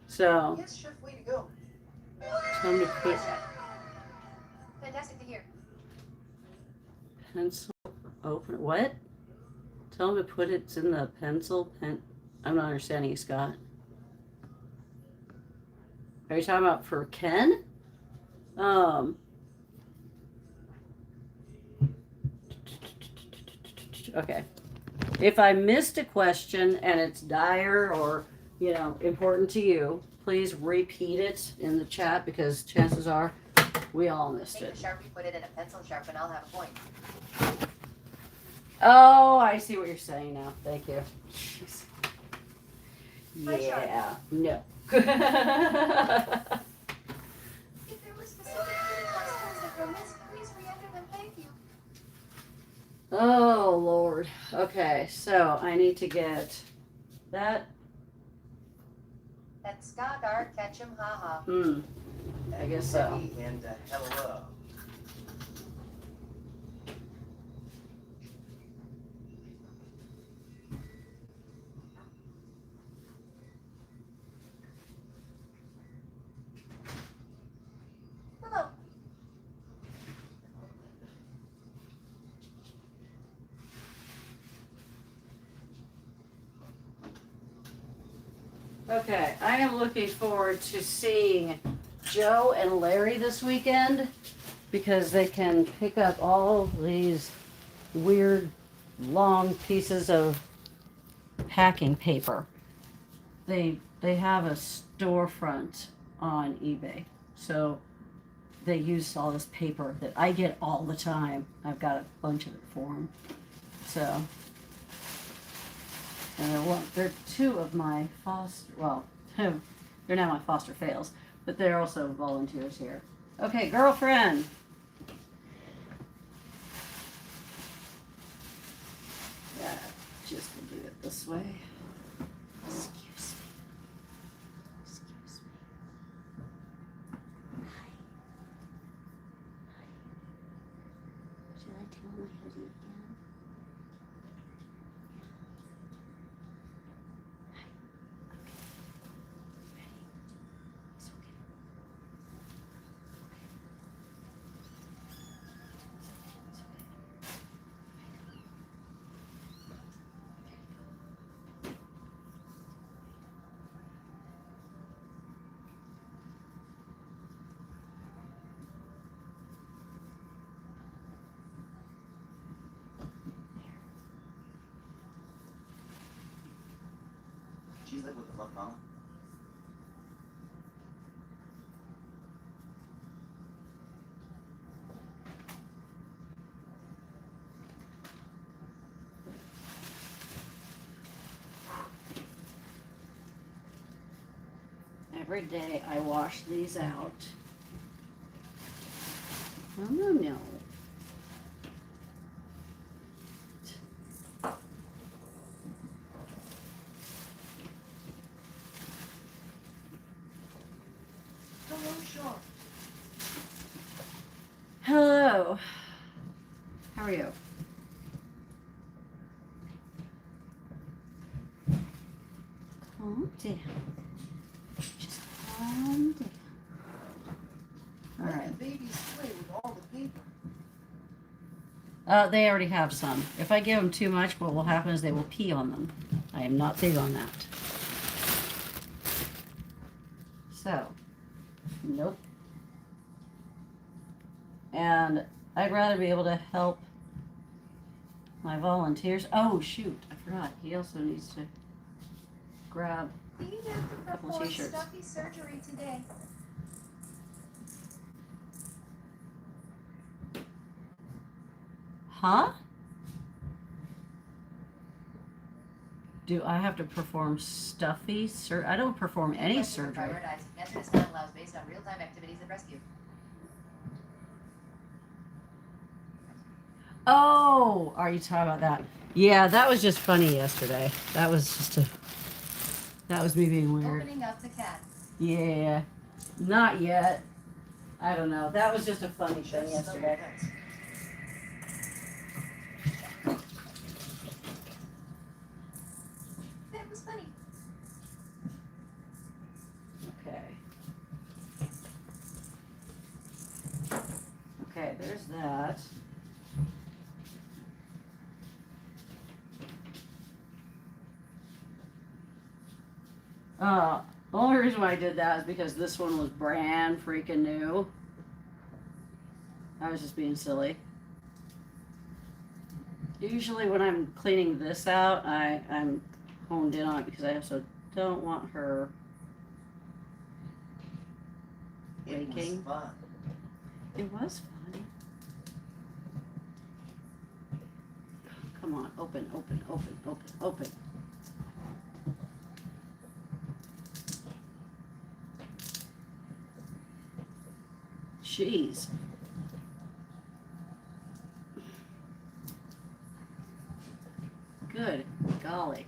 So, Yes, chef, way to go. time to put Fantastic to hear. pencil open. What? Tell him to put it in the pencil pen. I'm not understanding you, Scott. Are you talking about for Ken? Okay. If I missed a question and it's dire or, important to you, please repeat it in the chat because chances are we all missed Take it. the Sharpie, put it in a pencil sharpen, I'll have a point. Oh, I see what you're saying now. Thank you. Jeez. Hi, Yeah. No. If there were specific questions that were missed, please re-enter them. Thank you. Oh, Lord. Okay, so I need to get that. And Scott R. Ketchum, haha. I guess so. And hello. Hello. Okay, I am looking forward to seeing Joe and Larry this weekend because they can pick up all these weird long pieces of packing paper. They have a storefront on eBay. So they use all this paper that I get all the time. I've got a bunch of it for them. So, and they're two of my foster, well, they're now my foster fails, but they're also volunteers here. Okay, girlfriend. Yeah, just to do it this way. Excuse me. Excuse me. Hi. Hi. Would you like to hold my hoodie again? Hi. Okay. Ready? It's okay. It's okay. She's like, what the fuck, mama? Every day I wash these out. No, no, no. Hello, Sean. Hello. How are you? Calm down. Just calm down. All Let right. the babies play with all the paper. They already have some. If I give them too much, what will happen is they will pee on them. I am not big on that. So, nope. And I'd rather be able to help my volunteers. Oh, shoot. I forgot. He also needs to grab. You have to Couple perform t-shirts. stuffy surgery today. Huh? Do I have to perform stuffy I don't perform any surgery. Prioritized. Answer to scan allows based on real-time activities of rescue. Oh, are you talking about that? Yeah, that was just funny yesterday. That was me being weird. Opening up to cat. Yeah, not yet. I don't know. That was just a funny thing yesterday. That was funny. Okay. Okay, there's that. The only reason why I did that is because this one was brand freaking new. I was just being silly. Usually when I'm cleaning this out, I'm honed in on it because I also don't want her It was waking. fun. It was fun. Come on, open, open, open, open, open. Jeez. Good golly.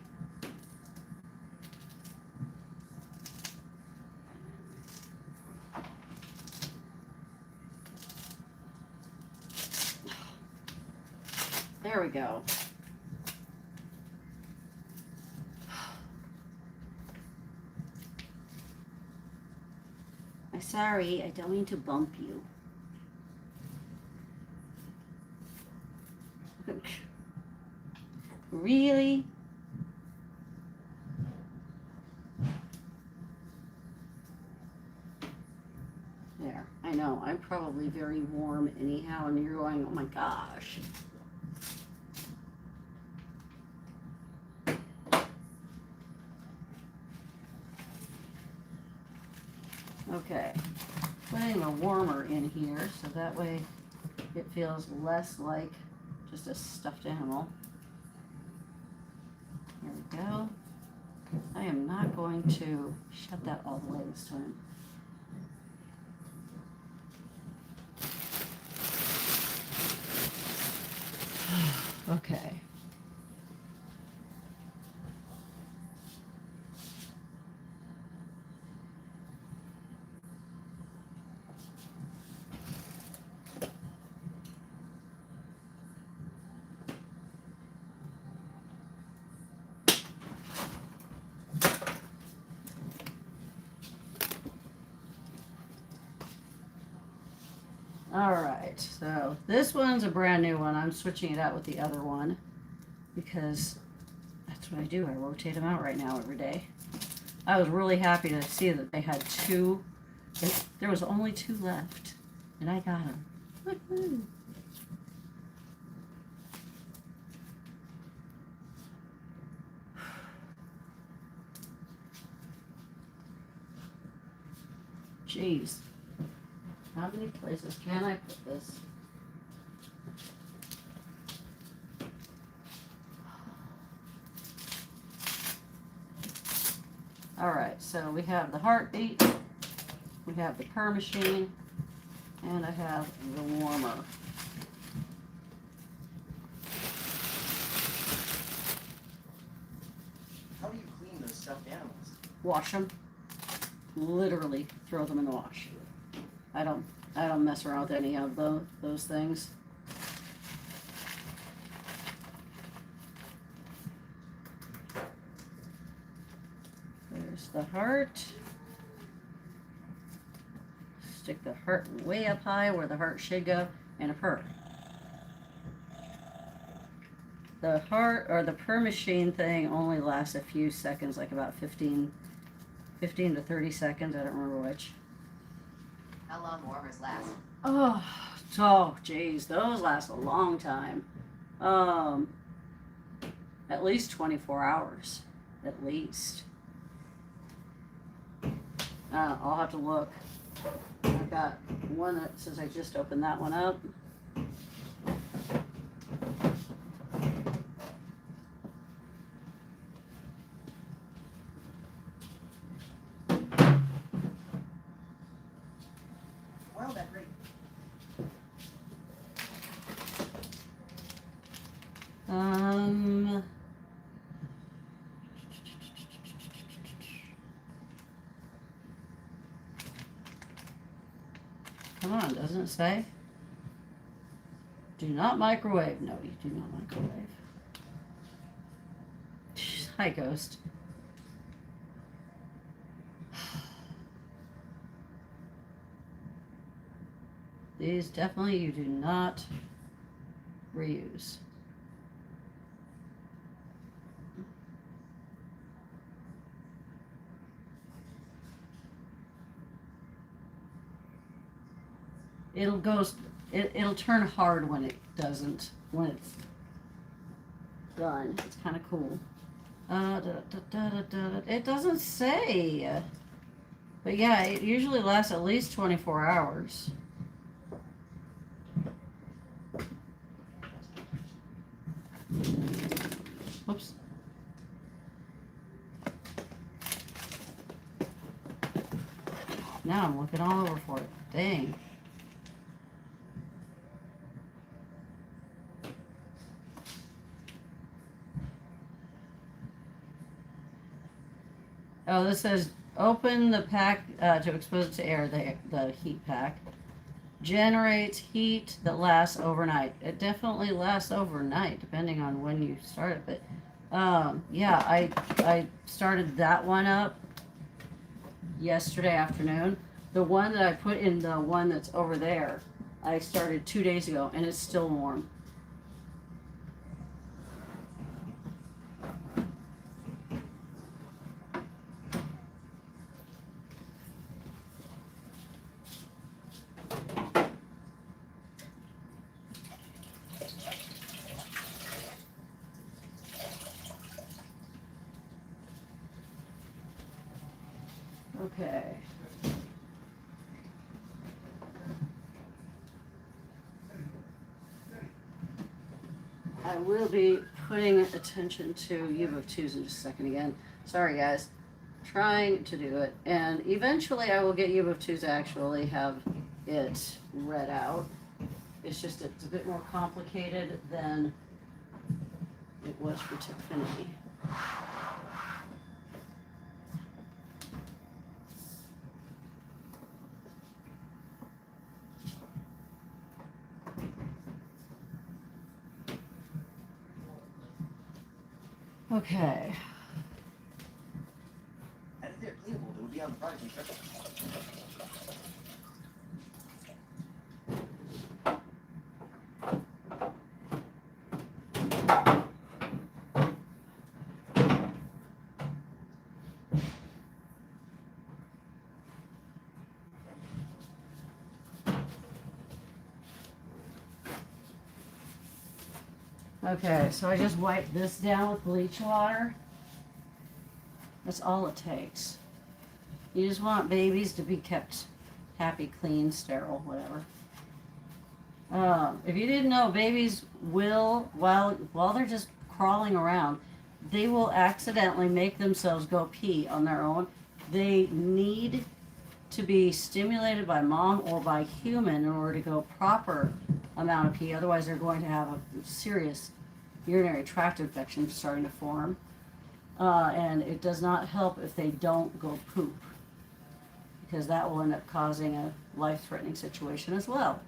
There we go. I'm sorry, I don't mean to bump you. Really? I know, I'm probably very warm anyhow, and you're going, oh my gosh. Okay, putting a warmer in here so that way it feels less like just a stuffed animal. Here we go. I am not going to shut that all the way this time. Okay. All right, so this one's a brand new one. I'm switching it out with the other one because that's what I do. I rotate them out right now every day. I was really happy to see that they had two. There was only two left, and I got them. Woo-hoo. Jeez. How many places can I put this? All right, so we have the heartbeat, we have the purr machine, and I have the warmer. How do you clean those stuffed animals? Wash them. Literally throw them in the wash. I don't mess around with any of those things. There's the heart. Stick the heart way up high where the heart should go, and a purr. The heart or the purr machine thing only lasts a few seconds, like about 15 to 30 seconds. I don't remember which. How long warmers last? Oh, geez, those last a long time. At least 24 hours, at least. I'll have to look. I've got one that says I just opened that one up. Wow, that great. Come on, doesn't it say? Do not microwave. No, you do not microwave. Hi, Ghost. These definitely you do not reuse. It'll turn hard when it doesn't, when it's done. It's kind of cool. It doesn't say. But yeah, it usually lasts at least 24 hours. Whoops. Now I'm looking all over for it. Dang. Oh, this says open the pack to expose it to air, the heat pack. Generates heat that lasts overnight. It definitely lasts overnight, depending on when you start it. But yeah, I started that one up yesterday afternoon. The one that I put in the one that's over there, I started 2 days ago, and it's still warm. Okay. I will be putting attention to U of 2s in just a second again. Sorry, guys. Trying to do it. And eventually I will get U of 2s to actually have it read out. It's just it's a bit more complicated than it was for Tiffany. Okay. And if they're cleanable, it would be on the product instruction. Okay, so I just wiped this down with bleach water. That's all it takes. You just want babies to be kept happy, clean, sterile, whatever. If you didn't know, babies will, while they're just crawling around, they will accidentally make themselves go pee on their own. They need to be stimulated by mom or by human in order to go proper amount of pee. Otherwise, they're going to have a serious urinary tract infection starting to form. And it does not help if they don't go poop, because that will end up causing a life-threatening situation as well.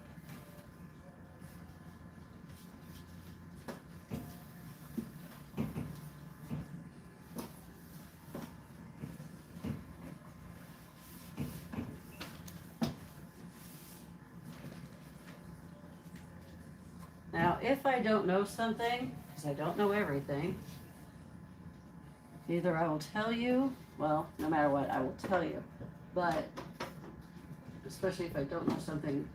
Now, if I don't know something, because I don't know everything, either I will tell you, well, no matter what, I will tell you. But, especially if I don't know something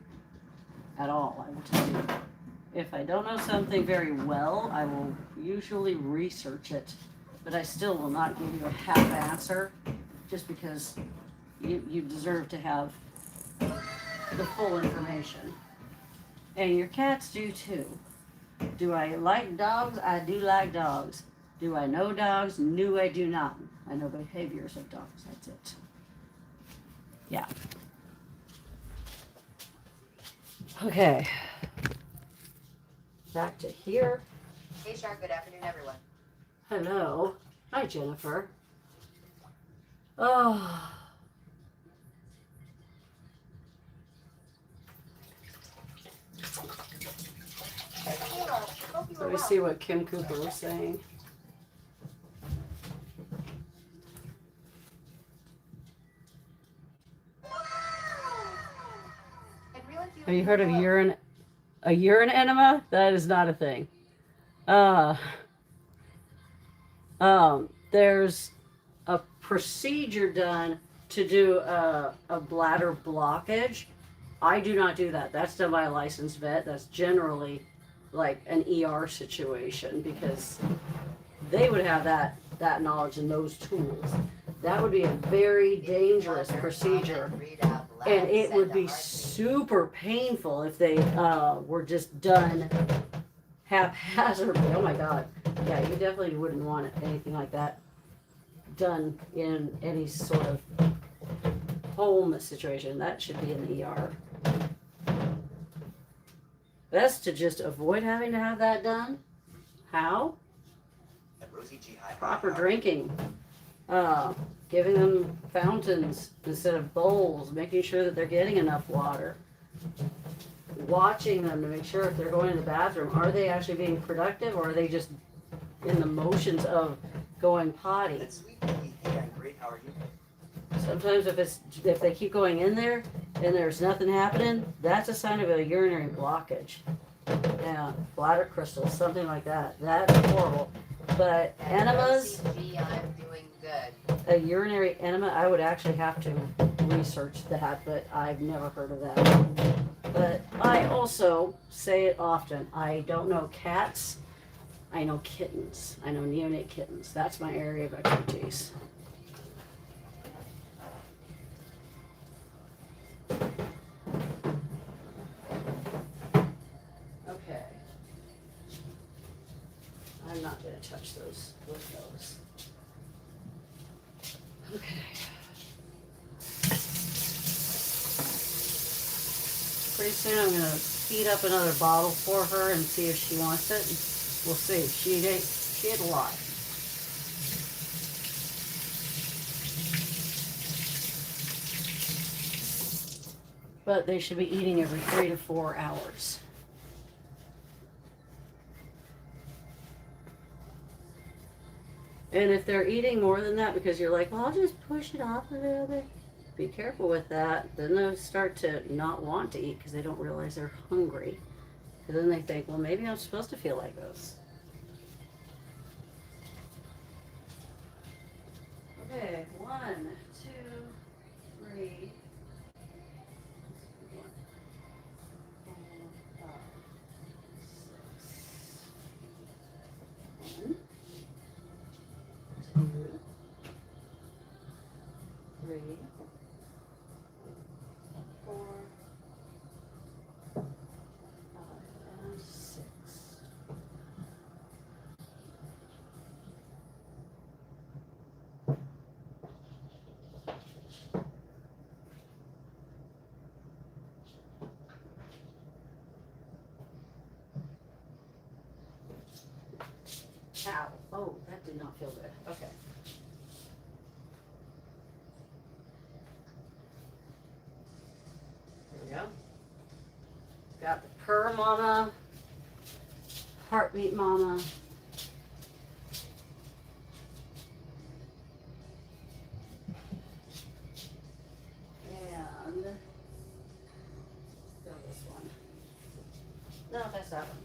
at all, I will tell you. If I don't know something very well, I will usually research it. But I still will not give you a half answer, just because you deserve to have the full information. And your cats do too. Do I like dogs? I do like dogs. Do I know dogs? No, I do not. I know behaviors of dogs. That's it. Yeah. Okay. Back to here. Hey, Sharon, good afternoon, everyone. Hello. Hi, Jennifer. Oh. Let me see what Kim Cooper was saying. Have you heard of a urine enema? That is not a thing. There's a procedure done to do a bladder blockage. I do not do that. That's done by a licensed vet. That's generally like an ER situation, because they would have that knowledge and those tools. That would be a very dangerous procedure, and it would be super painful if they were just done haphazardly. Oh my God. Yeah, you definitely wouldn't want anything like that done in any sort of home situation. That should be in the ER. Best to just avoid having to have that done. How? Proper drinking. Giving them fountains instead of bowls. Making sure that they're getting enough water. Watching them to make sure if they're going to the bathroom, are they actually being productive, or are they just in the motions of going potty? That's sweet, baby. Hey, I'm great. How are you? Sometimes if they keep going in there and there's nothing happening, that's a sign of a urinary blockage. Yeah, bladder crystals, something like that. That's horrible. But enemas, OCG, I'm doing good. a urinary enema, I would actually have to research that, but I've never heard of that. But I also say it often. I don't know cats. I know kittens. I know neonate kittens. That's my area of expertise. not going to touch those with those. Okay. Pretty soon I'm going to heat up another bottle for her and see if she wants it. We'll see. She ate a lot. But they should be eating every 3 to 4 hours. And if they're eating more than that because you're like, well, I'll just push it off a little bit, be careful with that. Then they'll start to not want to eat because they don't realize they're hungry. And then they think, well, maybe I'm supposed to feel like this. Okay, 1, 2, 3. 4, 5, 6. 1, 2, 3, 4, 5, and 6. Ow. Oh, that did not feel good. Okay. There we go. Got the purr mama, heartbeat mama. And go this one. No, that's that one.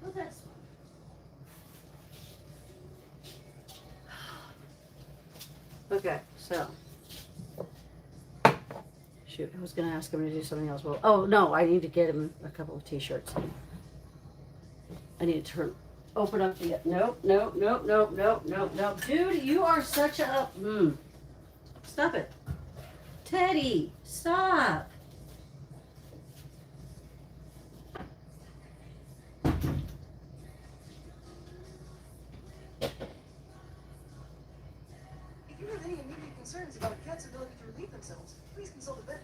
Oh, this one. Okay, so. Shoot, I was going to ask him to do something else. Well, oh, no, I need to get him a couple of t-shirts. I need to open up the, nope. Dude, you are such a, Stop it. Teddy, stop. If you have any immediate concerns about a cat's ability to relieve themselves, please consult a vet.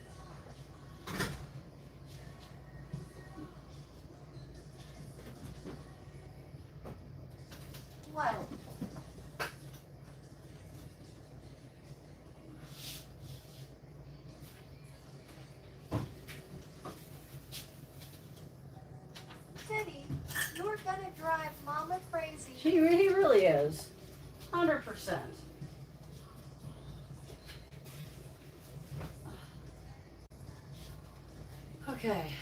What? Teddy, you're gonna drive Mama crazy. He really is. 100%. Okay.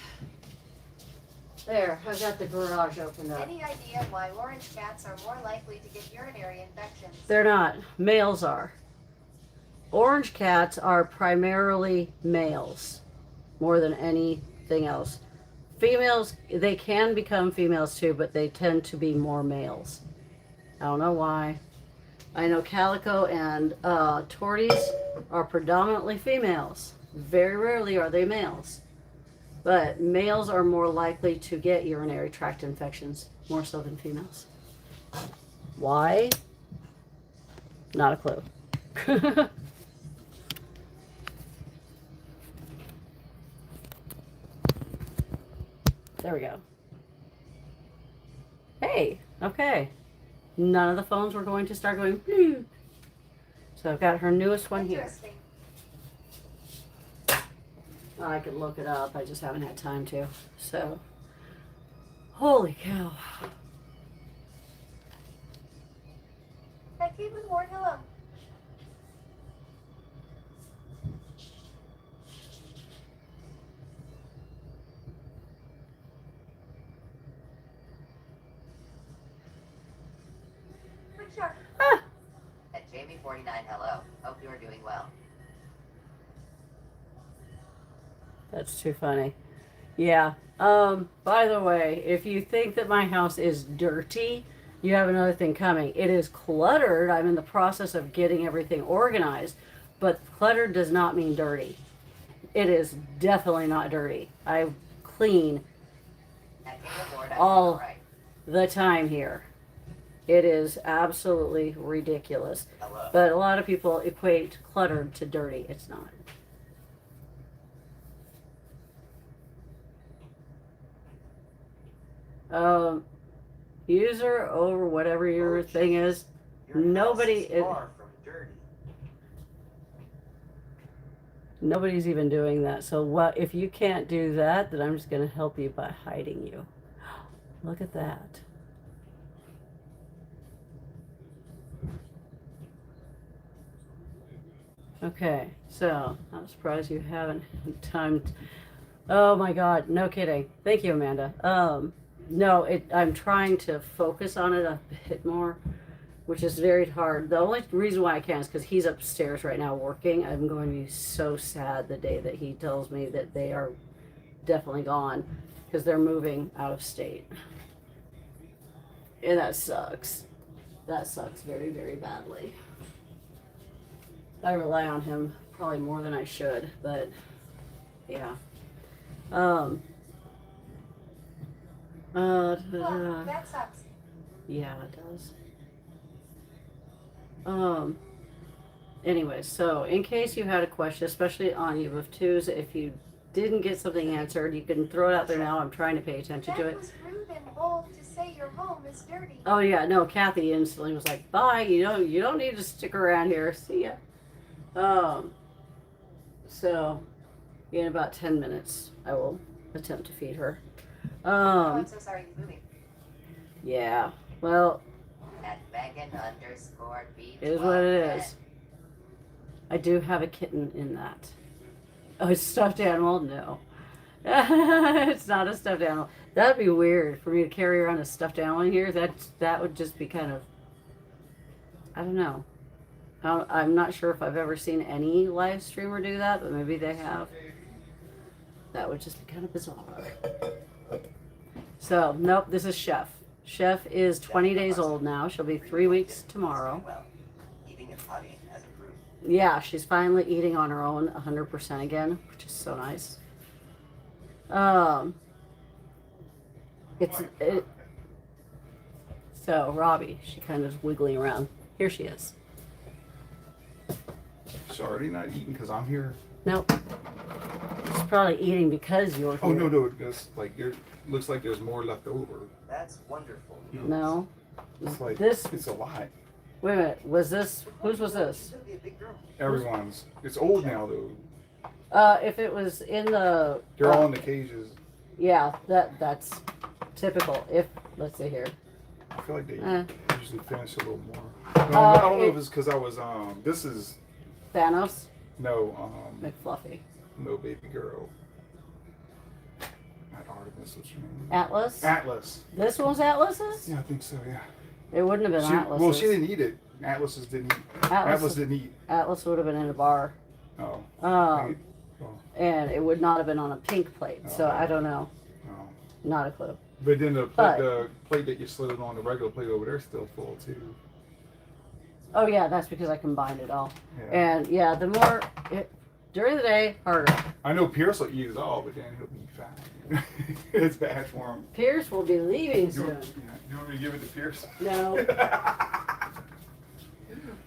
There, I've got the garage opened up. Any idea why orange cats are more likely to get urinary infections? They're not. Males are. Orange cats are primarily males more than anything else. Females, they can become females too, but they tend to be more males. I don't know why. I know calico and torties are predominantly females. Very rarely are they males. But males are more likely to get urinary tract infections, more so than females. Why? Not a clue. There we go. Hey, okay. None of the phones were going to start going, "Bleep." So I've got her newest one here. Interesting. I could look it up. I just haven't had time to. So, holy cow. Becky with Ward, hello. Good job. At Jamie49, hello. Hope you are doing well. That's too funny. Yeah. By the way, if you think that my house is dirty, you have another thing coming. It is cluttered. I'm in the process of getting everything organized, but cluttered does not mean dirty. It is definitely not dirty. I clean At King of Ward, I'm all alright. the time here. It is absolutely ridiculous. Hello. But a lot of people equate cluttered to dirty. It's not. User over whatever your thing is. Your Nobody house is far from dirty. Nobody's even doing that. So what if you can't do that, then I'm just going to help you by hiding you. Look at that. Okay, so I'm surprised you haven't had time. Oh my God, no kidding. Thank you, Amanda. No, I'm trying to focus on it a bit more, which is very hard. The only reason why I can is because he's upstairs right now working. I'm going to be so sad the day that he tells me that they are definitely gone because they're moving out of state. And that sucks. That sucks very, very badly. I rely on him probably more than I should, but yeah. Well, that sucks. Yeah, it does. Anyway, so in case you had a question, especially on U of Twos, if you didn't get something answered, you can throw it out there now. I'm trying to pay attention to That it. was rude and bold to say your home is dirty. Oh yeah, no, Kathy instantly was like, bye, you don't need to stick around here. See ya. So in about 10 minutes I will attempt to feed her. Oh, I'm so sorry he's moving. Yeah. Well, At Megan_B12. it is what it is. I do have a kitten in that. Oh, it's a stuffed animal? No. It's not a stuffed animal. That'd be weird for me to carry around a stuffed animal in here. That would just be kind of, I don't know. I'm not sure if I've ever seen any live streamer do that, but maybe they have. That would just be kind of bizarre. So, nope, this is Chef. Chef is 20 days old now. She'll be 3 weeks tomorrow. Well, eating and pottying has improved. Yeah, she's finally eating on her own 100% again, which is so nice. So Robbie, she kind of is wiggling around. Here she is. She's already not eating because I'm here. Nope. She's probably eating because you're here. Oh no, just like looks like there's more left over. That's wonderful. No. It's like This. it's a lot. Wait a minute. Was this? Whose was this? She'll be a big girl. Everyone's. It's old now though. If it was in the. They're all in the cages. Yeah, that's typical. Let's see here. I feel like they Eh. usually finish a little more. No, I don't know if it's because I was This is Thanos. no McFluffy. no baby girl. Not Artemis. What's her name? Atlas. Atlas. This one's Atlas's. Yeah, I think so. Yeah. It wouldn't have been Atlas's. Well, she didn't eat it. Atlas's didn't eat. Atlas didn't eat. Atlas would have been in a bar. Oh. Um, Oh. and it would not have been on a pink plate. So Oh. I don't know. Oh. Not a clue. But then the But- plate that you slid on the regular plate over there is still full too. Oh yeah, that's because I combined it all. Yeah. And yeah, the more during the day, harder. I know Pierce will eat it all, but then he'll be fat. It's bad for him. Pierce will be leaving You soon. want me to give it to Pierce? No,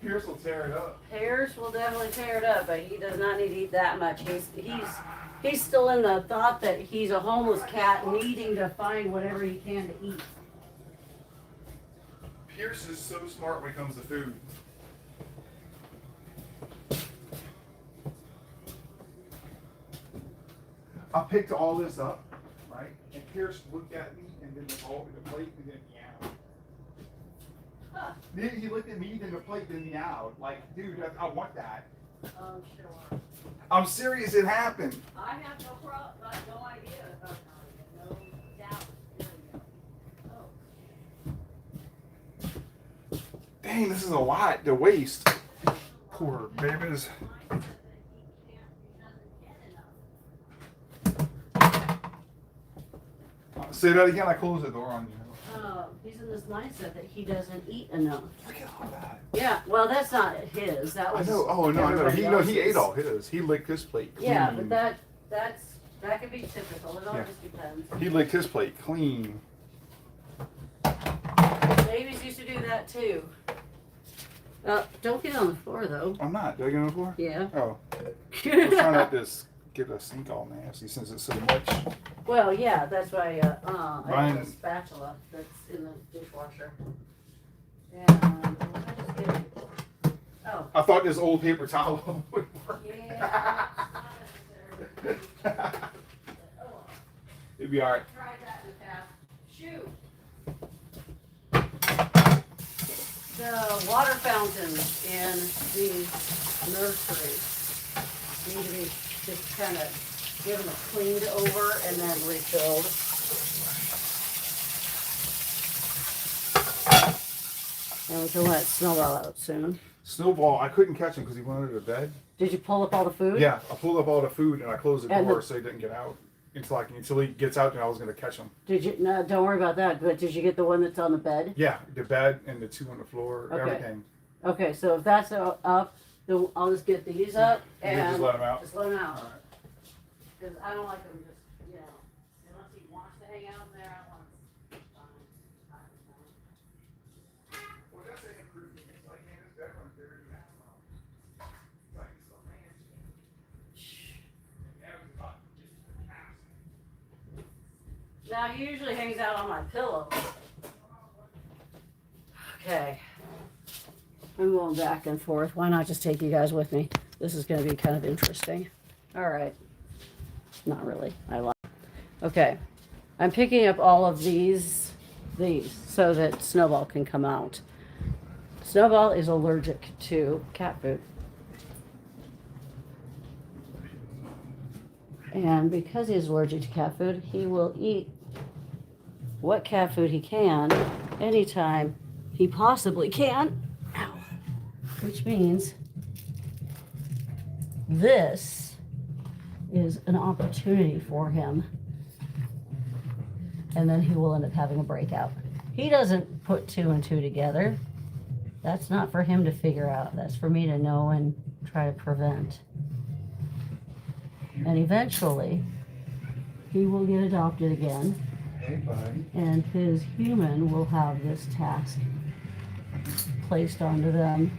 Pierce will tear it up. Pierce will definitely tear it up, but he does not need to eat that much. He's still in the thought that he's a homeless cat needing to find whatever he can to eat. Pierce is so smart when it comes to food. I picked all this up, right? And Pierce looked at me and then the plate and then meowed. Then he looked at me, then the plate, then meowed. Like, dude, I want that. Sure. I'm serious, it happened. I have no problem, no idea about it. No doubt. There we go. Dang, this is a lot to waste. Poor babies. Say that again, I closed the door on you. He's in this mindset that he doesn't eat enough. Look at all that. Yeah, well, that's not his. That I was. know. Oh no, I know. everybody He ate else's. all his. He licked his plate clean. Yeah, but that could be typical. It all Yeah. just depends. He licked his plate clean. Babies used to do that too. Don't get on the floor though. I'm not. Did I get on the floor? Yeah. Oh. I'm trying not to get a sink all nasty since it's so much. Well, yeah, that's why I have a Mine- spatula that's in the dishwasher. And I just get it. Oh. I thought this old paper towel would work. Yeah. It'd be alright. Try that in the past. Shoot. The water fountains in the nursery need to be just kind of given a cleaned over and then refilled. And we can let Snowball out soon. Snowball, I couldn't catch him because he went under the bed. Did you pull up all the food? Yeah, I pulled up all the food and I closed the And door the- so he didn't get out. Until he gets out, then I was gonna catch him. Did you? No, don't worry about that. But did you get the one that's on the bed? Yeah, the bed and the two on the floor, Okay. everything. Okay, so if that's up, then I'll just get these up You can and just let him out. just let them out. Alright. Because I don't like them just, unless he wants to hang out in there, I want to. Well, that's an improvement. It's like, man, this bed runs bigger than that. It's like, it's so fancy. And that was about just the cast. Now he usually hangs out on my pillow. Okay. I'm going back and forth. Why not just take you guys with me? This is going to be kind of interesting. All right. Not really. I lied. Okay. I'm picking up all of these, so that Snowball can come out. Snowball is allergic to cat food. And because he is allergic to cat food, he will eat what cat food he can anytime he possibly can. Ow. Which means this is an opportunity for him. And then he will end up having a breakout. He doesn't put two and two together. That's not for him to figure out. That's for me to know and try to prevent. And eventually, he will get adopted again. Hey, buddy. And his human will have this task placed onto them.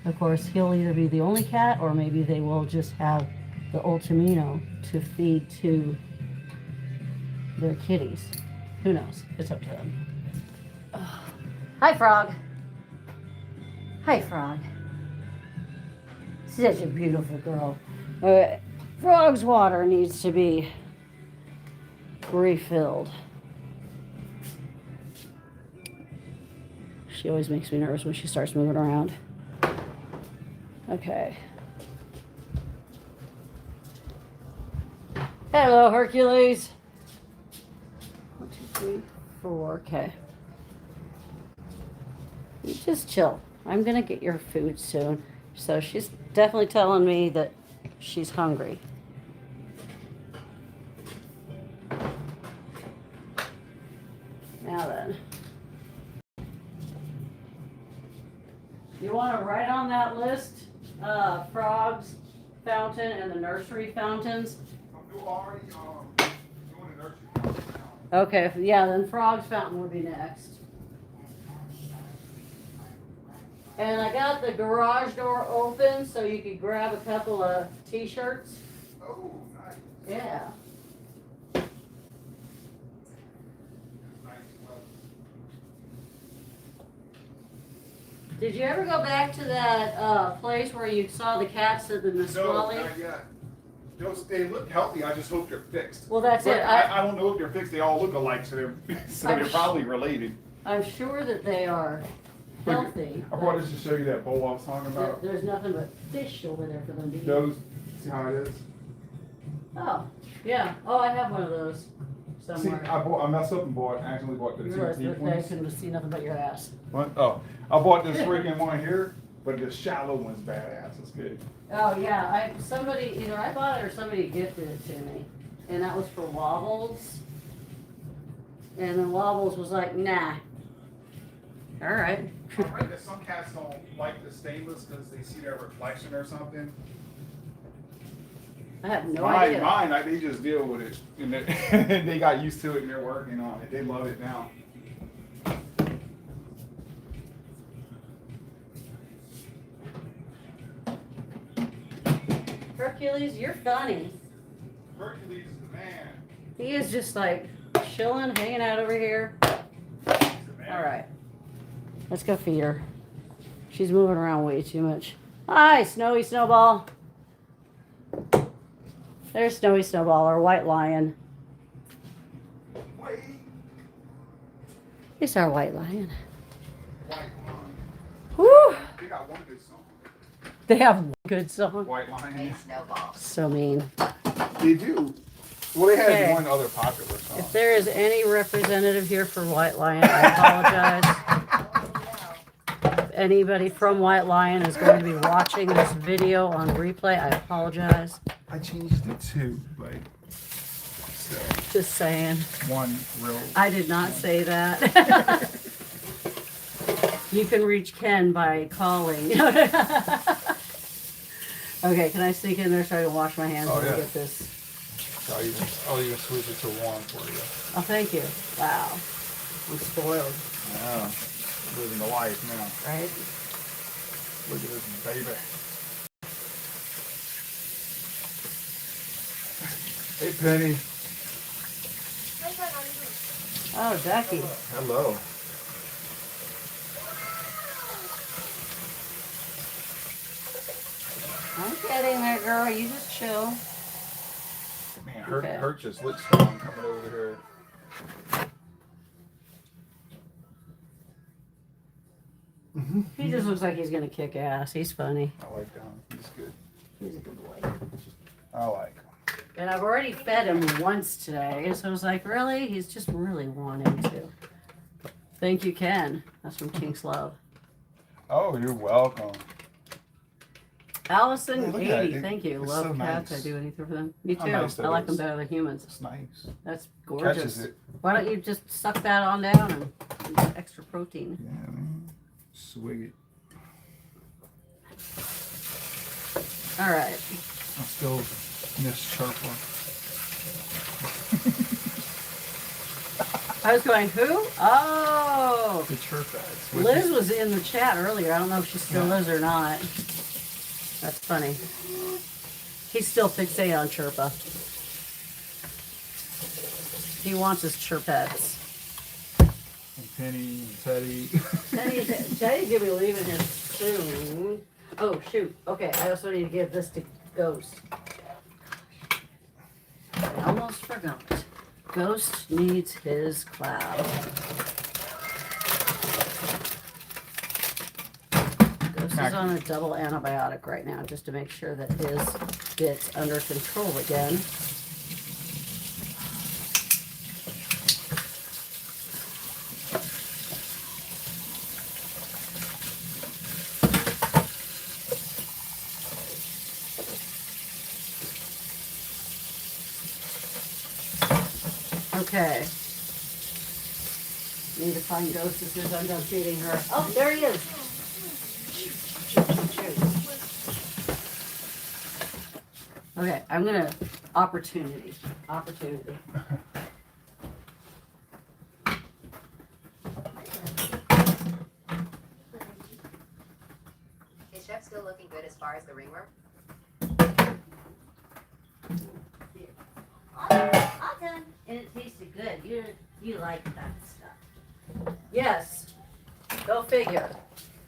Of course, he'll either be the only cat, or maybe they will just have the Ultimino to feed to their kitties. Who knows? It's up to them. Ugh. Hi, Frog. Hi, Frog. Such a beautiful girl. Frog's water needs to be refilled. She always makes me nervous when she starts moving around. Okay. Hello, Hercules. 1, 2, 3, 4. Okay. You just chill. I'm gonna get your food soon. So she's definitely telling me that she's hungry. Now then. You want to write on that list Frog's fountain and the nursery fountains? I'm already doing the nursery now. Okay, yeah, then Frog's fountain would be next. And I got the garage door open so you could grab a couple of t-shirts. Oh, nice. Yeah. Nice. Did you ever go back to that place where you saw the cats at the No, Nisqually? not yet. They look healthy. I just hope they're fixed. Well, that's But it. I don't know if they're fixed. They all look alike, so they're probably related. I'm sure that they are healthy. I brought this to show you that bowl I was talking about. There's nothing but fish over there for them to eat. Those, see how it is? Oh, yeah. Oh, I have one of those See, somewhere. I messed up and accidentally bought the You two realize deep that I ones. couldn't see nothing but your ass. What? Oh, I bought this freaking one here, but the shallow one's badass. It's good. Oh yeah, either I bought it or somebody gifted it to me, and that was for Wobbles. And then Wobbles was like, nah. All right. I read that some cats don't like the stainless because they see their reflection or something. I have no idea. Mine, they just deal with it, and they got used to it, and they're working on it. They love it now. Hercules, you're funny. Hercules is the man. He is just like chilling, hanging out over here. He's the man. All right. Let's go feed her. She's moving around way too much. Hi, Snowy Snowball. There's Snowy Snowball, our white lion. Wait. He's our white lion. White Lion. Woo! They got one good song. They have one good song. White Hey, Lion. Snowball. So mean. They do. Well, they had Okay. one other popular song. If there is any representative here for White Lion, I apologize. If anybody from White Lion is going to be watching this video on replay, I apologize. I changed it too, like, so Just saying. one real. I did not say that. You can reach Ken by calling. Okay, can I sneak in there so I can wash my hands Oh, and yeah. get this? I'll even switch it to warm for you. Oh, thank you. Wow. I'm spoiled, Yeah, living the life now. right? Look at this baby. Hey, Penny. Oh, Ducky. Hello. I'm getting there, girl. You just chill. Man, Okay. Hurt just looks strong coming over here. He just looks like he's gonna kick ass. He's funny. I like him. He's good. He's a good boy. I like him. And I've already fed him once today, so I was like, really? He's just really wanting to. Thank you, Ken. That's from Kink's Love. Oh, you're welcome. Allison, Oh, look at 80. it. Thank you. It's Love so cats. nice. I do anything for them. Me How too. nice I that like them is. better than humans. It's nice. That's Catches gorgeous. it. Why don't you just suck that on down and get extra protein? Yeah, man. Swig it. All right. I still miss Chirpa. I was going, who? Oh, The Chirpads. Liz was in the chat earlier. I don't know if she still Yeah. is or not. That's funny. He's still fixated on Chirpa. He wants his Chirpettes. And Penny and Teddy. Teddy's gonna be leaving here soon. Oh, shoot. Okay, I also need to give this to Ghost. I almost forgot. Ghost needs his cloud. Ghost is on a double antibiotic right now just to make sure that his gets under control again. Okay. Need to find Ghost as soon as I'm done feeding her. Oh, there he is. Okay, I'm gonna opportunity. Is Chef still looking good as far as the ringworm? All done. And it tasted good. You like that stuff. Yes. Go figure.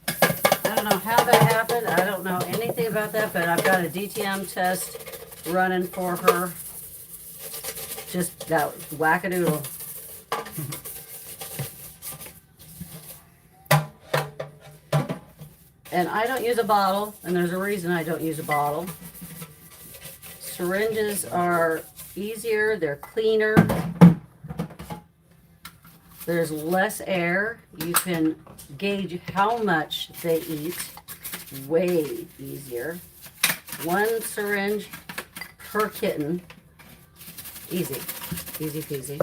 I don't know how that happened. I don't know anything about that, but I've got a DTM test running for her. Just that wackadoodle. And I don't use a bottle, and there's a reason I don't use a bottle. Syringes are easier, they're cleaner. There's less air. You can gauge how much they eat way easier. One syringe per kitten. Easy. Easy peasy.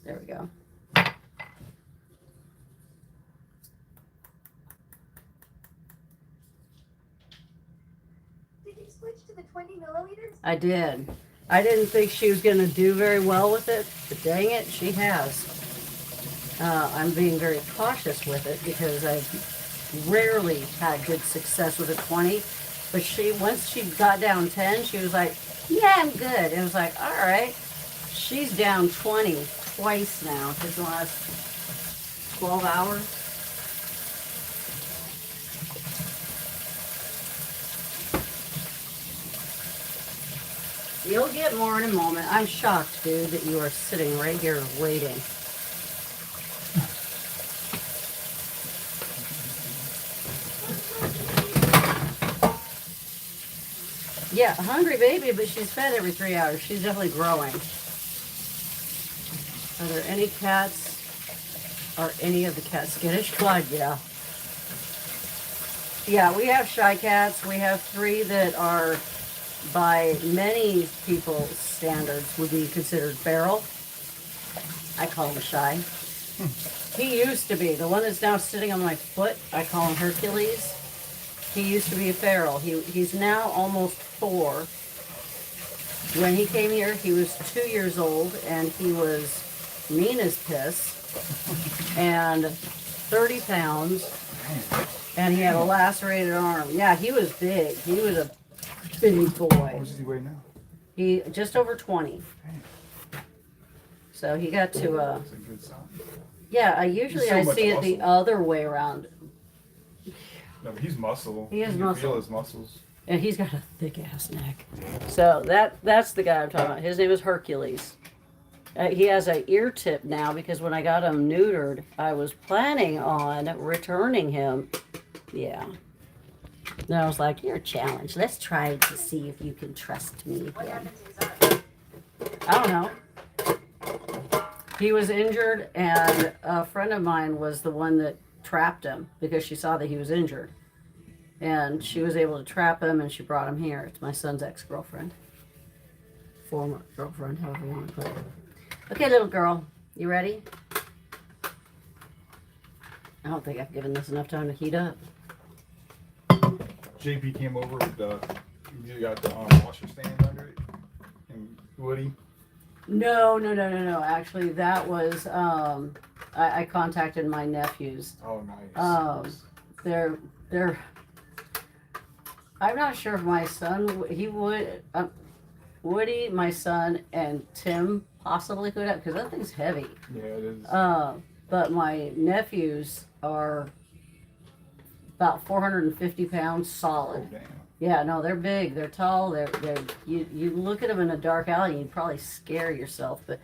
There we go. switch to the 20 milliliters? I did. I didn't think she was going to do very well with it, but dang it, she has. I'm being very cautious with it because I've rarely had good success with a 20. But once she got down 10, she was like, yeah, I'm good. It was like, all right. She's down 20 twice now in the last 12 hours. You'll get more in a moment. I'm shocked, dude, that you are sitting right here waiting. Yeah, hungry baby, but she's fed every 3 hours. She's definitely growing. Are there any cats? Are any of the cats skittish? God, yeah. Yeah, we have shy cats. We have 3 that are, by many people's standards, would be considered feral. I call him shy. He used to be. The one that's now sitting on my foot, I call him Hercules. He used to be a feral. He's now almost 4. When he came here, he was 2 years old, and he was mean as piss, and 30 pounds, and he had a lacerated arm. Yeah, he was big. He was a big boy. How much does he weigh now? He just over 20. So he got to That's a good sign. yeah, I usually He's so I much see it the muscle. other way around. No, but he's muscle. He is You can muscle. feel his muscles. And he's got a thick ass neck. So that's the guy I'm talking about. His name is Hercules. He has an ear tip now because when I got him neutered, I was planning on returning him. Yeah. And I was like, you're a challenge. Let's try to see if you can trust me What again. happened to his arm? I don't know. He was injured, and a friend of mine was the one that trapped him because she saw that he was injured. And she was able to trap him, and she brought him here. It's my son's ex-girlfriend. Former girlfriend, however you want to put it. Okay, little girl, you ready? I don't think I've given this enough time to heat up. JP came over with you got the washer stand under it, and Woody. No. Actually, that was, I contacted my nephews. Oh, nice. They're, I'm not sure if my son, he would, Woody, my son, and Tim possibly could have, because that thing's heavy. Yeah, it is. But my nephews are about 450 pounds Oh, solid. damn. Yeah, no, they're big, they're tall, you look at them in a dark alley, you'd probably scare yourself, but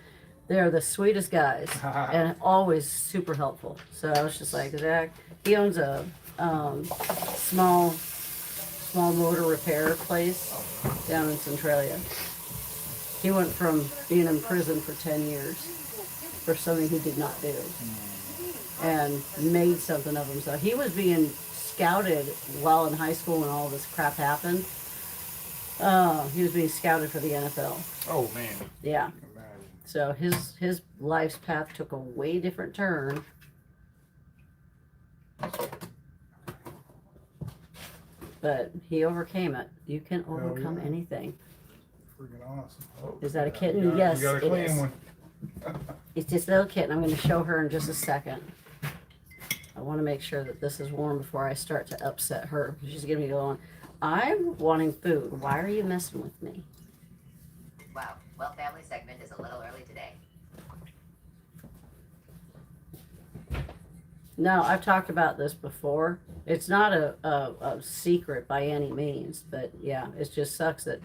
they're the sweetest guys and always super helpful. So I was just like, Zach, he owns a small motor repair place down in Centralia. He went from being in prison for 10 years for something he did not do and made something of himself. He was being scouted while in high school when all this crap happened. He was being scouted for the NFL. Oh, man. Yeah. Imagine. So his life's path took a way different turn. But he overcame it. You can overcome yeah. anything. Freaking awesome. Oh, Is that a yeah, kitten? we got- Yes, we got a it clean is. one. It's this little kitten. I'm going to show her in just a second. I want to make sure that this is warm before I start to upset her. She's going to be going, I'm wanting food. Why are you messing with me? Wow. Well, family segment is a little early today. No, I've talked about this before. It's not a secret by any means, but yeah, it just sucks that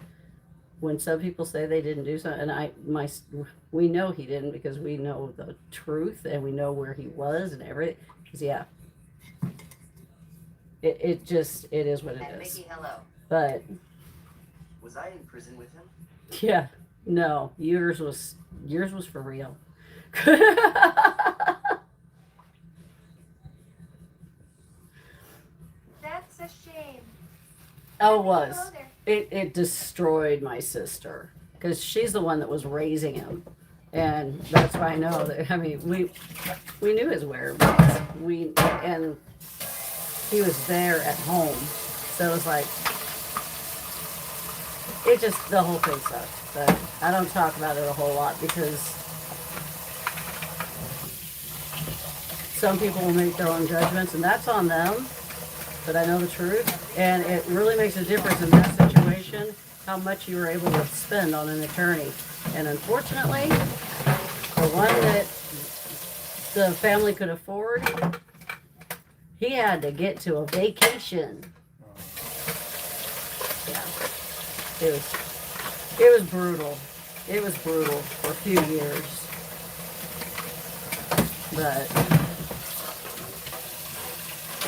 when some people say they didn't do something, and we know he didn't because we know the truth and we know where he was and everything. 'Cause yeah, it is what it And is. Mickey, hello. But Was I in prison with him? yeah, no, yours was for real. That's a shame. Oh, it Go was. there. It destroyed my sister because she's the one that was raising him, and that's why I know that. I mean, we knew his whereabouts. And he was there at home, so it was like it just, the whole thing sucks. But I don't talk about it a whole lot because some people will make their own judgments, and that's on them. But I know the truth, and it really makes a difference in that situation how much you were able to spend on an attorney. And unfortunately, the one that the family could afford, he had to get to a vacation. Yeah, it was brutal. It was brutal for a few years, but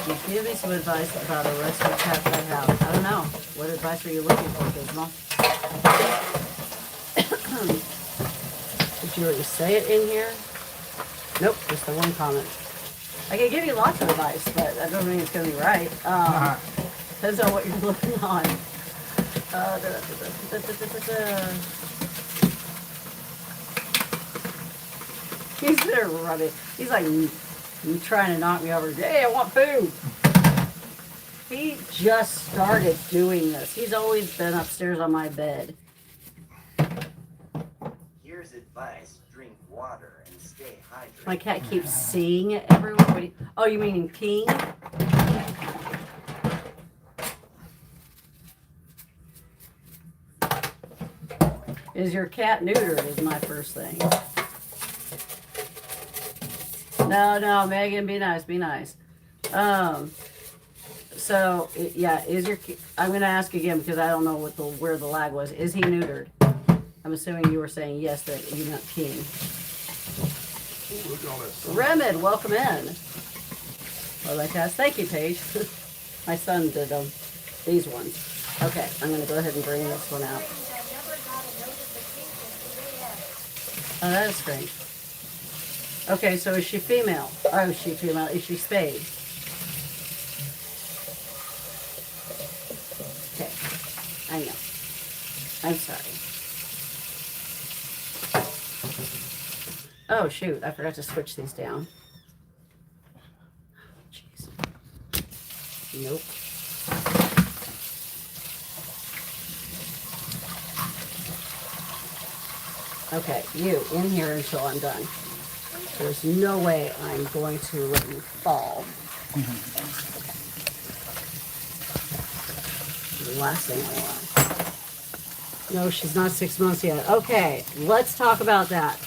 you give me some advice about a rescue cat that I have. I don't know. What advice are you looking for, Gizmo? Did you already say it in here? Nope, just the one comment. I can give you lots of advice, but I don't think it's going to be right. Depends on what you're looking on. He's there running. He's like trying to knock me over. Hey, I want food. He just started doing this. He's always been upstairs on my bed. Here's advice: drink water and stay hydrated. My cat keeps seeing it everywhere. Oh, you mean peeing? Is your cat neutered is my first thing. No, Megan, be nice, be nice. So, yeah, I'm going to ask again because I don't know where the lag was. Is he neutered? I'm assuming you were saying yes, that you're not peeing. Ooh, look at all this. Remid, welcome in. Well, like that. Thank you, Paige. My son did these ones. Okay, I'm going to go ahead and bring this one out. Oh, that is strange. Okay, so is she female? Oh, is she female? Is she spayed? Okay, I know. I'm sorry. Oh, shoot, I forgot to switch these down. Jeez. Nope. Okay, you in here until I'm done. There's no way I'm going to let you fall. The last thing I want. No, she's not 6 months yet. Okay, let's talk about that.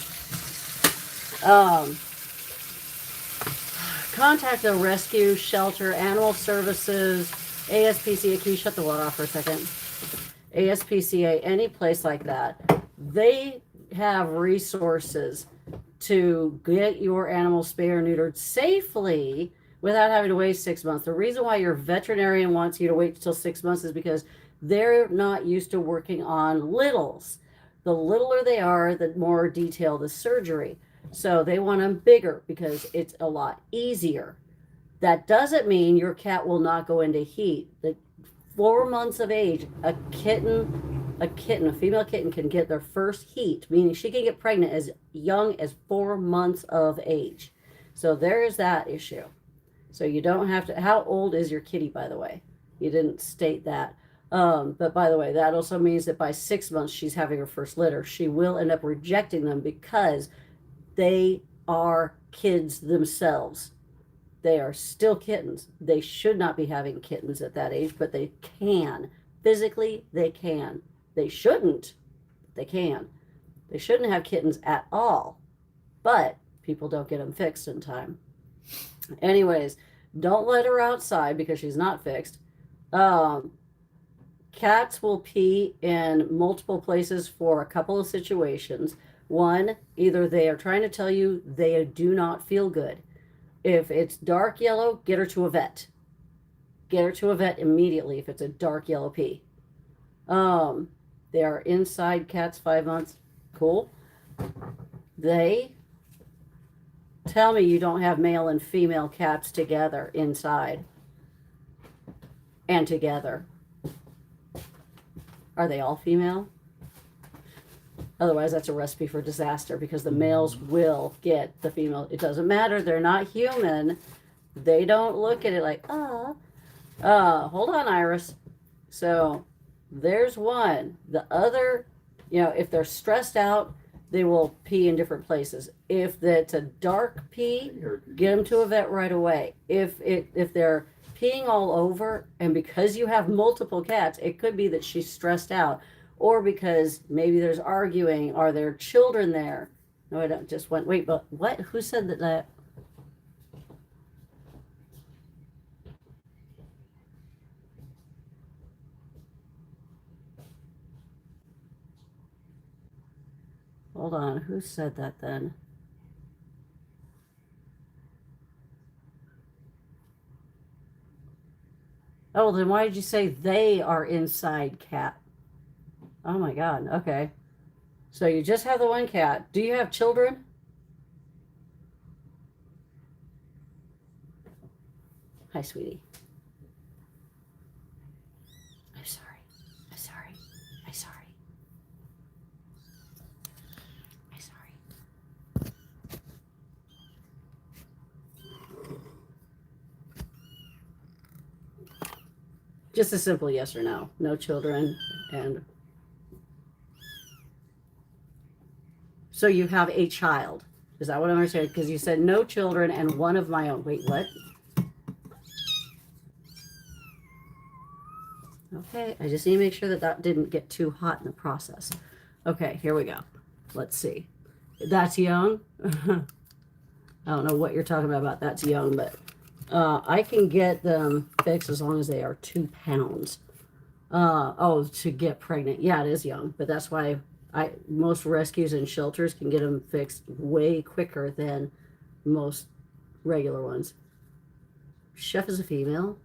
Contact a rescue, shelter, animal services, ASPCA. Can you shut the water off for a second? ASPCA, any place like that. They have resources to get your animal spayed or neutered safely without having to wait 6 months. The reason why your veterinarian wants you to wait until 6 months is because they're not used to working on littles. The littler they are, the more detailed the surgery. So they want them bigger because it's a lot easier. That doesn't mean your cat will not go into heat. The 4 months of age, a female kitten can get their first heat, meaning she can get pregnant as young as 4 months of age. So there's that issue. So you don't have to, how old is your kitty, by the way? You didn't state that. But by the way, that also means that by 6 months, she's having her first litter. She will end up rejecting them because they are kids themselves. They are still kittens. They should not be having kittens at that age, but they can. Physically, they can. They shouldn't. They can. They shouldn't have kittens at all, but people don't get them fixed in time. Anyways, don't let her outside because she's not fixed. Cats will pee in multiple places for a couple of situations. One, either they are trying to tell you they do not feel good. If it's dark yellow, get her to a vet. Get her to a vet immediately if it's a dark yellow pee. They are inside cats 5 months. Cool. They tell me you don't have male and female cats together inside and together. Are they all female? Otherwise, that's a recipe for disaster because the males will get the female. It doesn't matter. They're not human. They don't look at it like, hold on, Iris. So there's one. The other, if they're stressed out, they will pee in different places. If it's a dark pee, get them to a vet right away. If they're peeing all over, and because you have multiple cats, it could be that she's stressed out, or because maybe there's arguing. Are there children there? No, I don't. Just went. Wait, but what? Who said that? Hold on. Who said that then? Oh, then why did you say they are inside cat? Oh my God. Okay. So you just have the one cat. Do you have children? Hi, sweetie. I'm sorry. I'm sorry. I'm sorry. I'm sorry. Just a simple yes or no. No children. And so you have a child. Is that what I'm understanding? Because you said no children and one of my own. Wait, what? Okay, I just need to make sure that that didn't get too hot in the process. Okay, here we go. Let's see. That's young. I don't know what you're talking about that's young, but I can get them fixed as long as they are 2 pounds. Oh, to get pregnant. Yeah, it is young, but that's why most rescues and shelters can get them fixed way quicker than most regular ones. Chef is a female,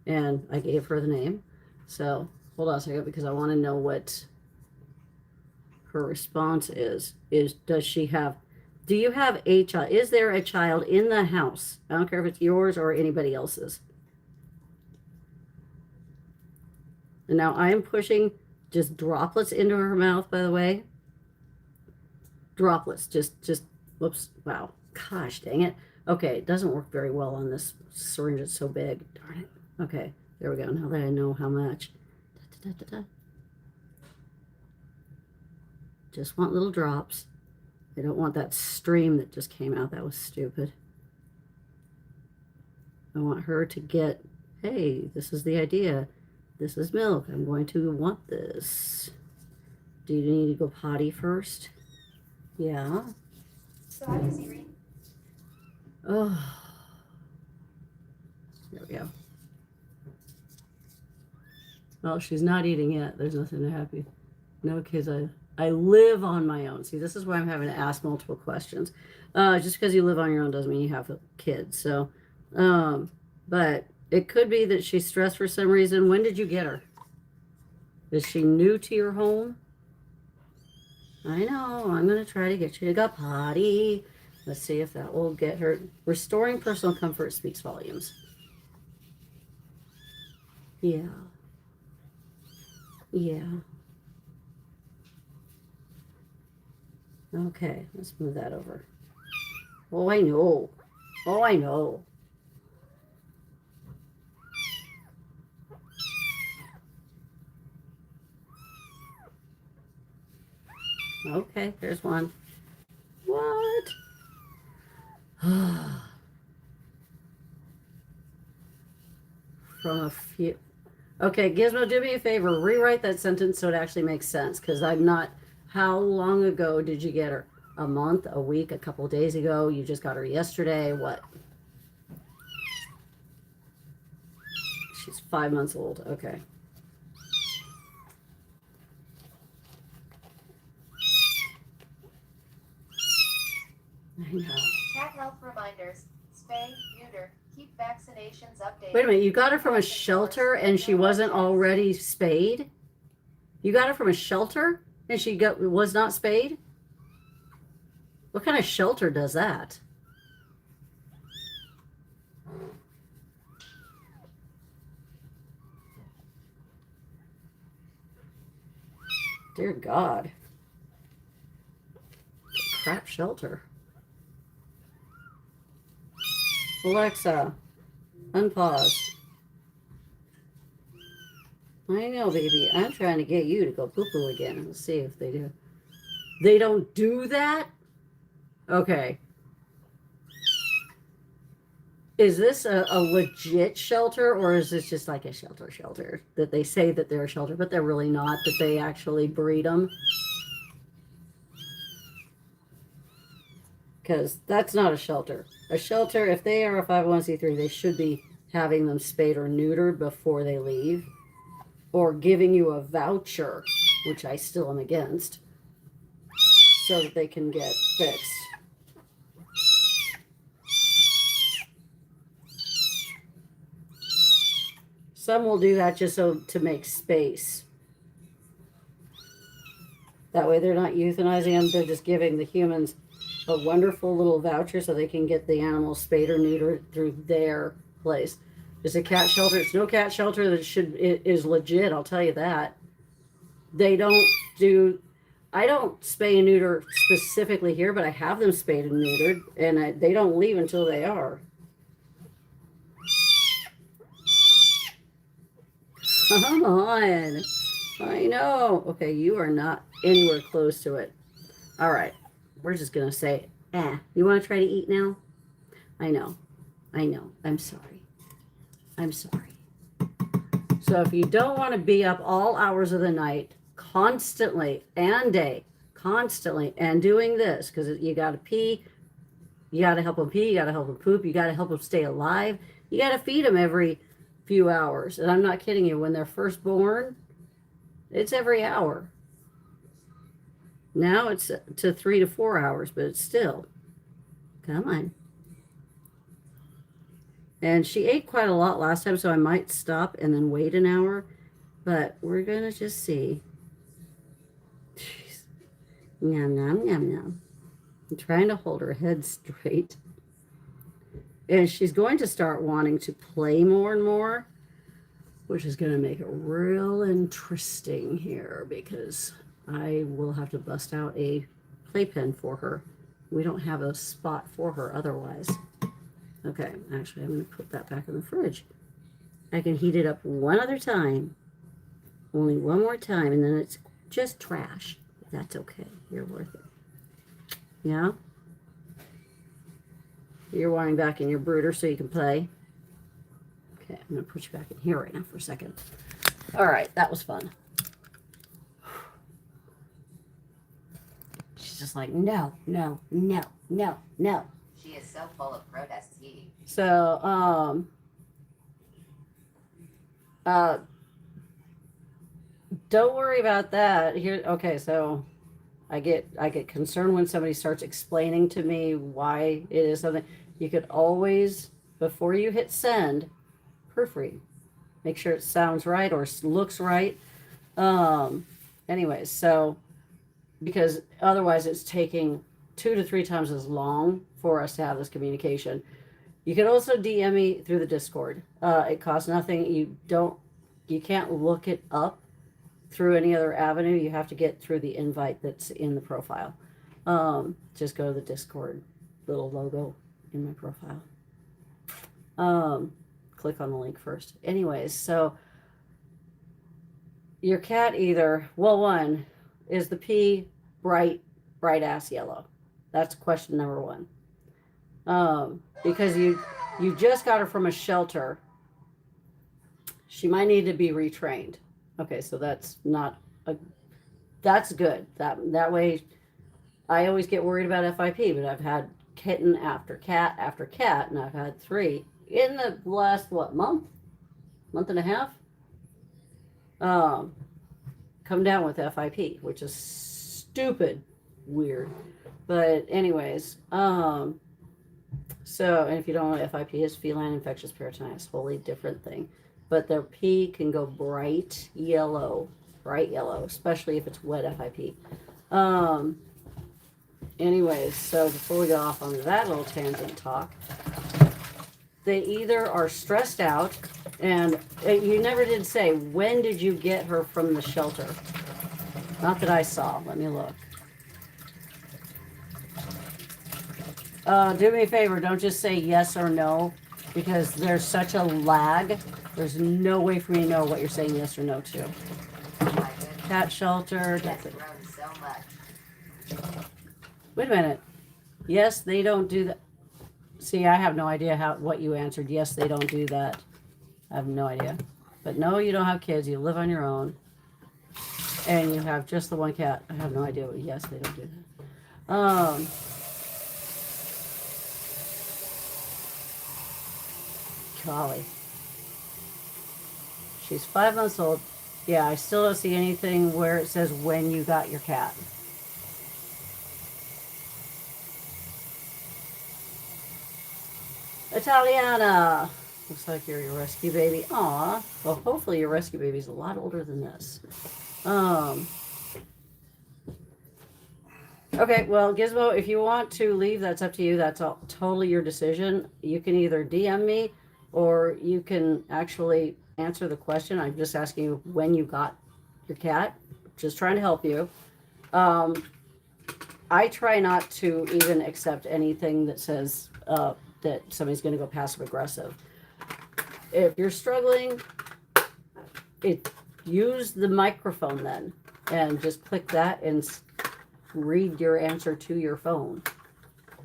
and I gave her the name. So hold on a second, because I want to know what her response is. Does she have? Do you have a child? Is there a child in the house? I don't care if it's yours or anybody else's. And now I am pushing just droplets into her mouth, by the way. Droplets, just, whoops, wow. Gosh, dang it. Okay, it doesn't work very well on this syringe. It's so big. Darn it. Okay, there we go. Now that I know how much. Da, da, da, da. Just want little drops. I don't want that stream that just came out. That was stupid. I want her to get, hey, this is the idea. This is milk. I'm going to want this. Do you need to go potty first? Yeah. So how does he read? Oh. There we go. Well, she's not eating yet. There's nothing to happy. No kids. I live on my own. See, this is why I'm having to ask multiple questions. Just because you live on your own doesn't mean you have kids. So, but it could be that she's stressed for some reason. When did you get her? Is she new to your home? I know. I'm going to try to get you to go potty. Let's see if that will get her. Restoring personal comfort speaks volumes. Yeah. Yeah. Okay, let's move that over. Oh, I know. Oh, I know. Okay, there's one. What? From a few. Okay, Gizmo, do me a favor. Rewrite that sentence so it actually makes sense, because I'm not. How long ago did you get her? A month, a week, a couple days ago? You just got her yesterday? What? She's 5 months old. Okay. I know. Cat health reminders. Spay, neuter, keep vaccinations updated. Wait a minute, you got her from a shelter and she wasn't already spayed? You got her from a shelter and she was not spayed? What kind of shelter does that? Dear God. Crap shelter. Alexa, unpause. I know, baby. I'm trying to get you to go poo-poo again. Let's see if they do. They don't do that? Okay. Is this a legit shelter, or is this just like a shelter that they say that they're a shelter, but they're really not, that they actually breed them? Because that's not a shelter. A shelter, if they are a 501c3, they should be having them spayed or neutered before they leave, or giving you a voucher, which I still am against, so that they can get fixed. Some will do that just so to make space. That way they're not euthanizing them, they're just giving the humans a wonderful little voucher so they can get the animals spayed or neutered through their place. It's a cat shelter. It's no cat shelter that is legit, I'll tell you that. They don't do, I don't spay and neuter specifically here, but I have them spayed and neutered, and they don't leave until they are. Come on. I know. Okay, you are not anywhere close to it. All right. We're just going to say, you want to try to eat now? I know. I'm sorry. So if you don't want to be up all hours of the night, constantly and day, and doing this, because you got to pee, you got to help them pee, you got to help them poop, you got to help them stay alive, you got to feed them every few hours. And I'm not kidding you, when they're first born, it's every hour. Now it's to 3 to 4 hours, but it's still, come on. And she ate quite a lot last time, so I might stop and then wait an hour, but we're gonna just see. Jeez. Yum, yum, yum, yum. I'm trying to hold her head straight. And she's going to start wanting to play more and more, which is going to make it real interesting here, because I will have to bust out a playpen for her. We don't have a spot for her otherwise. Okay, actually, I'm going to put that back in the fridge. I can heat it up one other time, only one more time, and then it's just trash. That's okay. You're worth it. Yeah? You're wanting back in your brooder so you can play. Okay, I'm going to put you back in here right now for a second. All right, that was fun. She's just like, no. She is so full of protest tea. So, don't worry about that. Here, okay, so I get concerned when somebody starts explaining to me why it is something. You could always, before you hit send, proofread. Make sure it sounds right or looks right. Anyways, so, because otherwise it's taking 2 to 3 times as long for us to have this communication. You can also DM me through the Discord. It costs nothing. You can't look it up through any other avenue. You have to get through the invite that's in the profile. Just go to the Discord little logo in my profile. Click on the link first. Anyways, so your cat either, well, one, is the pee bright ass yellow? That's question number one. Because you just got her from a shelter, she might need to be retrained. Okay, so that's good. That way, I always get worried about FIP, but I've had kitten after cat, and I've had 3 in the last, month and a half, come down with FIP, which is stupid weird. But anyways, so, and if you don't know, FIP is feline infectious peritonitis, wholly different thing. But their pee can go bright yellow, especially if it's wet FIP. Anyways, so before we go off on that little tangent talk, they either are stressed out, and you never did say, when did you get her from the shelter? Not that I saw. Let me look. Do me a favor, don't just say yes or no. because there's such a lag. There's no way for me to know what you're saying yes or no to. My goodness. Cat shelter. He has grown so much. Wait a minute. Yes, they don't do that. See, I have no idea what you answered. Yes, they don't do that. I have no idea. But no, you don't have kids. You live on your own. And you have just the one cat. I have no idea. Yes, they don't do that. Golly. She's 5 months old. Yeah, I still don't see anything where it says when you got your cat. Italiana. Looks like you're your rescue baby. Aw. Well, hopefully your rescue baby's a lot older than this. Okay, well, Gizmo, if you want to leave, that's up to you. That's all, totally your decision. You can either DM me or you can actually answer the question. I'm just asking you when you got your cat. Just trying to help you. I try not to even accept anything that says that somebody's going to go passive aggressive. If you're struggling, use the microphone then and just click that and read your answer to your phone.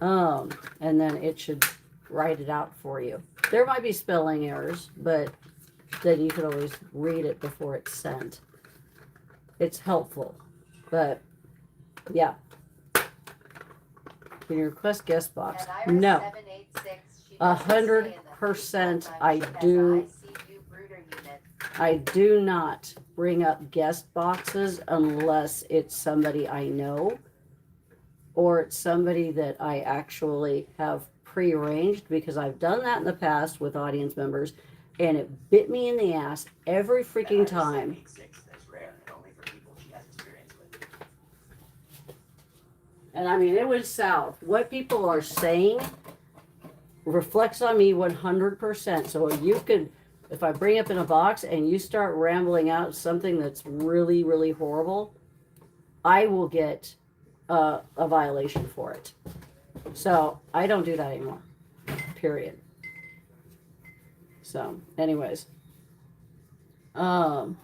And then it should write it out for you. There might be spelling errors, but then you could always read it before it's sent. It's helpful, but yeah. Can you request guest box? No. 100% I do not bring up guest boxes unless it's somebody I know or it's somebody that I actually have prearranged, because I've done that in the past with audience members and it bit me in the ass every freaking time. And I mean, it went south. What people are saying reflects on me 100%. So you could, if I bring up in a box and you start rambling out something that's really, really horrible, I will get a violation for it. So I don't do that anymore. Period. So, anyways. Kitten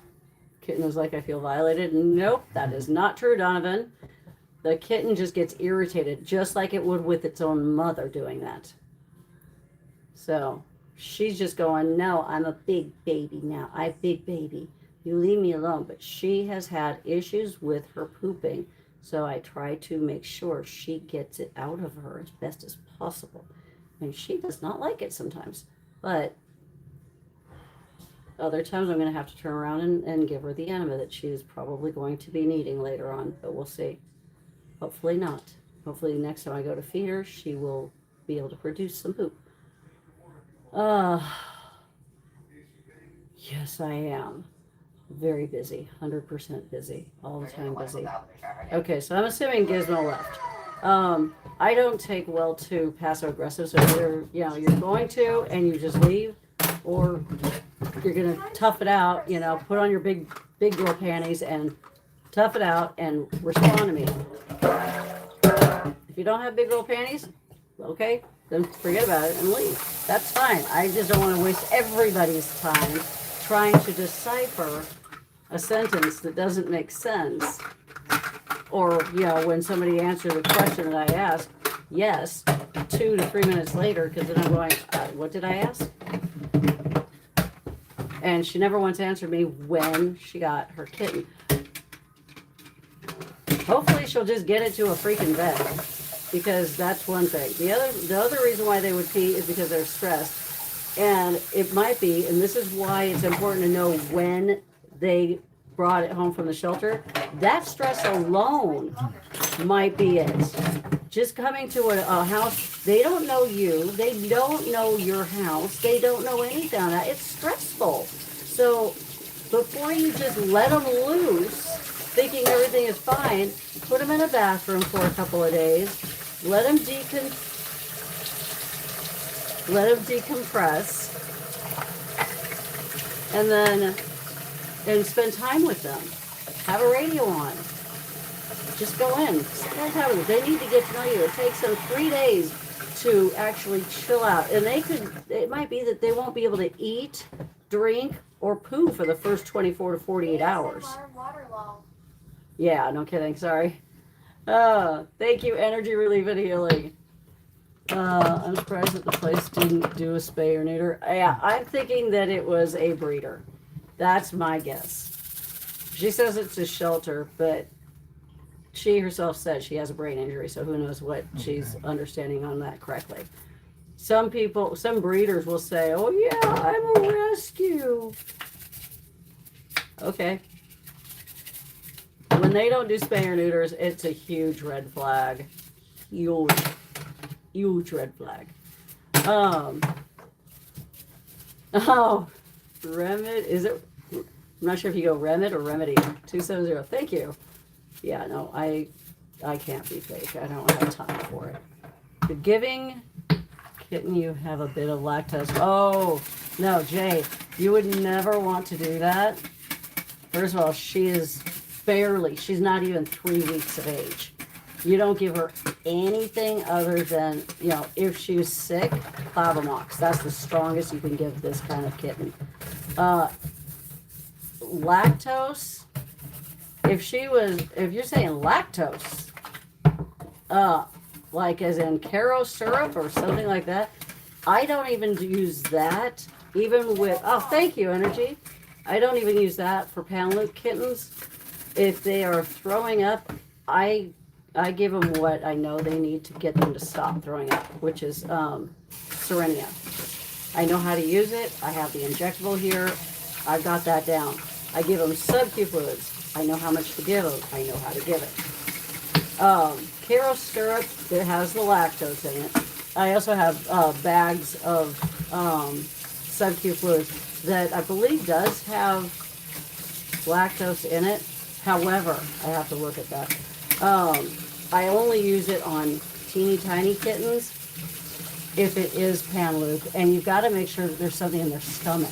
was like, I feel violated. Nope, that is not true, Donovan. The kitten just gets irritated, just like it would with its own mother doing that. So she's just going, no, I'm a big baby now. I'm a big baby. You leave me alone. But she has had issues with her pooping. So I try to make sure she gets it out of her as best as possible. And she does not like it sometimes. But other times I'm going to have to turn around and give her the enema that she is probably going to be needing later on. But we'll see. Hopefully not. Hopefully next time I go to feed her, she will be able to produce some poop. Yes, I am. Very busy. 100% busy. All the time busy. Okay, so I'm assuming Gizmo left. I don't take well to passive aggressive, so either, you're going to and you just leave, or you're going to tough it out, put on your big girl panties and tough it out and respond to me. If you don't have big girl panties, okay, then forget about it and leave. That's fine. I just don't want to waste everybody's time trying to decipher a sentence that doesn't make sense. Or, when somebody answers the question that I asked, yes, 2 to 3 minutes later, because then I'm going, what did I ask? And she never once answered me when she got her kitten. Hopefully she'll just get it to a freaking vet, because that's one thing. The other reason why they would pee is because they're stressed. And it might be, and this is why it's important to know when they brought it home from the shelter. That stress alone might be it. Just coming to a house, they don't know you, they don't know your house, they don't know anything on that. It's stressful. So before you just let them loose, thinking everything is fine, put them in a bathroom for a couple of days, let them decompress, and spend time with them. Have a radio on. Just go in. Spend time with them. They need to get to know you. It takes them 3 days to actually chill out. And it might be that they won't be able to eat, drink, or poo for the first 24 to 48 hours. ASMR water lull. Yeah, no kidding, sorry. Thank you, Energy Relief and Healing. I'm surprised that the place didn't do a spay or neuter. Yeah, I'm thinking that it was a breeder. That's my guess. She says it's a shelter, but she herself said she has a brain injury, so who knows what she's understanding on that correctly. Some breeders will say, oh yeah, I'm a rescue. Okay. When they don't do spay or neuters, it's a huge red flag. Huge red flag. Remedy, is it? I'm not sure if you go Remit or Remedy. 270. Thank you. Yeah, no, I can't be fake. I don't have time for it. The giving kitten, you have a bit of lactose. Oh, no, Jay, you would never want to do that. First of all, she's not even 3 weeks of age. You don't give her anything other than, if she was sick, Clavamox. That's the strongest you can give this kind of kitten. Lactose, if you're saying lactose, like as in Caro syrup or something like that, I don't even use that, even with, thank you, Energy. I don't even use that for Panloop kittens. If they are throwing up, I give them what I know they need to get them to stop throwing up, which is Serenia. I know how to use it. I have the injectable here. I've got that down. I give them sub-Q fluids. I know how much to give them. I know how to give it. Caro syrup that has the lactose in it. I also have bags of sub-Q fluids that I believe does have lactose in it. However, I have to look at that. I only use it on teeny tiny kittens if it is Panloop, and you've got to make sure that there's something in their stomach.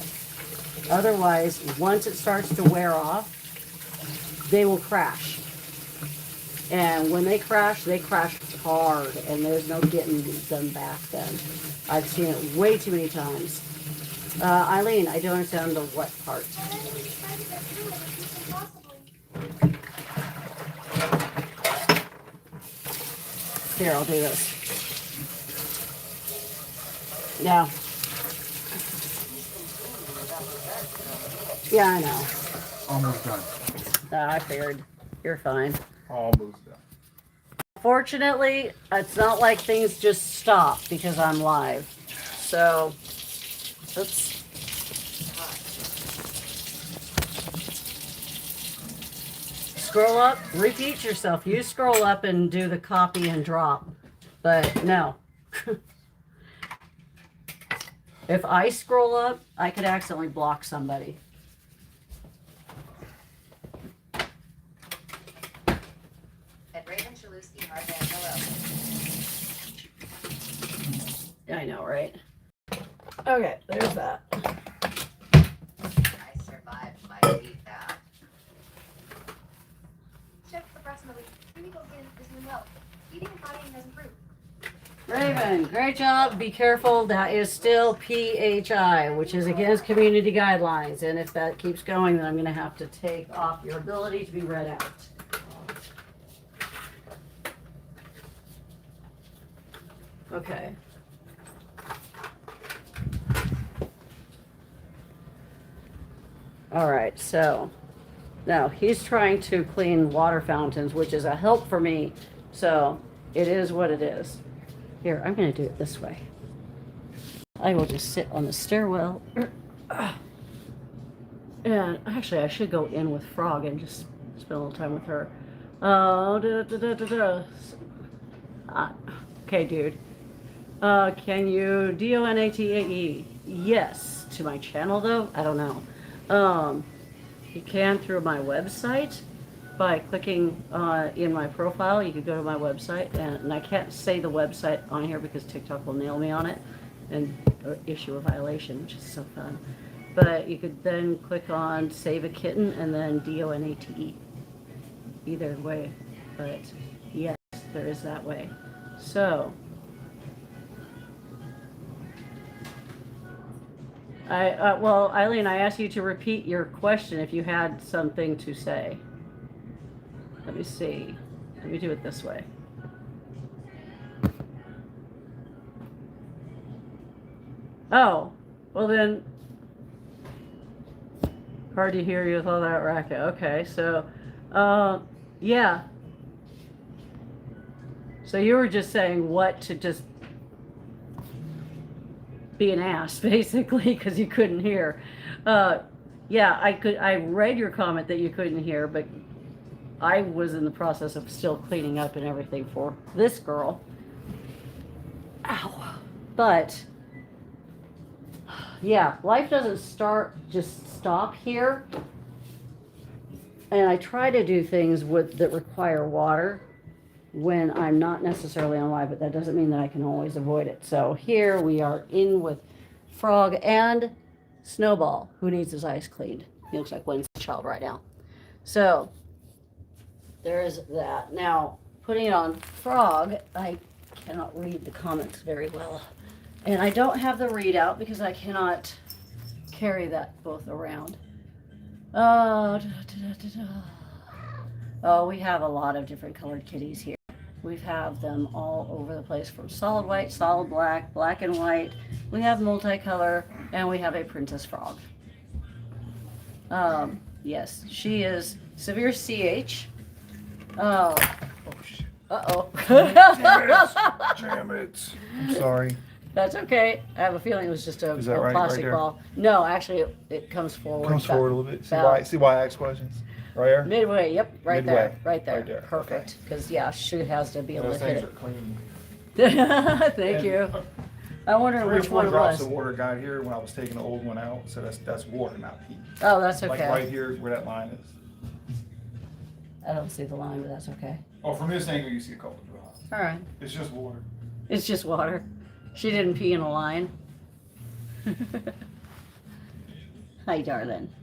Otherwise, once it starts to wear off, they will crash. And when they crash hard, and there's no getting them back then. I've seen it way too many times. Eileen, I don't understand the what part. And then we try to get through it if we can possibly. Here, I'll do this. Yeah. Yeah, I know. Almost done. I figured. You're fine. Almost done. Fortunately, it's not like things just stop because I'm live. So, oops. Scroll up, repeat yourself. You scroll up and do the copy and drop. But no. If I scroll up, I could accidentally block somebody. And Raven Shaluski Hardband, hello. I know, right? Okay, there's that. I survived my week out. Chef, approximately 3 weeks in is doing well. Eating and pottying has improved. Raven, great job. Be careful. That is still PHI, which is against community guidelines. And if that keeps going, then I'm going to have to take off your ability to be read out. Okay. All right, so now he's trying to clean water fountains, which is a help for me. So it is what it is. Here, I'm going to do it this way. I will just sit on the stairwell. And actually, I should go in with Frog and just spend a little time with her. Okay, dude. Can you DONATAE? Yes. To my channel, though? I don't know. You can through my website. By clicking in my profile, you could go to my website, and I can't say the website on here because TikTok will nail me on it and issue a violation, which is so fun. But you could then click on Save a Kitten and then DONATE. Either way, but yes, there is that way. So Well, Eileen, I asked you to repeat your question if you had something to say. Let me see. Let me do it this way. Oh, well then, hard to hear you with all that racket. Okay, so, yeah. So you were just saying what to just be an ass, basically, because you couldn't hear. Yeah, I read your comment that you couldn't hear, but I was in the process of still cleaning up and everything for this girl. Ow. But yeah, life doesn't just stop here. And I try to do things that require water when I'm not necessarily on live, but that doesn't mean that I can always avoid it. So here we are in with Frog and Snowball, who needs his eyes cleaned. He looks like Wednesday's child right now. So there's that. Now, putting it on Frog, I cannot read the comments very well. And I don't have the readout because I cannot carry that both around. Oh, we have a lot of different colored kitties here. We have them all over the place, from solid white, solid black, black and white. We have multicolor, and we have a princess frog. Yes, she is severe CH. Oh, uh-oh. Damn it. I'm sorry. That's okay. I have a feeling it was just a Right plastic there? ball. No, actually, it comes forward. Comes forward a little bit. About See why I ask questions? Right here? midway. Yep, right Midway. there. Right there. Right there. Perfect. Because, yeah, she has to be able Those to hit things it. are clean. Thank you. I wonder 3 or which 4 one it drops was. of water got here when I was taking the old one out, so that's water, not pee. Oh, that's Like right okay. here where that line is. I don't see the line, but that's okay. Oh, from this angle you see a couple drops. All right. It's just water. It's just water. She didn't pee in a line. Hi, darling.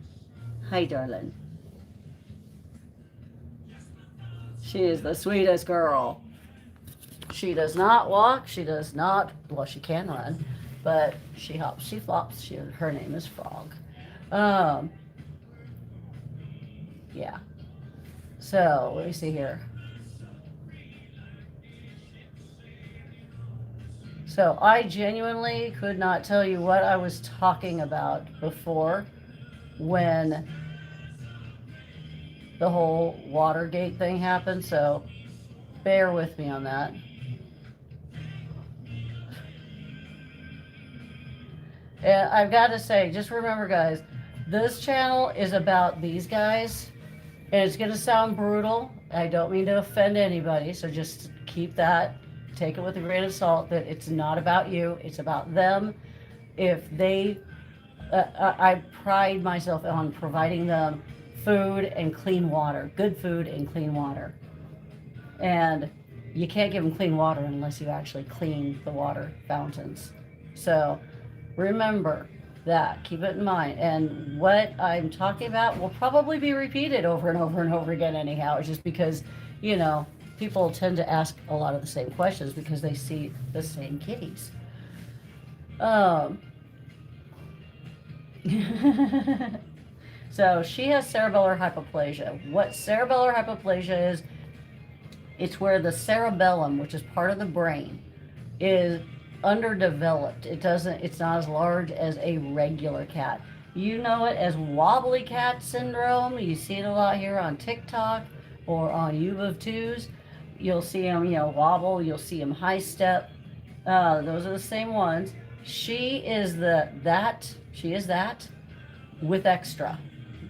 Hi, darling. She is the sweetest girl. She does not walk. She does not, well, she can run, but she hops, she flops. Her name is Frog. Yeah. So, let me see here. So, I genuinely could not tell you what I was talking about before when the whole Watergate thing happened, so bear with me on that. And I've got to say, just remember, guys, this channel is about these guys, and it's going to sound brutal. I don't mean to offend anybody, so just keep that, take it with a grain of salt, that it's not about you, it's about them. If they, I pride myself on providing them food and clean water, good food and clean water. And you can't give them clean water unless you actually clean the water fountains. So remember that, keep it in mind. And what I'm talking about will probably be repeated over and over and over again anyhow. It's just because, you know, people tend to ask a lot of the same questions because they see the same kitties. So she has cerebellar hypoplasia. What cerebellar hypoplasia is, it's where the cerebellum, which is part of the brain, is underdeveloped. It's not as large as a regular cat. You know it as wobbly cat syndrome. You see it a lot here on TikTok or on U of Twos. You'll see them, you know, wobble. You'll see them high step. Those are the same ones. She is that with extra,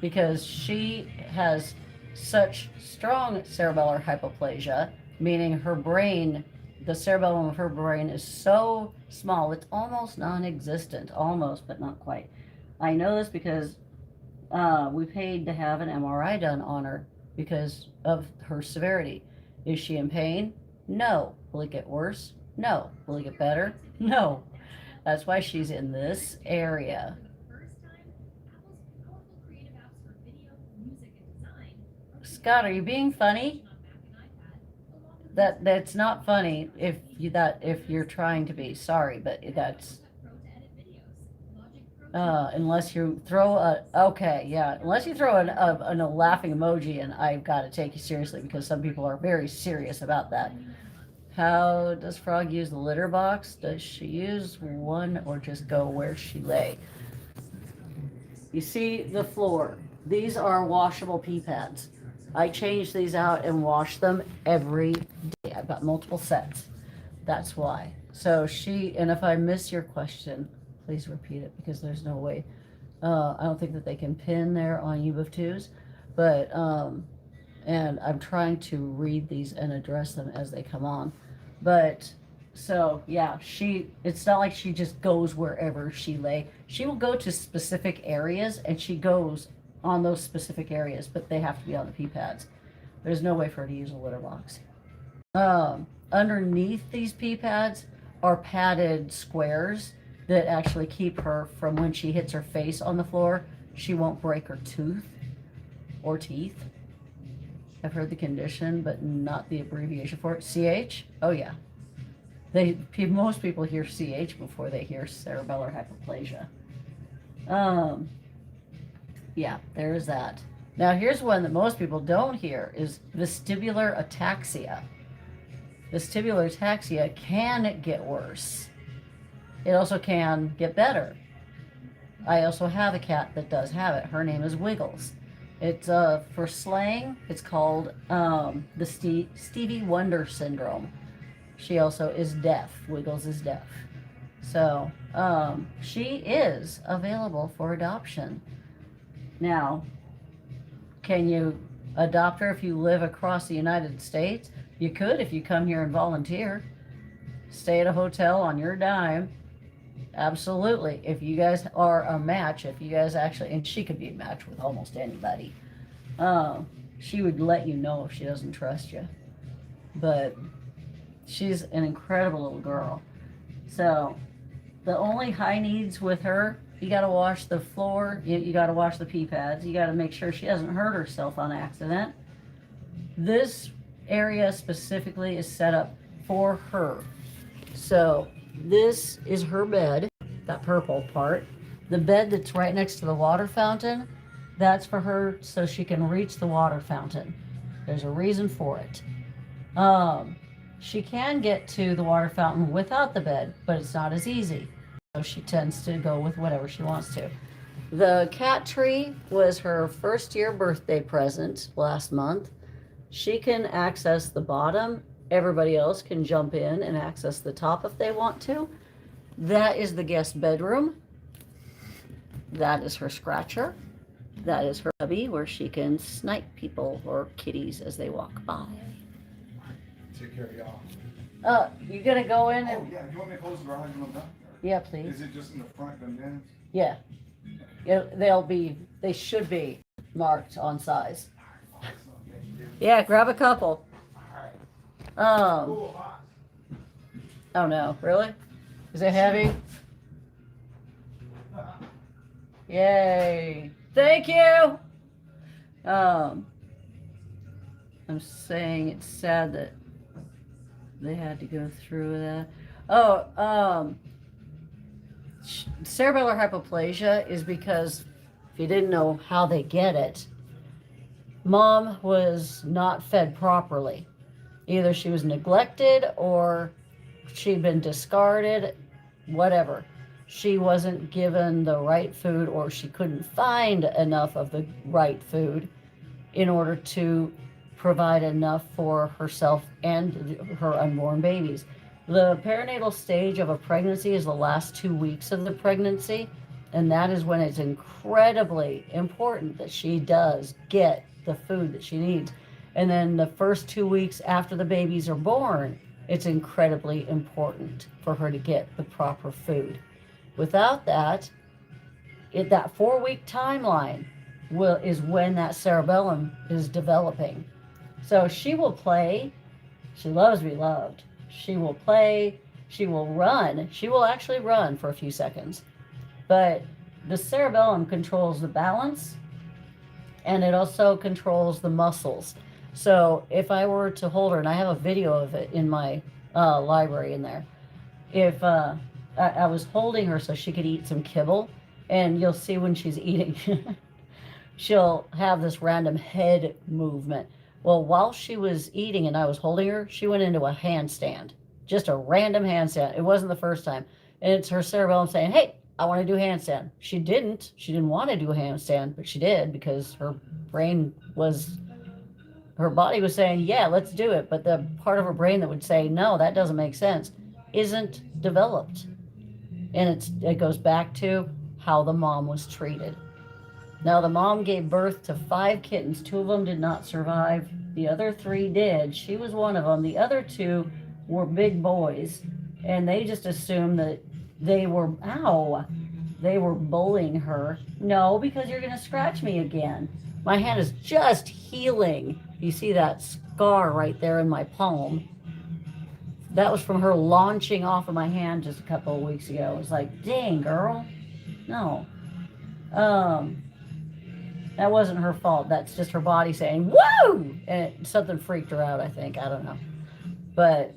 because she has such strong cerebellar hypoplasia, meaning her brain, the cerebellum of her brain is so small, it's almost non-existent, almost, but not quite. I know this because we paid to have an MRI done on her because of her severity. Is she in pain? No. Will it get worse? No. Will it get better? No. That's why she's in this area. Scott, are you being funny? That's not funny if you're trying to be. Sorry, but that's Unless you throw unless you throw a laughing emoji, and I've got to take you seriously because some people are very serious about that. How does Frog use the litter box? Does she use one or just go where she lay? You see the floor. These are washable pee pads. I change these out and wash them every day. I've got multiple sets. That's why. So and if I miss your question, please repeat it because there's no way. I don't think that they can pin there on U of 2s, but, and I'm trying to read these and address them as they come on. But, so, yeah, it's not like she just goes wherever she lay. She will go to specific areas, and she goes on those specific areas, but they have to be on the pee pads. There's no way for her to use a litter box. Underneath these pee pads are padded squares that actually keep her from when she hits her face on the floor, she won't break her tooth or teeth. I've heard the condition, but not the abbreviation for it. CH? Oh yeah. Most people hear CH before they hear cerebellar hypoplasia. Yeah, there's that. Now here's one that most people don't hear is vestibular ataxia. Vestibular ataxia can get worse. It also can get better. I also have a cat that does have it. Her name is Wiggles. It's for slang, it's called the Stevie Wonder syndrome. She also is deaf. Wiggles is deaf. So she is available for adoption. Now, can you adopt her if you live across the United States? You could if you come here and volunteer. Stay at a hotel on your dime. Absolutely. If you guys are a match, if you guys actually, and she could be a match with almost anybody. She would let you know if she doesn't trust you. But she's an incredible little girl. So the only high needs with her, you got to wash the floor, you got to wash the pee pads, you got to make sure she doesn't hurt herself on accident. This area specifically is set up for her. So this is her bed, that purple part. The bed that's right next to the water fountain, that's for her so she can reach the water fountain. There's a reason for it. She can get to the water fountain without the bed, but it's not as easy. So she tends to go with whatever she wants to. The cat tree was her first year birthday present last month. She can access the bottom. Everybody else can jump in and access the top if they want to. That is the guest bedroom. That is her scratcher. That is her hubby where she can snipe people or kitties as they walk by. Take care of y'all. You gonna go in and... Oh, yeah. Do you want me to close the garage when I'm done? Yeah, please. Is it just in the front and then? Yeah. They should be marked on size. Yeah, grab a couple. Oh no, really? Is it heavy? Yay. Thank you. I'm saying it's sad that they had to go through that. Cerebellar hypoplasia is because, if you didn't know how they get it, mom was not fed properly. Either she was neglected or she'd been discarded, whatever. She wasn't given the right food or she couldn't find enough of the right food in order to provide enough for herself and her unborn babies. The perinatal stage of a pregnancy is the last 2 weeks of the pregnancy, and that is when it's incredibly important that she does get the food that she needs. And then the first 2 weeks after the babies are born, it's incredibly important for her to get the proper food. Without that, that 4-week timeline is when that cerebellum is developing. So she will play. She loves to be loved. She will play. She will run. She will actually run for a few seconds. But the cerebellum controls the balance, and it also controls the muscles. So if I were to hold her, and I have a video of it in my library in there, if I was holding her so she could eat some kibble, and you'll see when she's eating, she'll have this random head movement. Well, while she was eating and I was holding her, she went into a handstand, just a random handstand. It wasn't the first time. And it's her cerebellum saying, hey, I want to do a handstand. She didn't want to do a handstand, but she did because her body was saying, yeah, let's do it. But the part of her brain that would say, no, that doesn't make sense, isn't developed. And it goes back to how the mom was treated. Now, the mom gave birth to 5 kittens. 2 of them did not survive. The other 3 did. She was one of them. The other 2 were big boys, and they just assumed that they were bullying her. No, because you're going to scratch me again. My hand is just healing. You see that scar right there in my palm. That was from her launching off of my hand just a couple of weeks ago. It was like, dang, girl. No. That wasn't her fault. That's just her body saying, woo! And something freaked her out, I think. I don't know. But,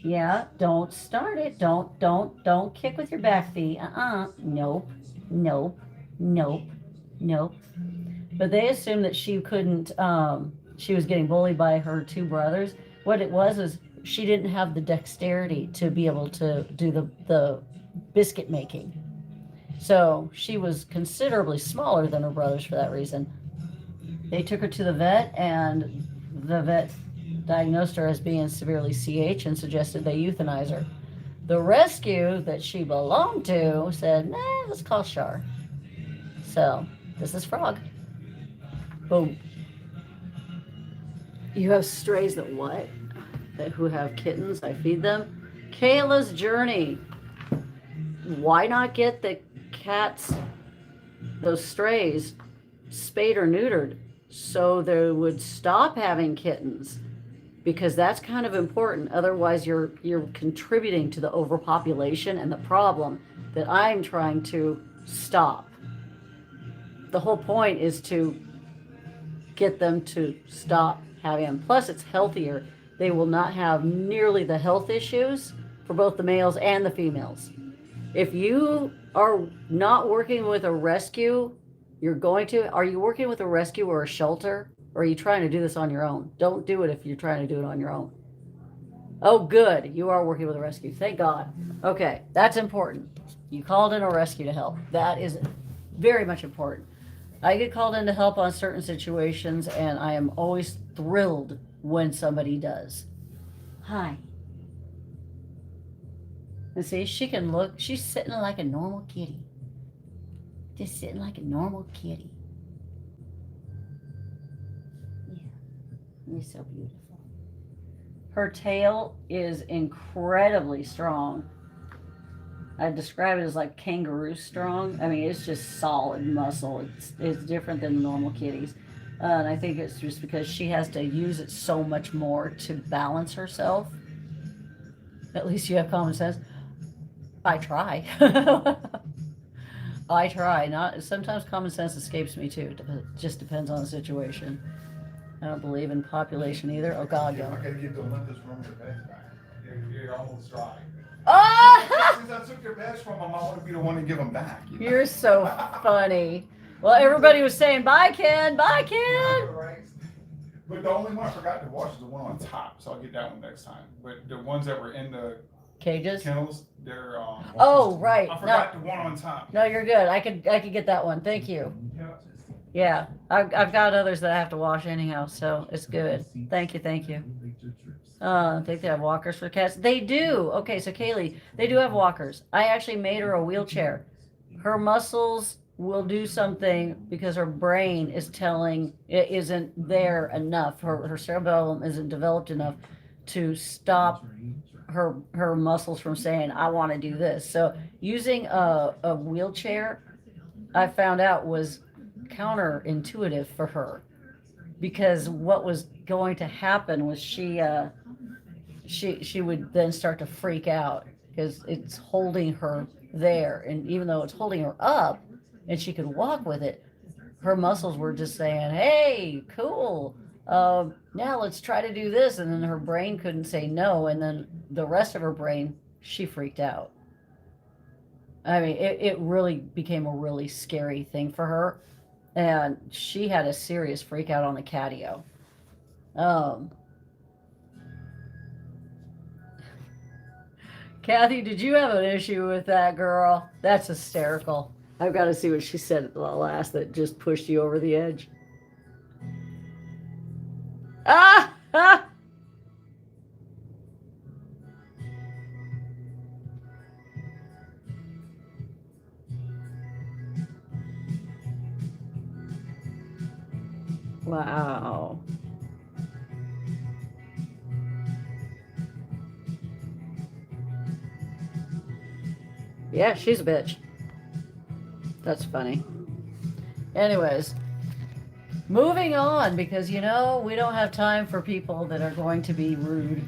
yeah, don't start it. Don't kick with your back feet. Nope. But they assumed that she couldn't, she was getting bullied by her 2 brothers. What it was is she didn't have the dexterity to be able to do the biscuit making. So she was considerably smaller than her brothers for that reason. They took her to the vet, and the vet diagnosed her as being severely CH and suggested they euthanize her. The rescue that she belonged to said, nah, let's call Char. So, this is Frog. Boom. You have strays that what? Who have kittens? I feed them. Kayla's Journey. Why not get the cats, those strays, spayed or neutered so they would stop having kittens? Because that's kind of important. Otherwise, you're contributing to the overpopulation and the problem that I'm trying to stop. The whole point is to get them to stop having them. Plus, it's healthier. They will not have nearly the health issues for both the males and the females. If you are not working with a rescue, are you working with a rescue or a shelter? Or are you trying to do this on your own? Don't do it if you're trying to do it on your own. Oh, good. You are working with a rescue. Thank God. Okay, that's important. You called in a rescue to help. That is very much important. I get called in to help on certain situations, and I am always thrilled when somebody does. Hi. And see, she can look. She's sitting like a normal kitty. Just sitting like a normal kitty. Yeah. You're so beautiful. Her tail is incredibly strong. I describe it as like kangaroo strong. I mean, it's just solid muscle. It's different than the normal kitties. And I think it's just because she has to use it so much more to balance herself. At least you have common sense. I try. I try. Sometimes common sense escapes me too. It just depends on the situation. I don't believe in population either. Oh God, You're no. not gonna give the Olympus from your beds back. You're almost dry. Oh! Since I took your beds from them, I want to be the one to give them back. You know? You're so funny. Well, everybody was saying, bye, Ken. Bye, Ken. Right. But the only one I forgot to wash is the one on top, so I'll get that one next time. But the ones that were in the Cages? kennels, they're Oh, right. I forgot the one on top. No, you're good. I could get that one. Thank you. Yeah, I've got others that I have to wash anyhow, so it's good. Thank you. I think they have walkers for cats. They do. Okay, so Kaylee, they do have walkers. I actually made her a wheelchair. Her muscles will do something because her brain is telling it isn't there enough. Her cerebellum isn't developed enough to stop her muscles from saying, I want to do this. So using a wheelchair, I found out was counterintuitive for her, because what was going to happen was she would then start to freak out because it's holding her there, and even though it's holding her up and she could walk with it, her muscles were just saying, hey, cool, now let's try to do this. And then her brain couldn't say no, and then the rest of her brain, she freaked out. I mean, it really became a really scary thing for her. And she had a serious freak out on the catio. Um, Kathy, did you have an issue with that girl? That's hysterical. I've got to see what she said at the last that just pushed you over the edge. Ah! Ah! Wow. Yeah, she's a bitch. That's funny. Anyways, moving on because we don't have time for people that are going to be rude.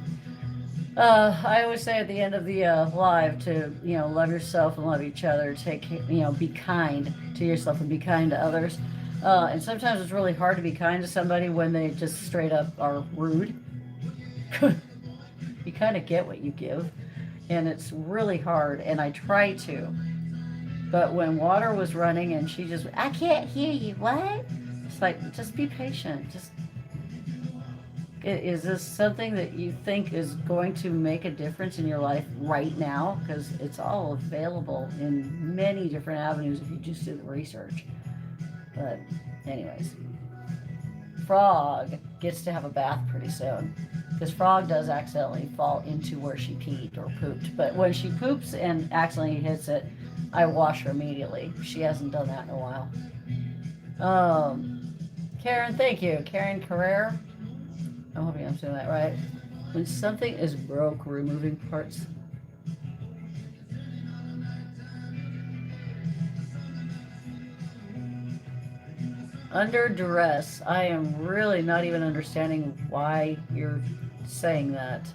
I always say at the end of the live to love yourself and love each other. Be kind to yourself and be kind to others. And sometimes it's really hard to be kind to somebody when they just straight up are rude. You kind of get what you give, and it's really hard. And I try to, but when water was running and she just, I can't hear you. What? It's like, just be patient. Just is this something that you think is going to make a difference in your life right now? Because it's all available in many different avenues if you just do the research. But anyways, Frog gets to have a bath pretty soon. Because Frog does accidentally fall into where she peed or pooped. But when she poops and accidentally hits it, I wash her immediately. She hasn't done that in a while. Karen, thank you. Karen Carrere. I'm hoping I'm saying that right. When something is broke, removing parts. Under duress. I am really not even understanding why you're saying that.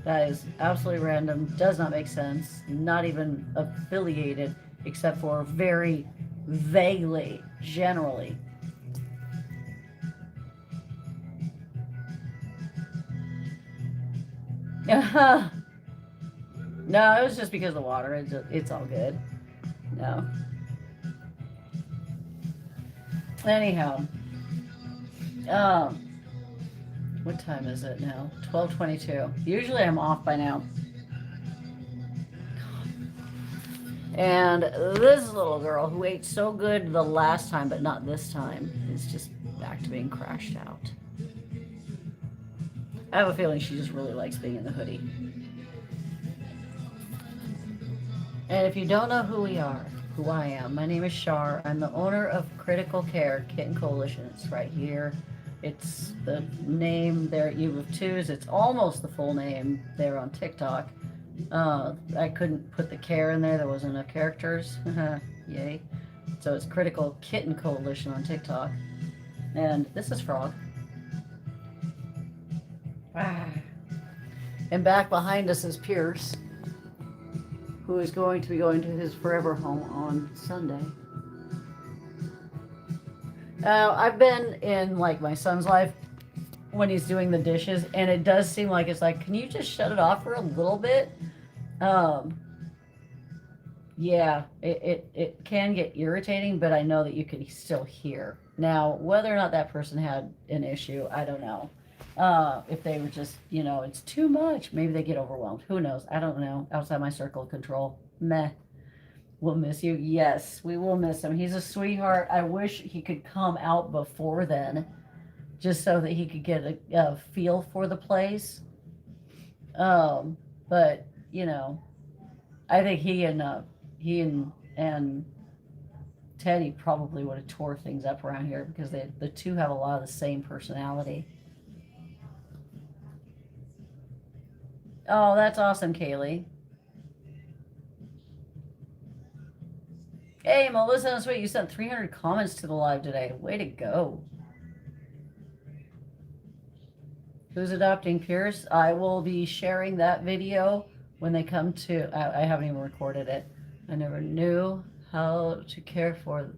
That is absolutely random. Does not make sense. Not even affiliated, except for very vaguely, generally. No, it was just because of the water. It's all good. No. Anyhow, what time is it now? 12:22. Usually I'm off by now. And this little girl who ate so good the last time, but not this time, is just back to being crashed out. I have a feeling she just really likes being in the hoodie. And if you don't know who I am, my name is Shar. I'm the owner of Critical Care Kitten Coalition. It's right here. It's the name there at U of Twos. It's almost the full name there on TikTok. I couldn't put the care in there. There wasn't enough characters. Yay. So it's Critical Kitten Coalition on TikTok. And this is Frog. And back behind us is Pierce, who is going to be going to his forever home on Sunday. I've been in my son's life when he's doing the dishes, and it does seem like it's like, can you just shut it off for a little bit? Yeah, it can get irritating, but I know that you can still hear. Now, whether or not that person had an issue, I don't know. If they were just, it's too much. Maybe they get overwhelmed. Who knows? I don't know. Outside my circle of control. Meh. We'll miss you. Yes, we will miss him. He's a sweetheart. I wish he could come out before then, just so that he could get a feel for the place. But I think he and Teddy probably would have tore things up around here because the two have a lot of the same personality. Oh, that's awesome, Kaylee. Hey, Melissa and Sweet, you sent 300 comments to the live today. Way to go. Who's adopting Pierce? I will be sharing that video when they come to... I haven't even recorded it. I never knew how to care for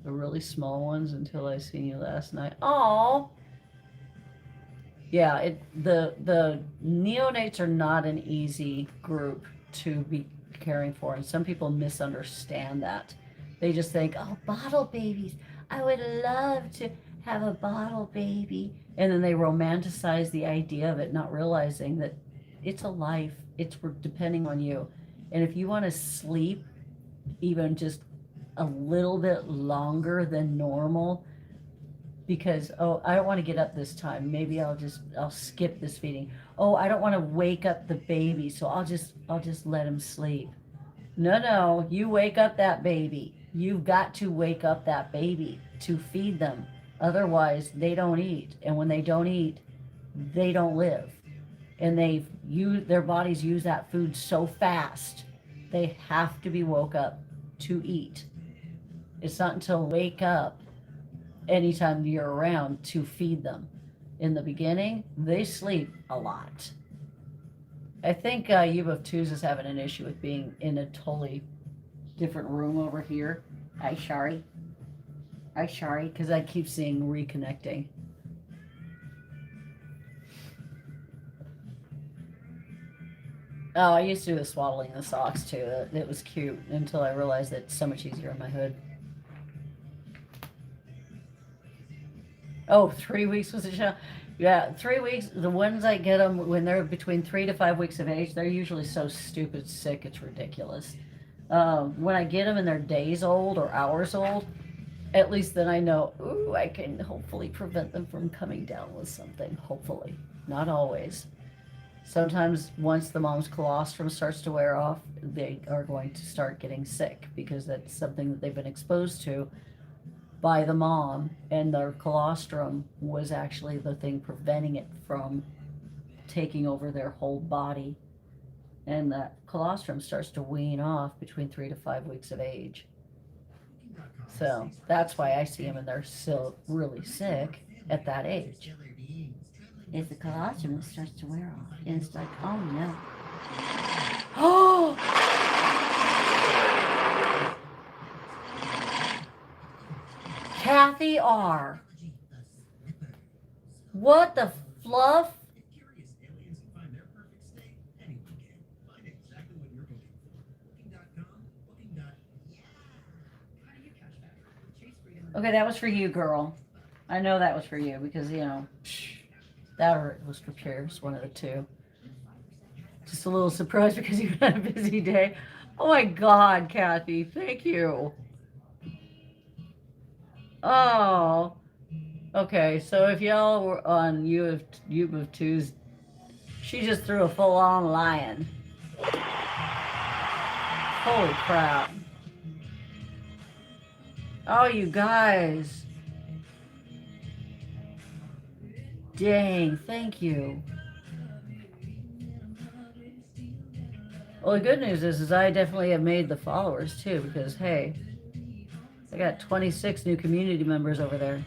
the really small ones until I seen you last night. Aww. Yeah, the neonates are not an easy group to be caring for, and some people misunderstand that. They just think, oh, bottle babies, I would love to have a bottle baby. And then they romanticize the idea of it, not realizing that it's a life. It's depending on you. And if you want to sleep even just a little bit longer than normal, because, oh, I don't want to get up this time, maybe I'll skip this feeding. Oh, I don't want to wake up the baby, so I'll just let him sleep. No, you wake up that baby. You've got to wake up that baby to feed them. Otherwise, they don't eat. And when they don't eat, they don't live. And their bodies use that food so fast, they have to be woke up to eat. It's not until wake up anytime you're around to feed them. In the beginning, they sleep a lot. I think Yuba of Twos is having an issue with being in a totally different room over here. I'm sorry, because I keep seeing reconnecting. Oh, I used to do the swaddling the socks too. It was cute until I realized that it's so much easier on my hood. Oh, 3 weeks was the show. Yeah, 3 weeks. The ones I get them when they're between 3 to 5 weeks of age, they're usually so stupid sick, it's ridiculous. When I get them and they're days old or hours old, at least then I know, ooh, I can hopefully prevent them from coming down with something. Hopefully. Not always. Sometimes once the mom's colostrum starts to wear off, they are going to start getting sick because that's something that they've been exposed to by the mom, and their colostrum was actually the thing preventing it from taking over their whole body. And that colostrum starts to wean off between 3 to 5 weeks of age. So that's why I see them and they're still really sick at that age. It's the colostrum that starts to wear off. And it's like, oh no. Oh! Kathy R. What the fluff? Okay, that was for you, girl. I know that was for you because, you know, that was for Pierce, one of the two. Just a little surprised because you had a busy day. Oh my God, Kathy, thank you. Oh, okay. So if y'all were on you of Twos, she just threw a full-on lion. Holy crap! Oh, you guys! Dang! Thank you. Well, the good news is I definitely have made the followers too, because hey, I got 26 new community members over there.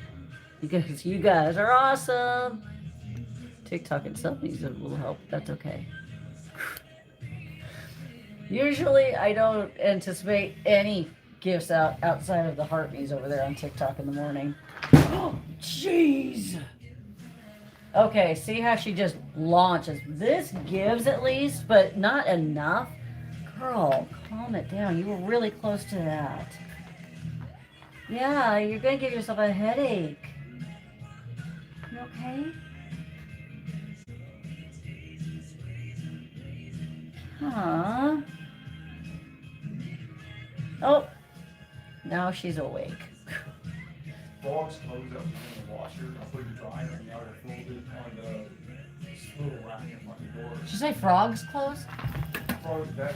Because you guys are awesome. TikTok itself needs a little help. That's okay. Usually I don't anticipate any gifts outside of the heart me's over there on TikTok in the morning. Oh, jeez. Okay, see how she just launches. This gives at least, but not enough. Girl, calm it down. You were really close to that. Yeah, you're going to give yourself a headache. You okay? Huh? Oh, now she's awake. Frogs close up in the washer. I put the dryer and now they're folded on the little rack in front of the door. Did you say frogs close? Frogs dead.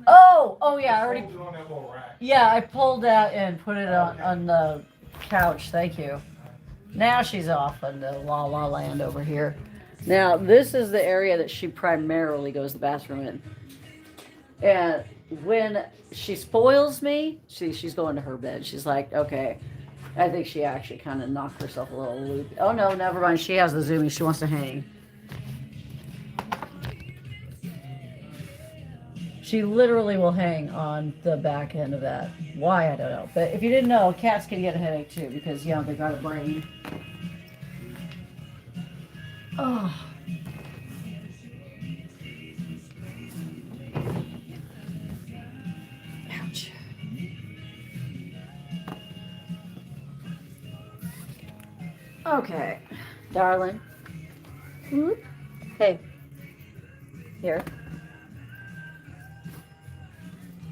Oh yeah, I already. Folded on that little rack. Yeah, I pulled that and put it on the couch. Thank you. Now she's off in the La La Land over here. Now this is the area that she primarily goes to the bathroom in. And when she spoils me, she's going to her bed. She's like, okay. I think she actually kind of knocked herself a little loop. Oh no, never mind. She has the zoomies. She wants to hang. She literally will hang on the back end of that. Why, I don't know. But if you didn't know, cats can get a headache too because, you know, they got a brain. Oh. Okay, darling. Whoop. Hey, here.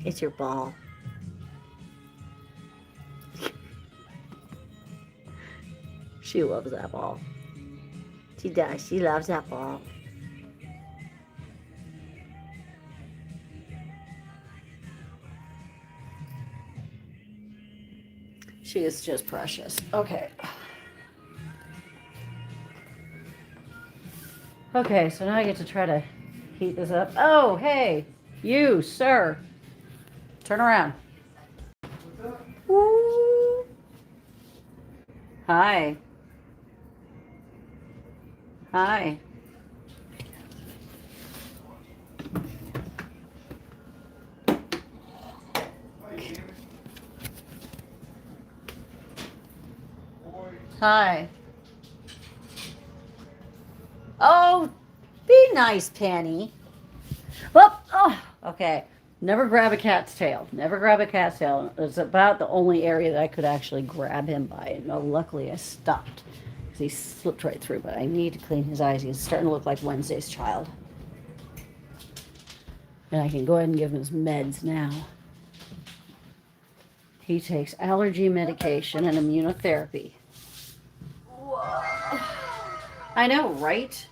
It's your ball. She loves that ball. She does. She loves that ball. She is just precious. Okay. Okay, so now I get to try to heat this up. Oh, hey, you, sir. Turn around. Woo. Hi. Hi. Hi. Oh, be nice, Penny. Oh, okay. Never grab a cat's tail. Never grab a cat's tail. It's about the only area that I could actually grab him by. And luckily I stopped because he slipped right through. But I need to clean his eyes. He's starting to look like Wednesday's child. And I can go ahead and give him his meds now. He takes allergy medication and immunotherapy. Whoa. I know, right?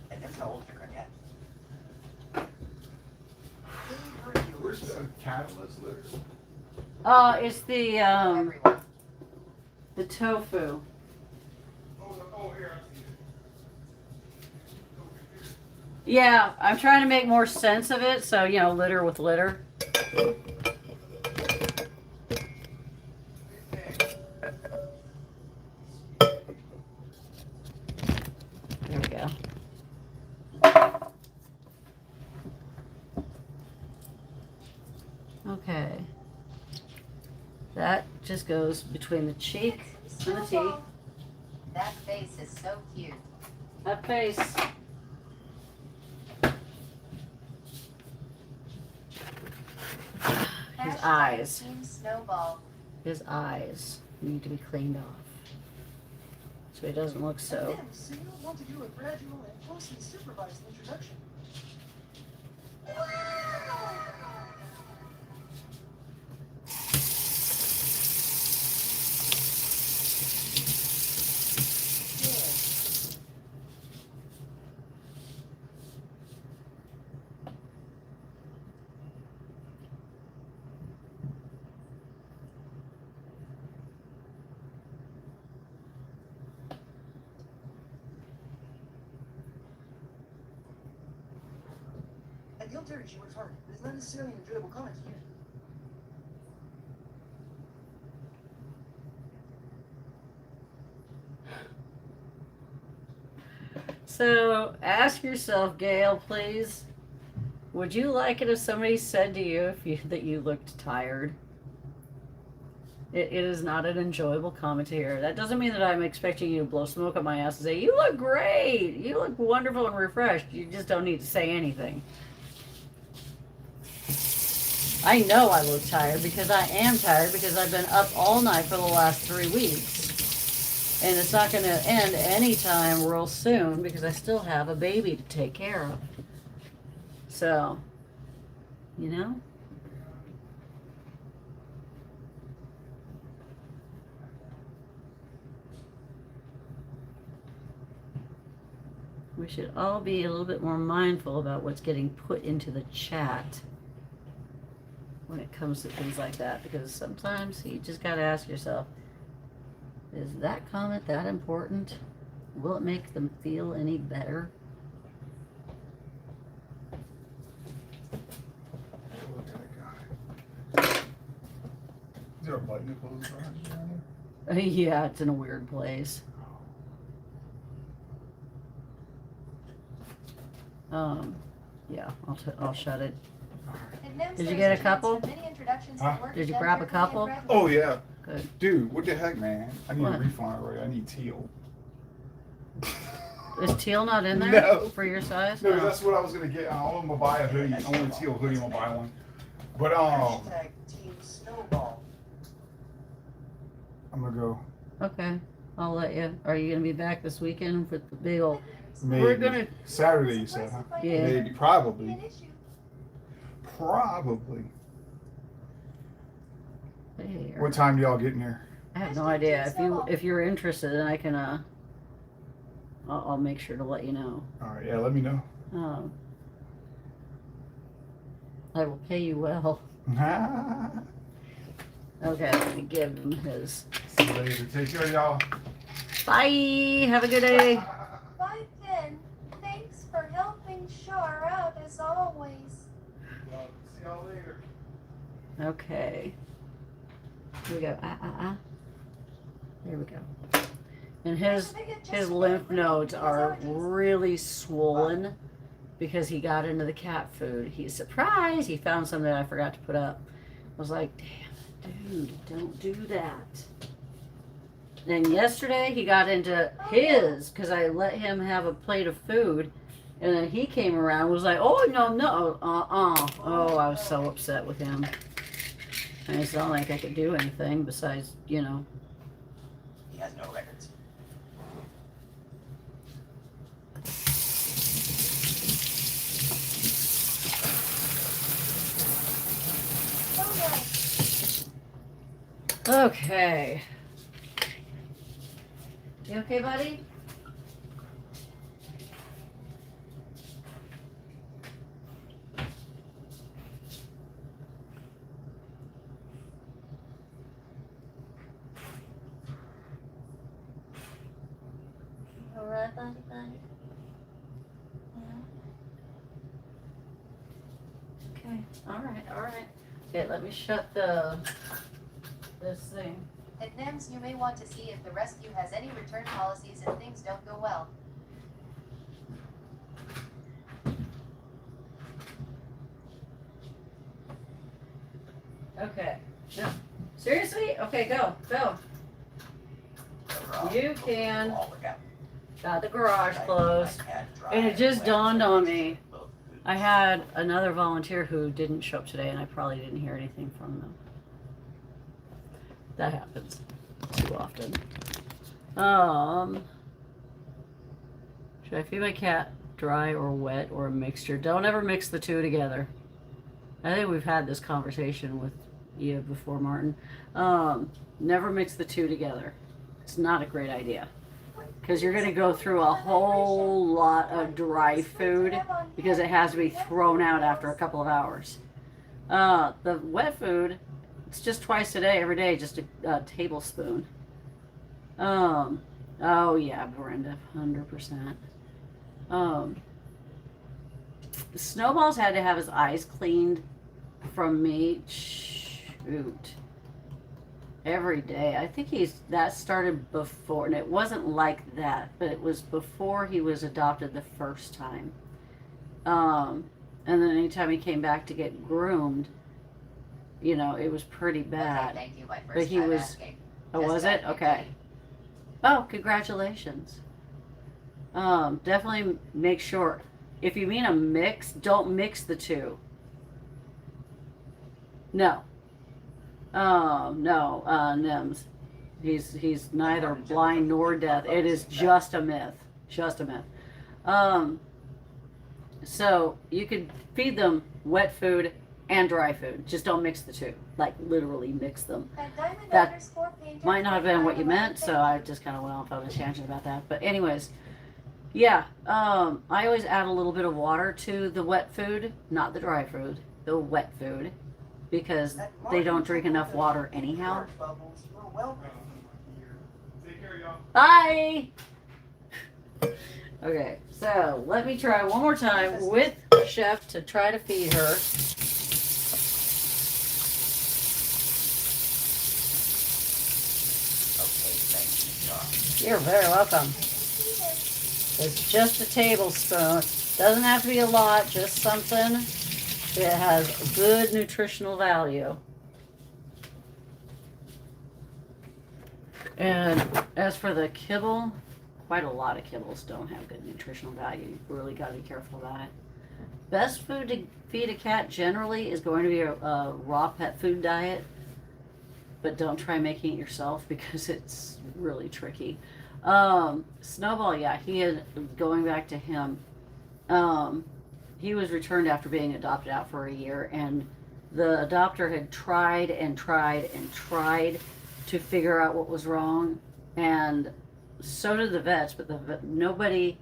And that's how old you're gonna get. Where's the catalyst litter? It's the Everyone. the tofu. Oh, here, I see it. Yeah, I'm trying to make more sense of it, so you know, litter with litter. There we go. Okay. That just goes between the cheek and the teeth. That face is so cute. That face. His eyes. Team Snowball. His eyes need to be cleaned off. So he doesn't look so. So you want to do a gradual and closely supervised introduction. At the Terry, she works hard, but it's not necessarily an enjoyable comment to hear. So ask yourself, Gail, please. Would you like it if somebody said to you that you looked tired? It is not an enjoyable comment to hear. That doesn't mean that I'm expecting you to blow smoke up my ass and say, you look great, you look wonderful and refreshed. You just don't need to say anything. I know I look tired because I am tired because I've been up all night for the last 3 weeks. And it's not going to end anytime real soon because I still have a baby to take care of. So, you know? We should all be a little bit more mindful about what's getting put into the chat when it comes to things like that, because sometimes you just got to ask yourself, is that comment that important? Will it make them feel any better? Look at that guy. Is there a button that closes the garage? Yeah, it's in a weird place. Yeah, I'll shut it. Did you get a couple? Huh? Did you grab a couple? Oh yeah. Good. Dude, what the heck, man? I need What? a refund already. I need teal. Is teal not in there No. for your size? No, that's what I was gonna get. I'm gonna buy a hoodie. I want a teal hoodie. I'm gonna buy one. But Hashtag Team Snowball. I'm gonna go. Okay, I'll let you. Are you gonna be back this weekend with the big old? Maybe We're gonna. Saturday. You said, huh? Yeah. Maybe. Probably. Probably. There. What time do y'all get in here? I have no idea. If you're interested, then I can I'll make sure to let you know. All right. Yeah. Let me know. I will pay you well. Okay, let me give him his. See you later. Take care, y'all. Bye. Have a good day. Bye, Ken. Thanks for helping Shar out as always. See y'all later. Okay. Here we go. There we go. And his lymph nodes are really swollen because he got into the cat food. He's surprised. He found something I forgot to put up. I was like, damn, dude, don't do that. And yesterday he got into his because I let him have a plate of food. And then he came around and was like, oh, no. Oh, I was so upset with him. And it's not like I could do anything besides, He has no records. Okay. You okay, buddy? All right, buddy. Yeah. Okay. All right. Okay, let me shut this thing. At NEMS, you may want to see if the rescue has any return policies if things don't go well. Okay. No. Seriously? Okay, go. You can. Got the garage closed. And it just dawned on me. I had another volunteer who didn't show up today, and I probably didn't hear anything from them. That happens too often. Should I feed my cat dry or wet or a mixture? Don't ever mix the two together. I think we've had this conversation with you before, Martin. Never mix the two together. It's not a great idea. Because you're going to go through a whole lot of dry food because it has to be thrown out after a couple of hours. The wet food, it's just twice a day, every day, just a tablespoon. Oh yeah, Brenda, 100%. Snowball's had to have his eyes cleaned from me. Shoot. Every day. I think that started before, and it wasn't like that, but it was before he was adopted the first time. And then anytime he came back to get groomed, it was pretty bad. Okay, thank you. My first But he time was. asking. Oh, Just was it? got Okay. kitty. Oh, congratulations. Definitely make sure. If you mean a mix, don't mix the two. No. No, NEMS. He's neither blind nor deaf. It is just a myth. Just a myth. So you could feed them wet food and dry food. Just don't mix the two. Like literally mix them. That might not have been what you meant, so I just kind of went off on a tangent about that. But anyways, yeah. I always add a little bit of water to the wet food, not the dry food, the wet food. Because they don't drink enough water anyhow. Take care, y'all. Bye! Okay, so let me try one more time with Chef to try to feed her. You're very welcome. It's just a tablespoon. Doesn't have to be a lot, just something It has good nutritional value. And as for the kibble, quite a lot of kibbles don't have good nutritional value. You really got to be careful of that. Best food to feed a cat generally is going to be a raw pet food diet, but don't try making it yourself because it's really tricky. Snowball, yeah, going back to him, he was returned after being adopted out for a year, and the adopter had tried and tried and tried to figure out what was wrong, and so did the vets, but nobody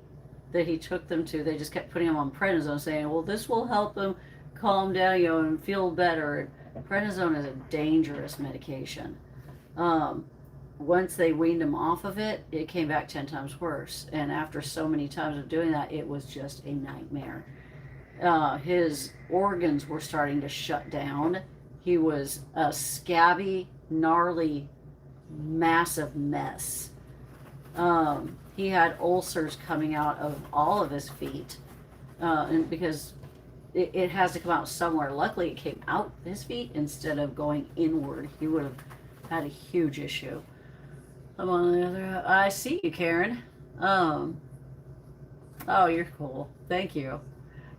that he took them to, they just kept putting him on prednisone, saying, well, this will help him calm down, and feel better. Prednisone is a dangerous medication. Once they weaned him off of it, it came back 10 times worse. And after so many times of doing that, it was just a nightmare. His organs were starting to shut down. He was a scabby, gnarly, massive mess. He had ulcers coming out of all of his feet, and because it has to come out somewhere. Luckily, it came out his feet instead of going inward. He would have had a huge issue. I'm on the other. I see you, Karen. Oh, you're cool. Thank you.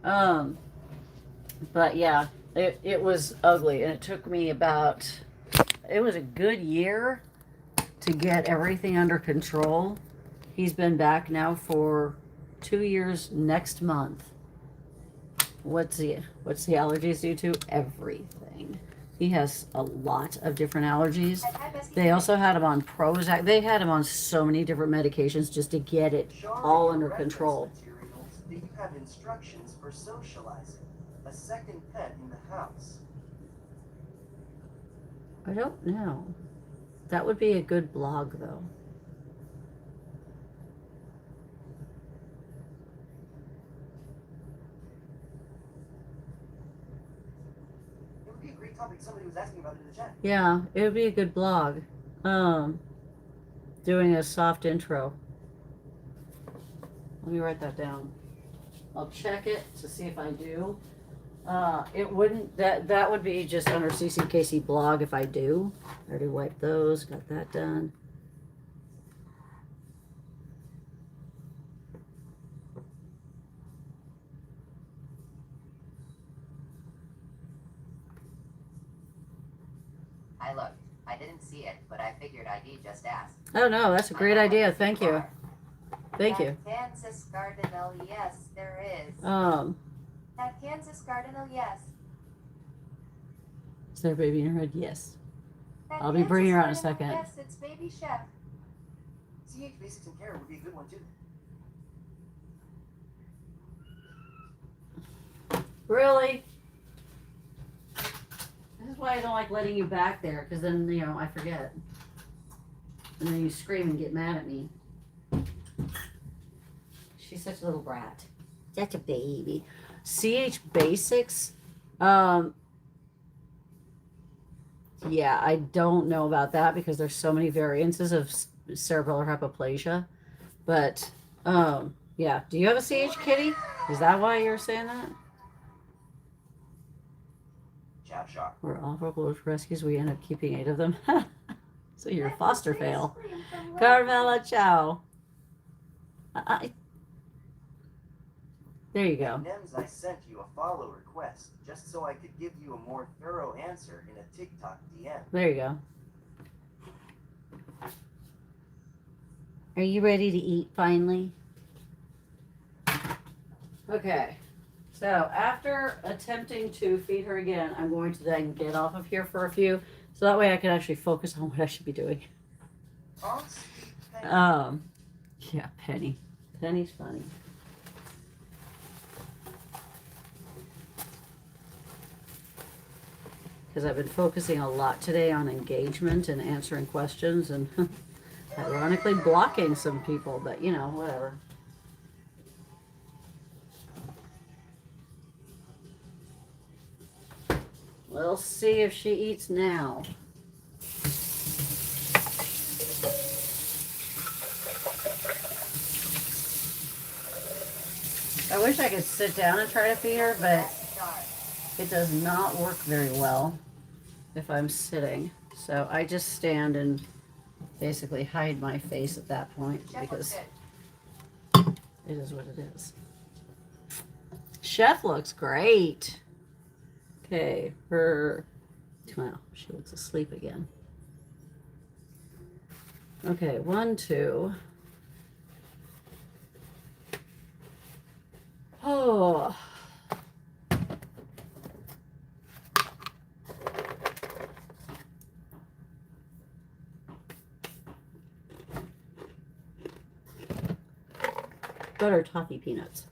But yeah, it was ugly, and it took me it was a good year to get everything under control. He's been back now for 2 years next month. What's the allergies due to? Everything. He has a lot of different allergies. They also had him on Prozac. They had him on so many different medications just to get it all under control. Do you have instructions for socializing a second pet in the house? I don't know. That would be a good blog, though. It would be a great topic. Somebody was asking about it in the chat. Yeah, it would be a good blog. Doing a soft intro. Let me write that down. I'll check it to see if I do. It wouldn't, that would be just under CCKC blog if I do. I already wiped those, got that done. I looked. I didn't see it, but I figured ID just asked. Oh no, that's a great idea. Thank you. Thank you. That Kansas Cardinal, yes, there is. That Kansas Cardinal, yes. Is there a baby in her head? Yes. That I'll be bringing her out in a Kansas second. Cardinal, yes, it's Baby Chef. CH Basics and Care would be a good one too. Really? This is why I don't like letting you back there, because then, I forget. And then you scream and get mad at me. She's such a little brat. Such a baby. CH Basics, yeah, I don't know about that because there's so many variances of cerebellar hypoplasia. But, yeah. Do you have a CH kitty? Is that why you're saying that? Chow Shaw. We're awful close rescues. We end up keeping 8 of them. So you're a foster fail. Carmela Chow. There you go. Nems, I sent you a follow request just so I could give you a more thorough answer in a TikTok DM. There you go. Are you ready to eat finally? Okay. So after attempting to feed her again, I'm going to then get off of here for a few, so that way I can actually focus on what I should be doing. Awesome. Yeah, Penny. Penny's funny. Because I've been focusing a lot today on engagement and answering questions and ironically blocking some people, but whatever. We'll see if she eats now. I wish I could sit down and try to feed her, but It does not work very well if I'm sitting. So I just stand and basically hide my face at that point Chef looks because good. it is what it is. Chef looks great. Okay, well, she looks asleep again. Okay, 1, 2. Oh. Butter toffee peanuts.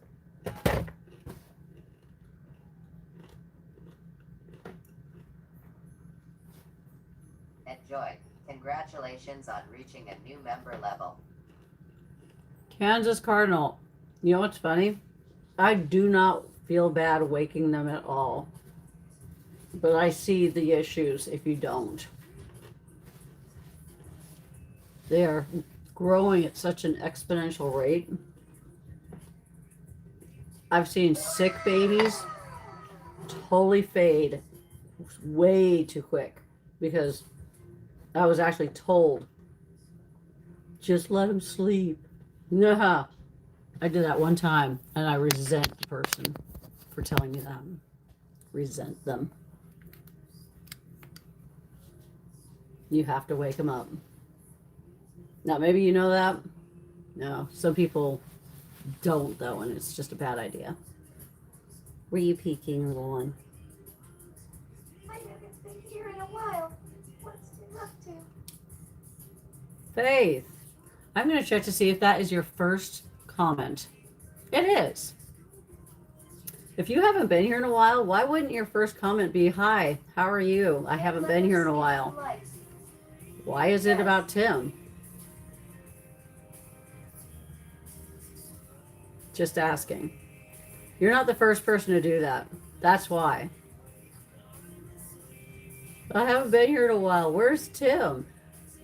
Enjoy. Congratulations on reaching a new member level. Kansas Cardinal. You know what's funny? I do not feel bad waking them at all. But I see the issues if you don't. They are growing at such an exponential rate. I've seen sick babies totally fade way too quick because I was actually told, just let him sleep. Nah, I did that one time and I resent the person for telling me that. Resent them. You have to wake them up. Now, maybe you know that. No, some people don't though, and it's just a bad idea. Were you peeking, little one? I haven't been here in a while. What's been up to? Faith, I'm going to check to see if that is your first comment. It is. If you haven't been here in a while, why wouldn't your first comment be, hi, how are you? I haven't been here in a while. Why is it about Tim? Just asking. You're not the first person to do that. That's why. I haven't been here in a while. Where's Tim?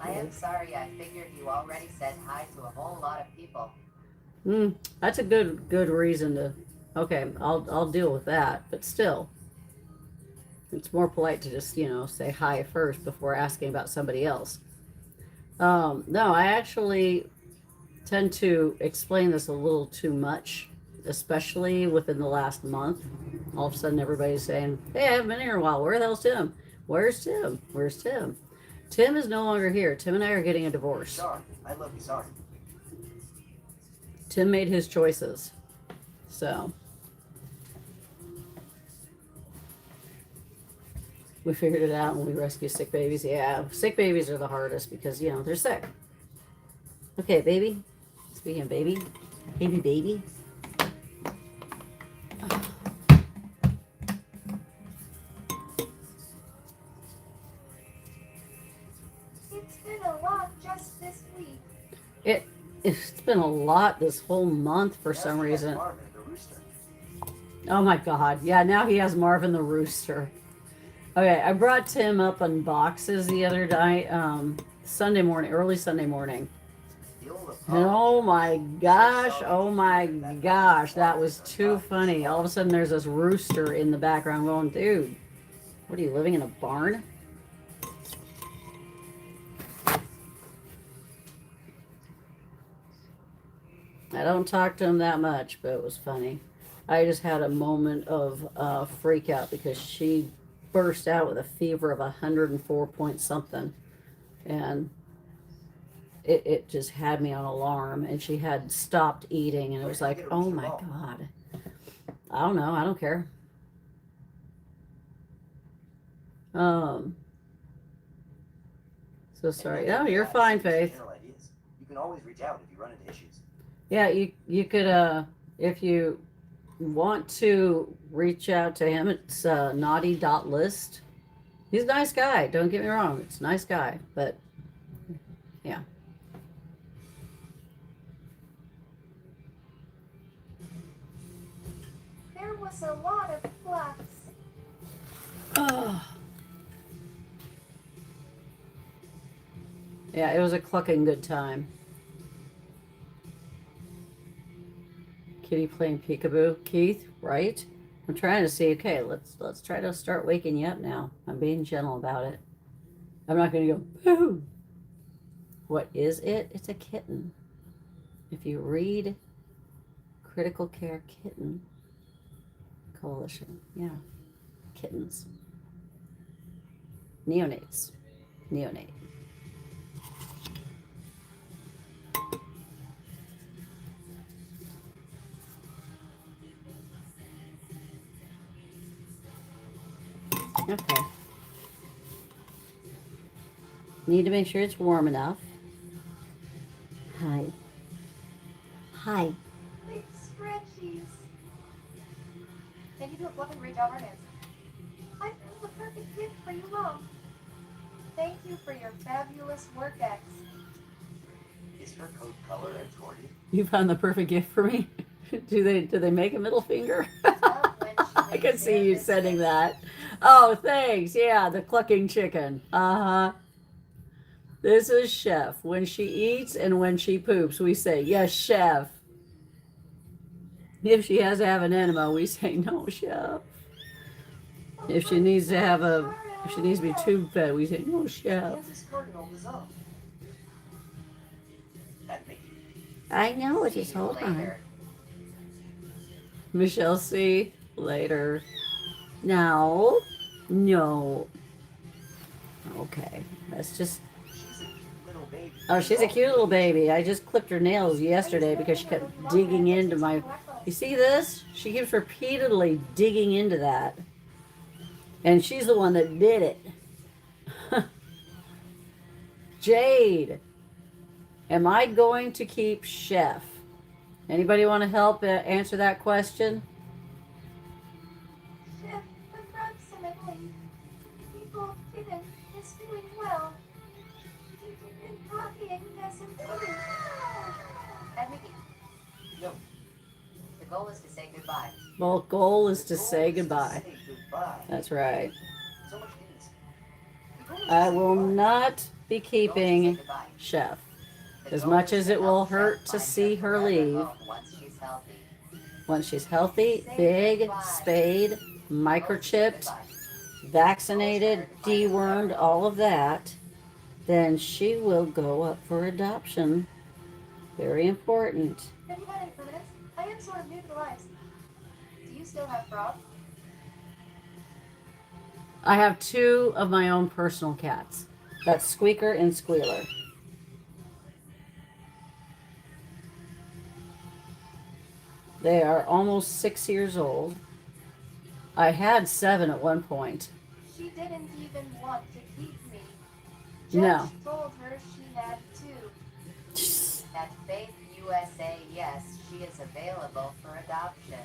I am sorry, I figured you already said hi to a whole lot of people. That's a good reason to. Okay, I'll deal with that. But still, it's more polite to just say hi first before asking about somebody else. No, I actually tend to explain this a little too much, especially within the last month. All of a sudden, everybody's saying, "Hey, I haven't been here in a while. Where the hell's Tim? Where's Tim? Where's Tim?" Tim is no longer here. Tim and I are getting a divorce. Sorry. I love you, sorry. Tim made his choices. So we figured it out and we rescue sick babies. Yeah, sick babies are the hardest because, they're sick. Okay, baby. Speaking of baby. Baby. It's been a lot just this week. It's been a lot this whole month for some Now he has reason. Marvin the rooster. Oh my God. Yeah, now he has Marvin the rooster. Okay, I brought Tim up on boxes the other day, Sunday morning, early Sunday morning. The old And oh my gosh, that was too funny. All of a sudden there's this rooster in the background going, dude, what are you, living in a barn? I don't talk to him that much, but it was funny. I just had a moment of freak out because she burst out with a fever of 104 point something. And it just had me on alarm. And she had stopped eating. And it was like, oh my God. I don't know. I don't care. So sorry. No, you're fine, Faith. General ideas. You can always reach out if you run into issues. Yeah, you could if you want to reach out to him, it's naughty.list. He's a nice guy, don't get me wrong, it's a nice guy, but yeah. There was a lot of flux. Oh. Yeah, it was a clucking good time. Kitty playing peekaboo. Keith, right? I'm trying to see, okay, let's try to start waking you up now. I'm being gentle about it. I'm not gonna go, boo. What is it? It's a kitten. If you read Critical Care Kitten Coalition, yeah, kittens. Neonates. Neonate. Okay. Need to make sure it's warm enough. Hi. Hi. Big stretchies. Thank you to a fluff and reach out our hands. I found the perfect gift for you, Mom. Thank you for your fabulous work ex. Is her coat color accordion? You found the perfect gift for me. Do they make a middle finger? Love when she I makes can see their you sending that. Oh, thanks. Yeah, the clucking chicken. Uh-huh. This is Chef. When she eats and when she poops, we say, yes, Chef. If she has to have an enema, we say, no, Chef. If she needs to have if she needs to be tube fed, we say, no, Chef. Kansas Cardinal dissolved. That Mickey. I know it. See Just you hold on. later. Michelle C. Later. No. No. Okay. Let's just. She's a cute little baby. Oh, she's a cute little baby. I just clipped her nails yesterday because she kept digging into my. You see this? She keeps repeatedly digging into that. And she's the one that did it. Jade. Am I going to keep Chef? Anybody want to help answer that question? Chef, approximately. People Kitten is doing well. Eating and copying has improved. And Mickey, No. the goal is to say goodbye. Well, goal is to The goal say is to goodbye. say goodbye. That's right. So much innocence. The goal is to I say will goodbye. not be The goal is to say keeping goodbye. Chef. The As goal much is as to it will help hurt Chef to find see her forever leave. home once she's healthy. Once she's healthy, Say big, goodbye. spayed, microchipped, Goodbye. vaccinated, dewormed, all of that, then she will go up for adoption. Very important. Have you had any permanents? I am sort of new to the lives. Do you still have Frog? I have two of my own personal cats. That's Squeaker and Squealer. They are almost 6 years old. I had 7 at one point. She didn't even want to keep me. No. Judge told her she had to. At Faith USA, yes, she is available for adoption.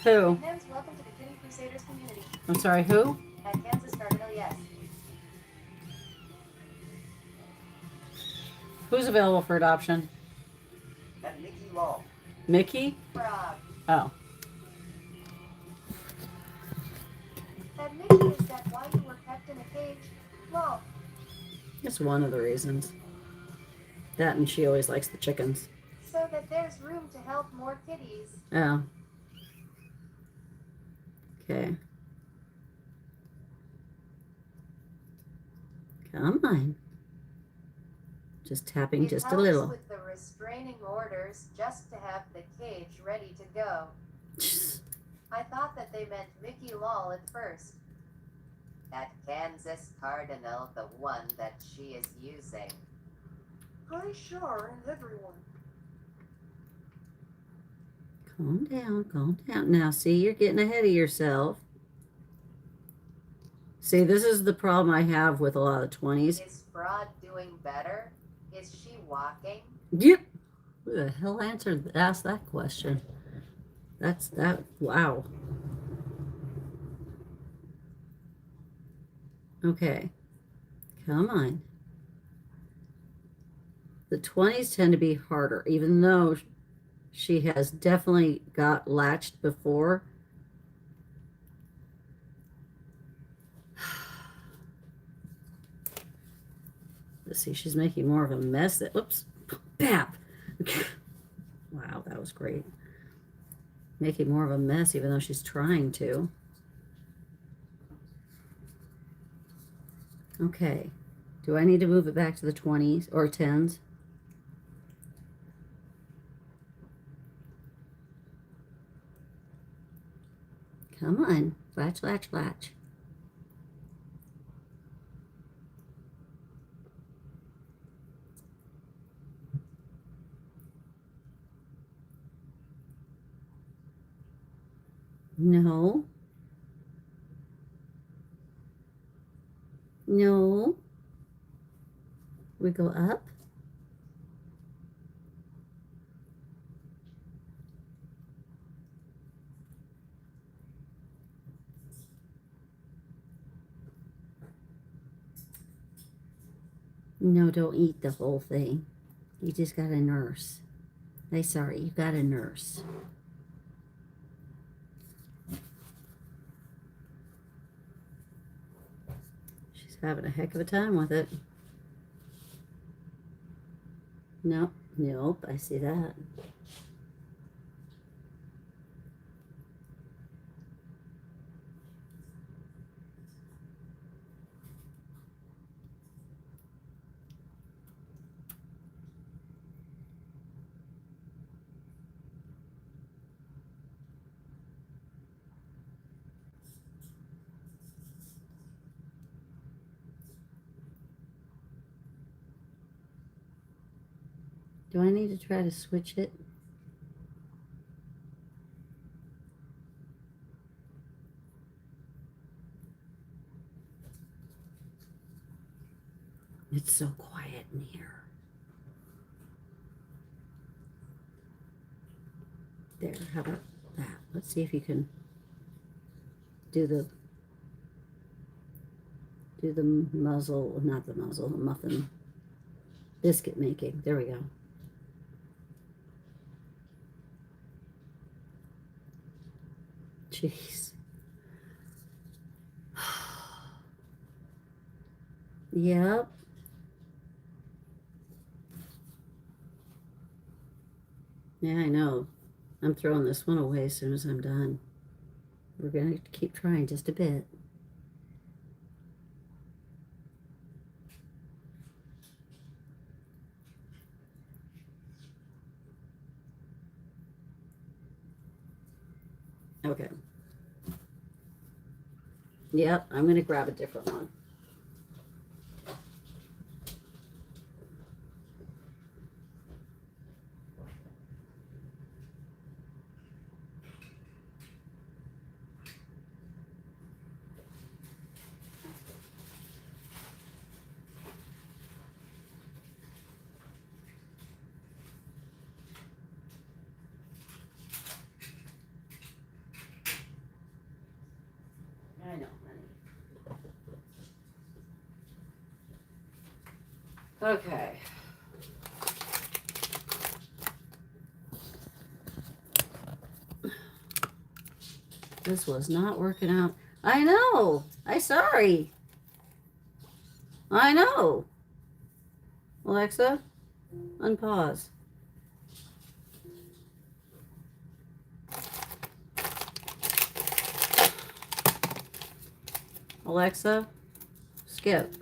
Who? Hens, welcome to the Kitty Crusaders community. I'm sorry, who? At Kansas Cardinal, yes. Who's available for adoption? That Mickey Law. Mickey? Frog. Oh. That Mickey is that why you were kept in a cage? Well, That's one of the reasons. That and she always likes the chickens. so that there's room to help more kitties. Oh. Okay. Come on. Just tapping It just a helps little. with the restraining orders just to have the cage ready to go. I thought that they meant Mickey Law at first. At Kansas Cardinal, the one that she is using. Hi, Char, and everyone. Calm down, calm down. Now, see, you're getting ahead of yourself. See, this is the problem I have with a lot of 20s. Is Fraud doing better? Is she walking? Yep. Who the hell asked that question? Wow. Okay. Come on. The 20s tend to be harder, even though she has definitely got latched before. Let's see, she's making more of a mess. Oops. Bap. Wow, that was great. making more of a mess even though she's trying to. Okay. Do I need to move it back to the 20s or 10s? Come on. Latch, latch, latch. No. No. We go up. No, don't eat the whole thing. You just got to nurse. Sorry, you got to nurse. She's having a heck of a time with it. Nope, nope, I see that. Do I need to try to switch it? It's so quiet in here. There, how about that? Let's see if you can do the muzzle, not the muzzle, the muffin biscuit making. There we go. Jeez. Yep. Yeah, I know. I'm throwing this one away as soon as I'm done. We're going to keep trying just a bit. Okay. Yep, I'm going to grab a different one. I know, honey. Okay. This was not working out. I know. Sorry. I know. Alexa, unpause. Alexa, skip.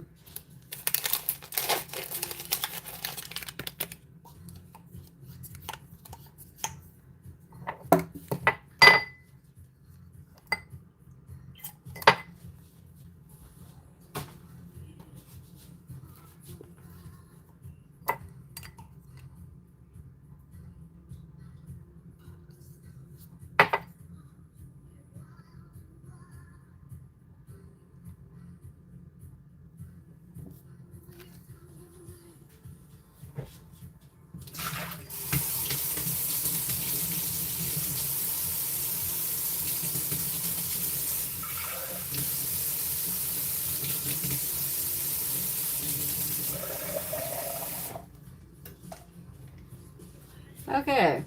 Okay.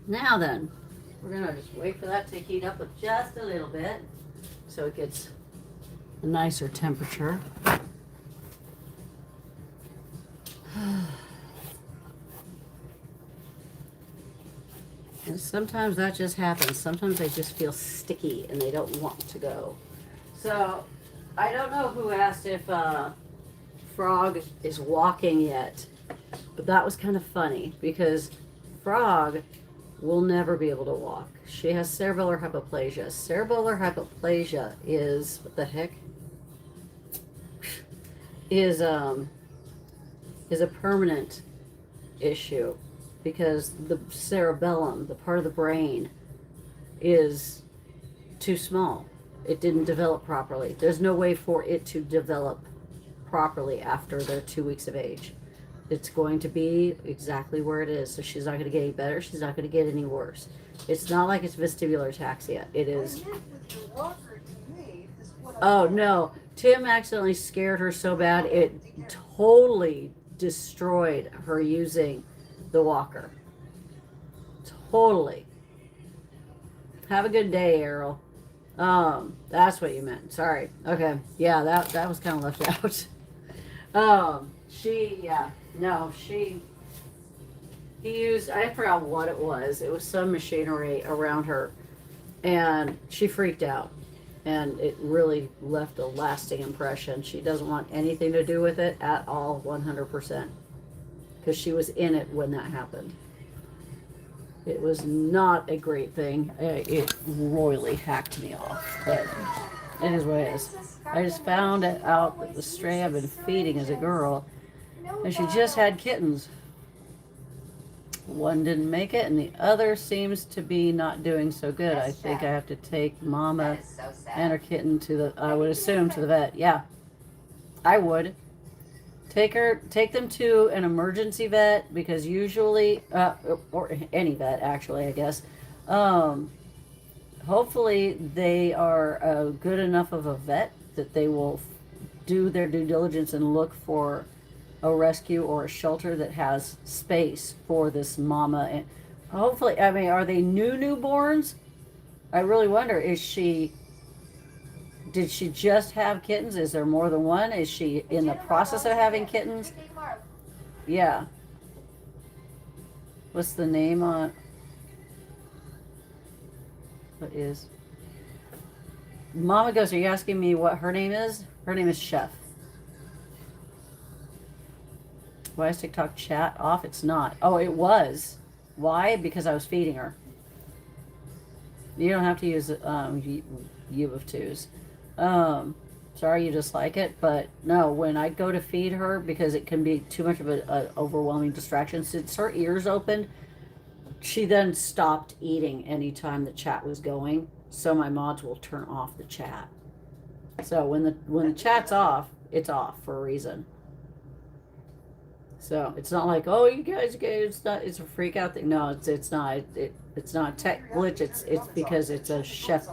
Now then, we're going to just wait for that to heat up with just a little bit so it gets a nicer temperature. And sometimes that just happens. Sometimes they just feel sticky and they don't want to go. So, I don't know who asked if Frog is walking yet, but that was kind of funny because Frog will never be able to walk. She has cerebellar hypoplasia. Cerebellar hypoplasia is, what the heck? Is a permanent issue because the cerebellum, the part of the brain, is too small. It didn't develop properly. There's no way for it to develop properly after they're 2 weeks of age. It's going to be exactly where it is. So she's not going to get any better. She's not going to get any worse. It's not like it's vestibular ataxia. It is. Oh no. Tim accidentally scared her so bad it totally destroyed her using the walker. Totally. Have a good day, Errol. That's what you meant. Sorry. Okay. Yeah, that was kind of left out. He used, I forgot what it was. It was some machinery around her, and she freaked out, and it really left a lasting impression. She doesn't want anything to do with it at all, 100%, because she was in it when that happened. It was not a great thing. It royally hacked me off, but it is what it is. I just found out that the stray I've been feeding as a girl, and she just had kittens. One didn't make it, and the other seems to be not doing so good. I think I have to take Mama and her kitten to the, I would assume, to the vet. Yeah, I would. Take them to an emergency vet, because usually, or any vet actually, I guess. Hopefully they are good enough of a vet that they will do their due diligence and look for a rescue or a shelter that has space for this mama. And hopefully, I mean, are they newborns? I really wonder, did she just have kittens? Is there more than one? Is she in the process of having kittens? Yeah. What's the name on? What is? Mama goes, are you asking me what her name is? Her name is Chef. Why is TikTok chat off? It's not. Oh, it was. Why? Because I was feeding her. You don't have to use U of twos. Sorry you dislike it, but no, when I go to feed her, because it can be too much of an overwhelming distraction, since her ears opened, she then stopped eating anytime the chat was going, so my mods will turn off the chat. So when the chat's off, it's off for a reason. So it's not like, oh, you guys, it's a freak out thing. No, it's not. It's not a tech glitch. It's because it's a chef.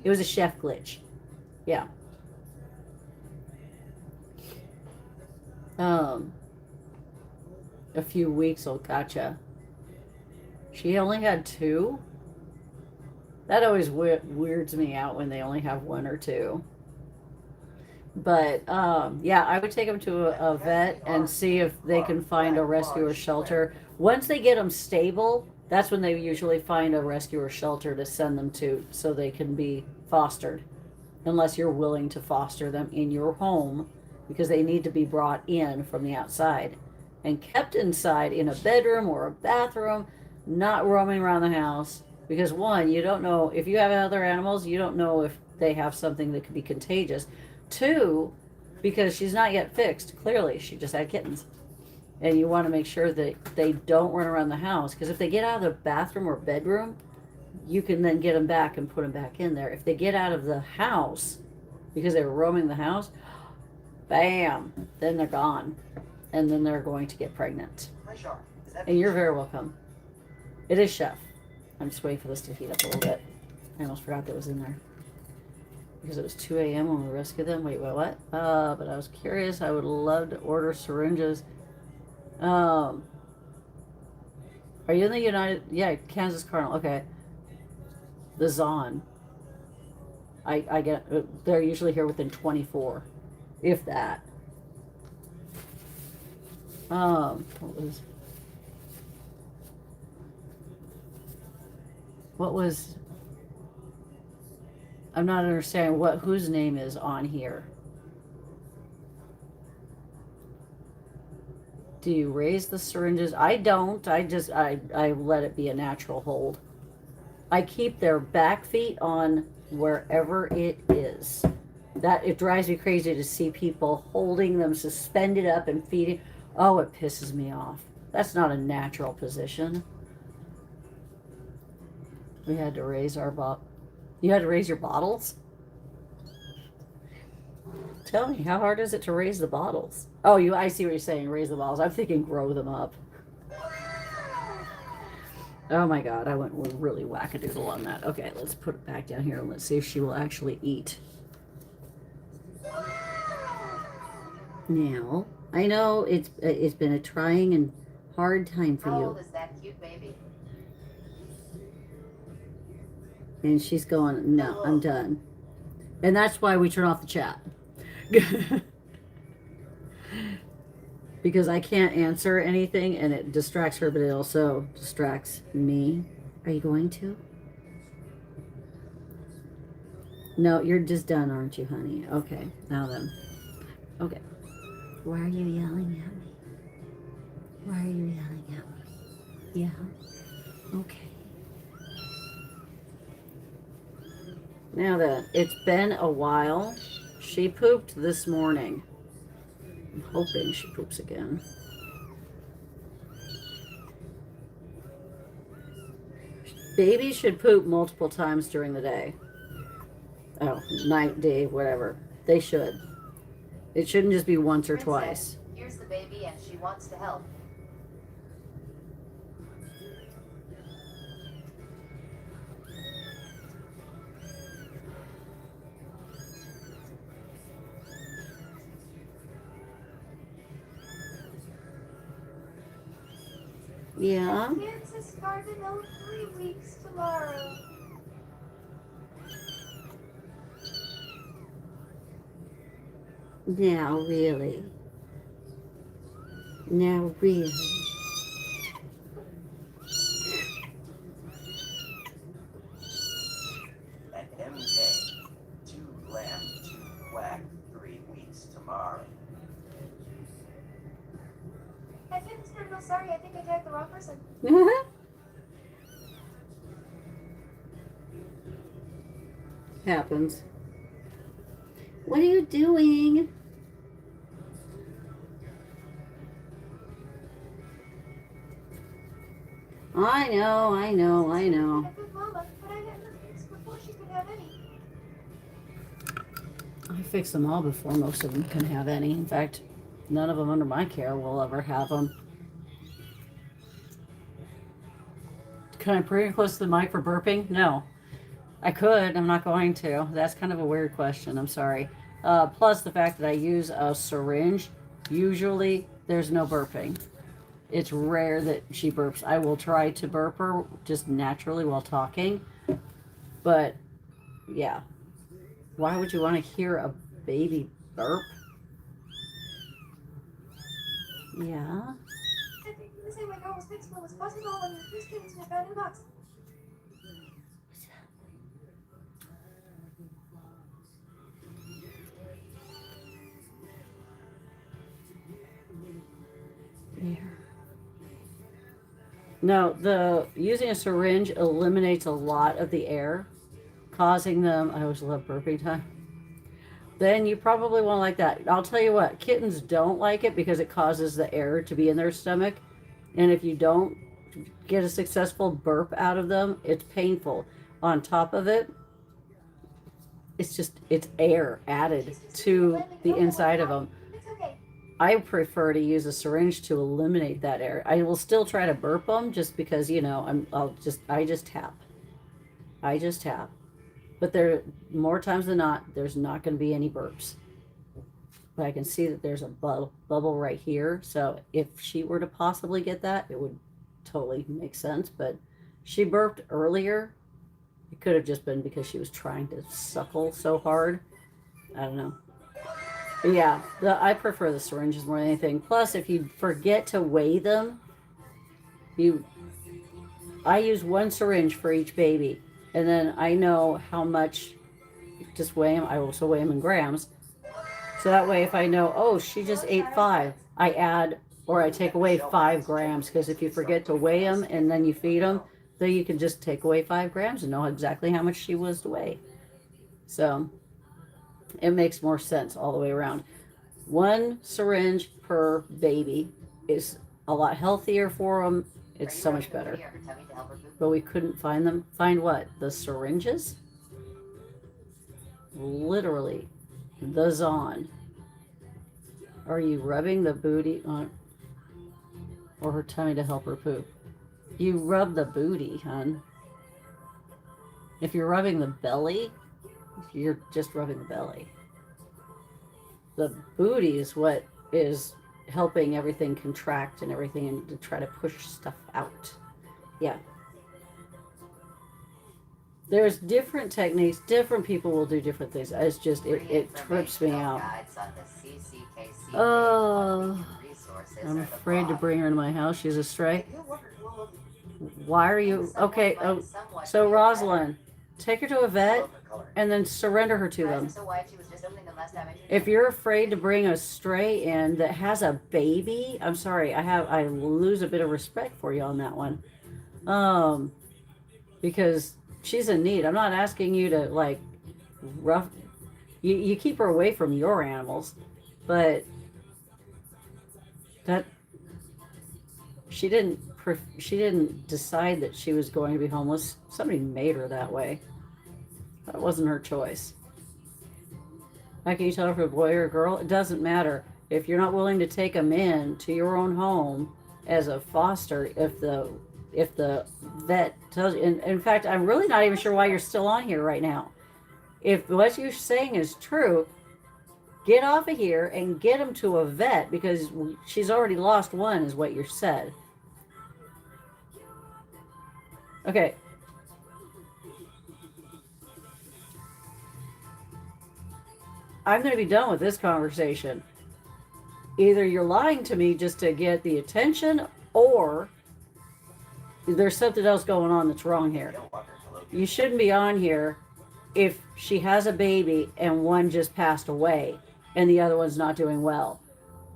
It was a chef glitch. Yeah. A few weeks old. Gotcha. She only had 2. That always weirds me out when they only have 1 or 2. But yeah, I would take them to a vet and see if they can find a rescue or shelter. Once they get them stable, that's when they usually find a rescue or shelter to send them to, so they can be fostered. Unless you're willing to foster them in your home, because they need to be brought in from the outside and kept inside in a bedroom or a bathroom, not roaming around the house. Because one, you don't know, if you have other animals, you don't know if they have something that could be contagious. 2, because she's not yet fixed. Clearly, she just had kittens. And you want to make sure that they don't run around the house. Because if they get out of the bathroom or bedroom, you can then get them back and put them back in there. If they get out of the house, because they were roaming the house, bam, then they're gone. And then they're going to get pregnant. And you're very welcome. It is Chef. I'm just waiting for this to heat up a little bit. I almost forgot that was in there. Because it was 2 a.m. when we rescued them. Wait, what? But I was curious. I would love to order syringes. Are you in the United? Yeah, Kansas Cardinal. Okay. The Zon. I get. They're usually here within 24, if that. What was? What was... I'm not understanding whose name is on here. Do you raise the syringes? I don't. I let it be a natural hold. I keep their back feet on wherever it is. That it drives me crazy to see people holding them suspended up and feeding. Oh, it pisses me off. That's not a natural position. We had to raise our You had to raise your bottles? Tell me, how hard is it to raise the bottles? Oh, I see what you're saying, raise the bottles. I'm thinking grow them up. Oh my God, I went really wackadoodle on that. Okay, let's put it back down here and let's see if she will actually eat. Now, I know it's been a trying and hard time for How you. old is that cute baby? And she's going, no, I'm done. And that's why we turn off the chat. Because I can't answer anything and it distracts her, but it also distracts me. Are you going to? No, you're just done, aren't you, honey? Okay, now then. Okay. Why are you yelling at me? Why are you yelling at me? Yeah. Okay. Now then, it's been a while. She pooped this morning. I'm hoping she poops again. Babies should poop multiple times during the day. Oh, night, day, whatever. They should. It shouldn't just be once or twice. Here's the baby and she wants to help. Yeah. Kansas Cardinal 3 weeks tomorrow. Now, really. Now, really. At MK, 2 lamb, 2 quack, 3 weeks tomorrow. I think it's Cardinal, sorry, I think I tagged the wrong person. Happens. What are you doing? I know. A good mama, but I had her fixed before she could have any. I fix them all before most of them can have any. In fact, none of them under my care will ever have them. Can I bring it close to the mic for burping? No. I could. I'm not going to. That's kind of a weird question. I'm sorry. Plus the fact that I use a syringe, usually there's no burping. It's rare that she burps. I will try to burp her just naturally while talking. But, yeah. Why would you want to hear a baby burp? Yeah. I think the same way girl was fixed when it was possible when the first kittens were found in a box. Here. No, using a syringe eliminates a lot of the air, causing them, I always love burping time. Then you probably won't like that. I'll tell you what, kittens don't like it because it causes the air to be in their stomach. And if you don't get a successful burp out of them, it's painful. On top of it, it's air added to the inside of them. It's okay. I prefer to use a syringe to eliminate that air. I will still try to burp them just because, you know, I just tap. But there, more times than not, there's not going to be any burps. But I can see that there's a bubble right here. So if she were to possibly get that, it would totally make sense. But she burped earlier. It could have just been because she was trying to suckle so hard. I don't know. But yeah, I prefer the syringes more than anything. Plus, if you forget to weigh them, I use one syringe for each baby, and then I know how much. Just weigh them. I also weigh them in grams. So that way, if I know, oh, she just ate 5, I add or I take away 5 grams. Because if you forget to weigh them and then you feed them, then you can just take away 5 grams and know exactly how much she was to weigh. So it makes more sense all the way around. One syringe per baby is a lot healthier for them. It's so much better. But we couldn't find them. Find what? The syringes? Literally, the Zon. Are you rubbing the booty on or her tummy to help her poop? You rub the booty, hun. If you're rubbing the belly, you're just rubbing the belly. The booty is what is helping everything contract and everything and to try to push stuff out. Yeah. There's different techniques. Different people will do different things. It's just, it trips me out. Oh, I'm afraid to bring her into my house. She's a stray. Why are you... Okay, so Rosalind, take her to a vet and then surrender her to them. If you're afraid to bring a stray in that has a baby, I'm sorry, I lose a bit of respect for you on that one. Because she's in need. I'm not asking you to like rough. You keep her away from your animals, but that she didn't decide that she was going to be homeless. Somebody made her that way. That wasn't her choice. How can you tell if a boy or a girl? It doesn't matter. If you're not willing to take them in to your own home as a foster, if the vet tells you, and in fact, I'm really not even sure why you're still on here right now. If what you're saying is true, get off of here and get him to a vet because she's already lost one, is what you said. Okay. I'm going to be done with this conversation. Either you're lying to me just to get the attention, or there's something else going on that's wrong here. You shouldn't be on here if she has a baby and one just passed away and the other one's not doing well.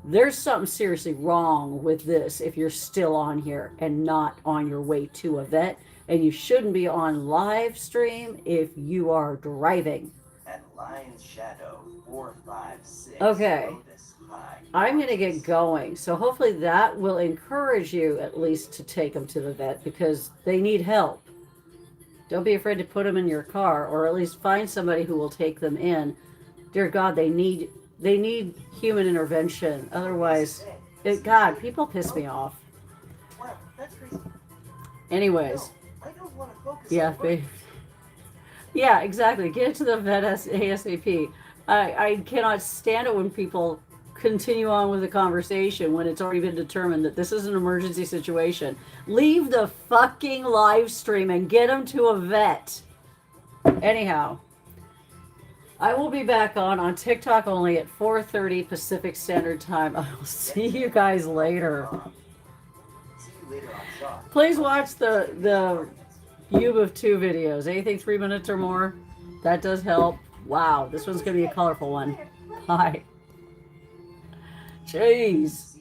There's something seriously wrong with this if you're still on here and not on your way to a vet. And you shouldn't be on live stream if you are driving. At Lion's Shadow 456. Okay. I'm going to get going. So hopefully that will encourage you at least to take them to the vet because they need help. Don't be afraid to put them in your car or at least find somebody who will take them in. Dear God, they need human intervention. Otherwise, God, people piss me off. Wow, that's crazy. Anyways. I don't want to focus Yeah, on yeah, exactly. Get it to the vet ASAP. I cannot stand it when people continue on with the conversation when it's already been determined that this is an emergency situation. Leave the fucking live stream and get them to a vet. Anyhow, I will be back on TikTok only at 4:30 Pacific Standard Time. I will see you guys later. See you later on Shaw. Please watch the Cube of 2 videos. Anything 3 minutes or more. That does help. Wow, this one's going to be a colorful one. Hi. Jeez.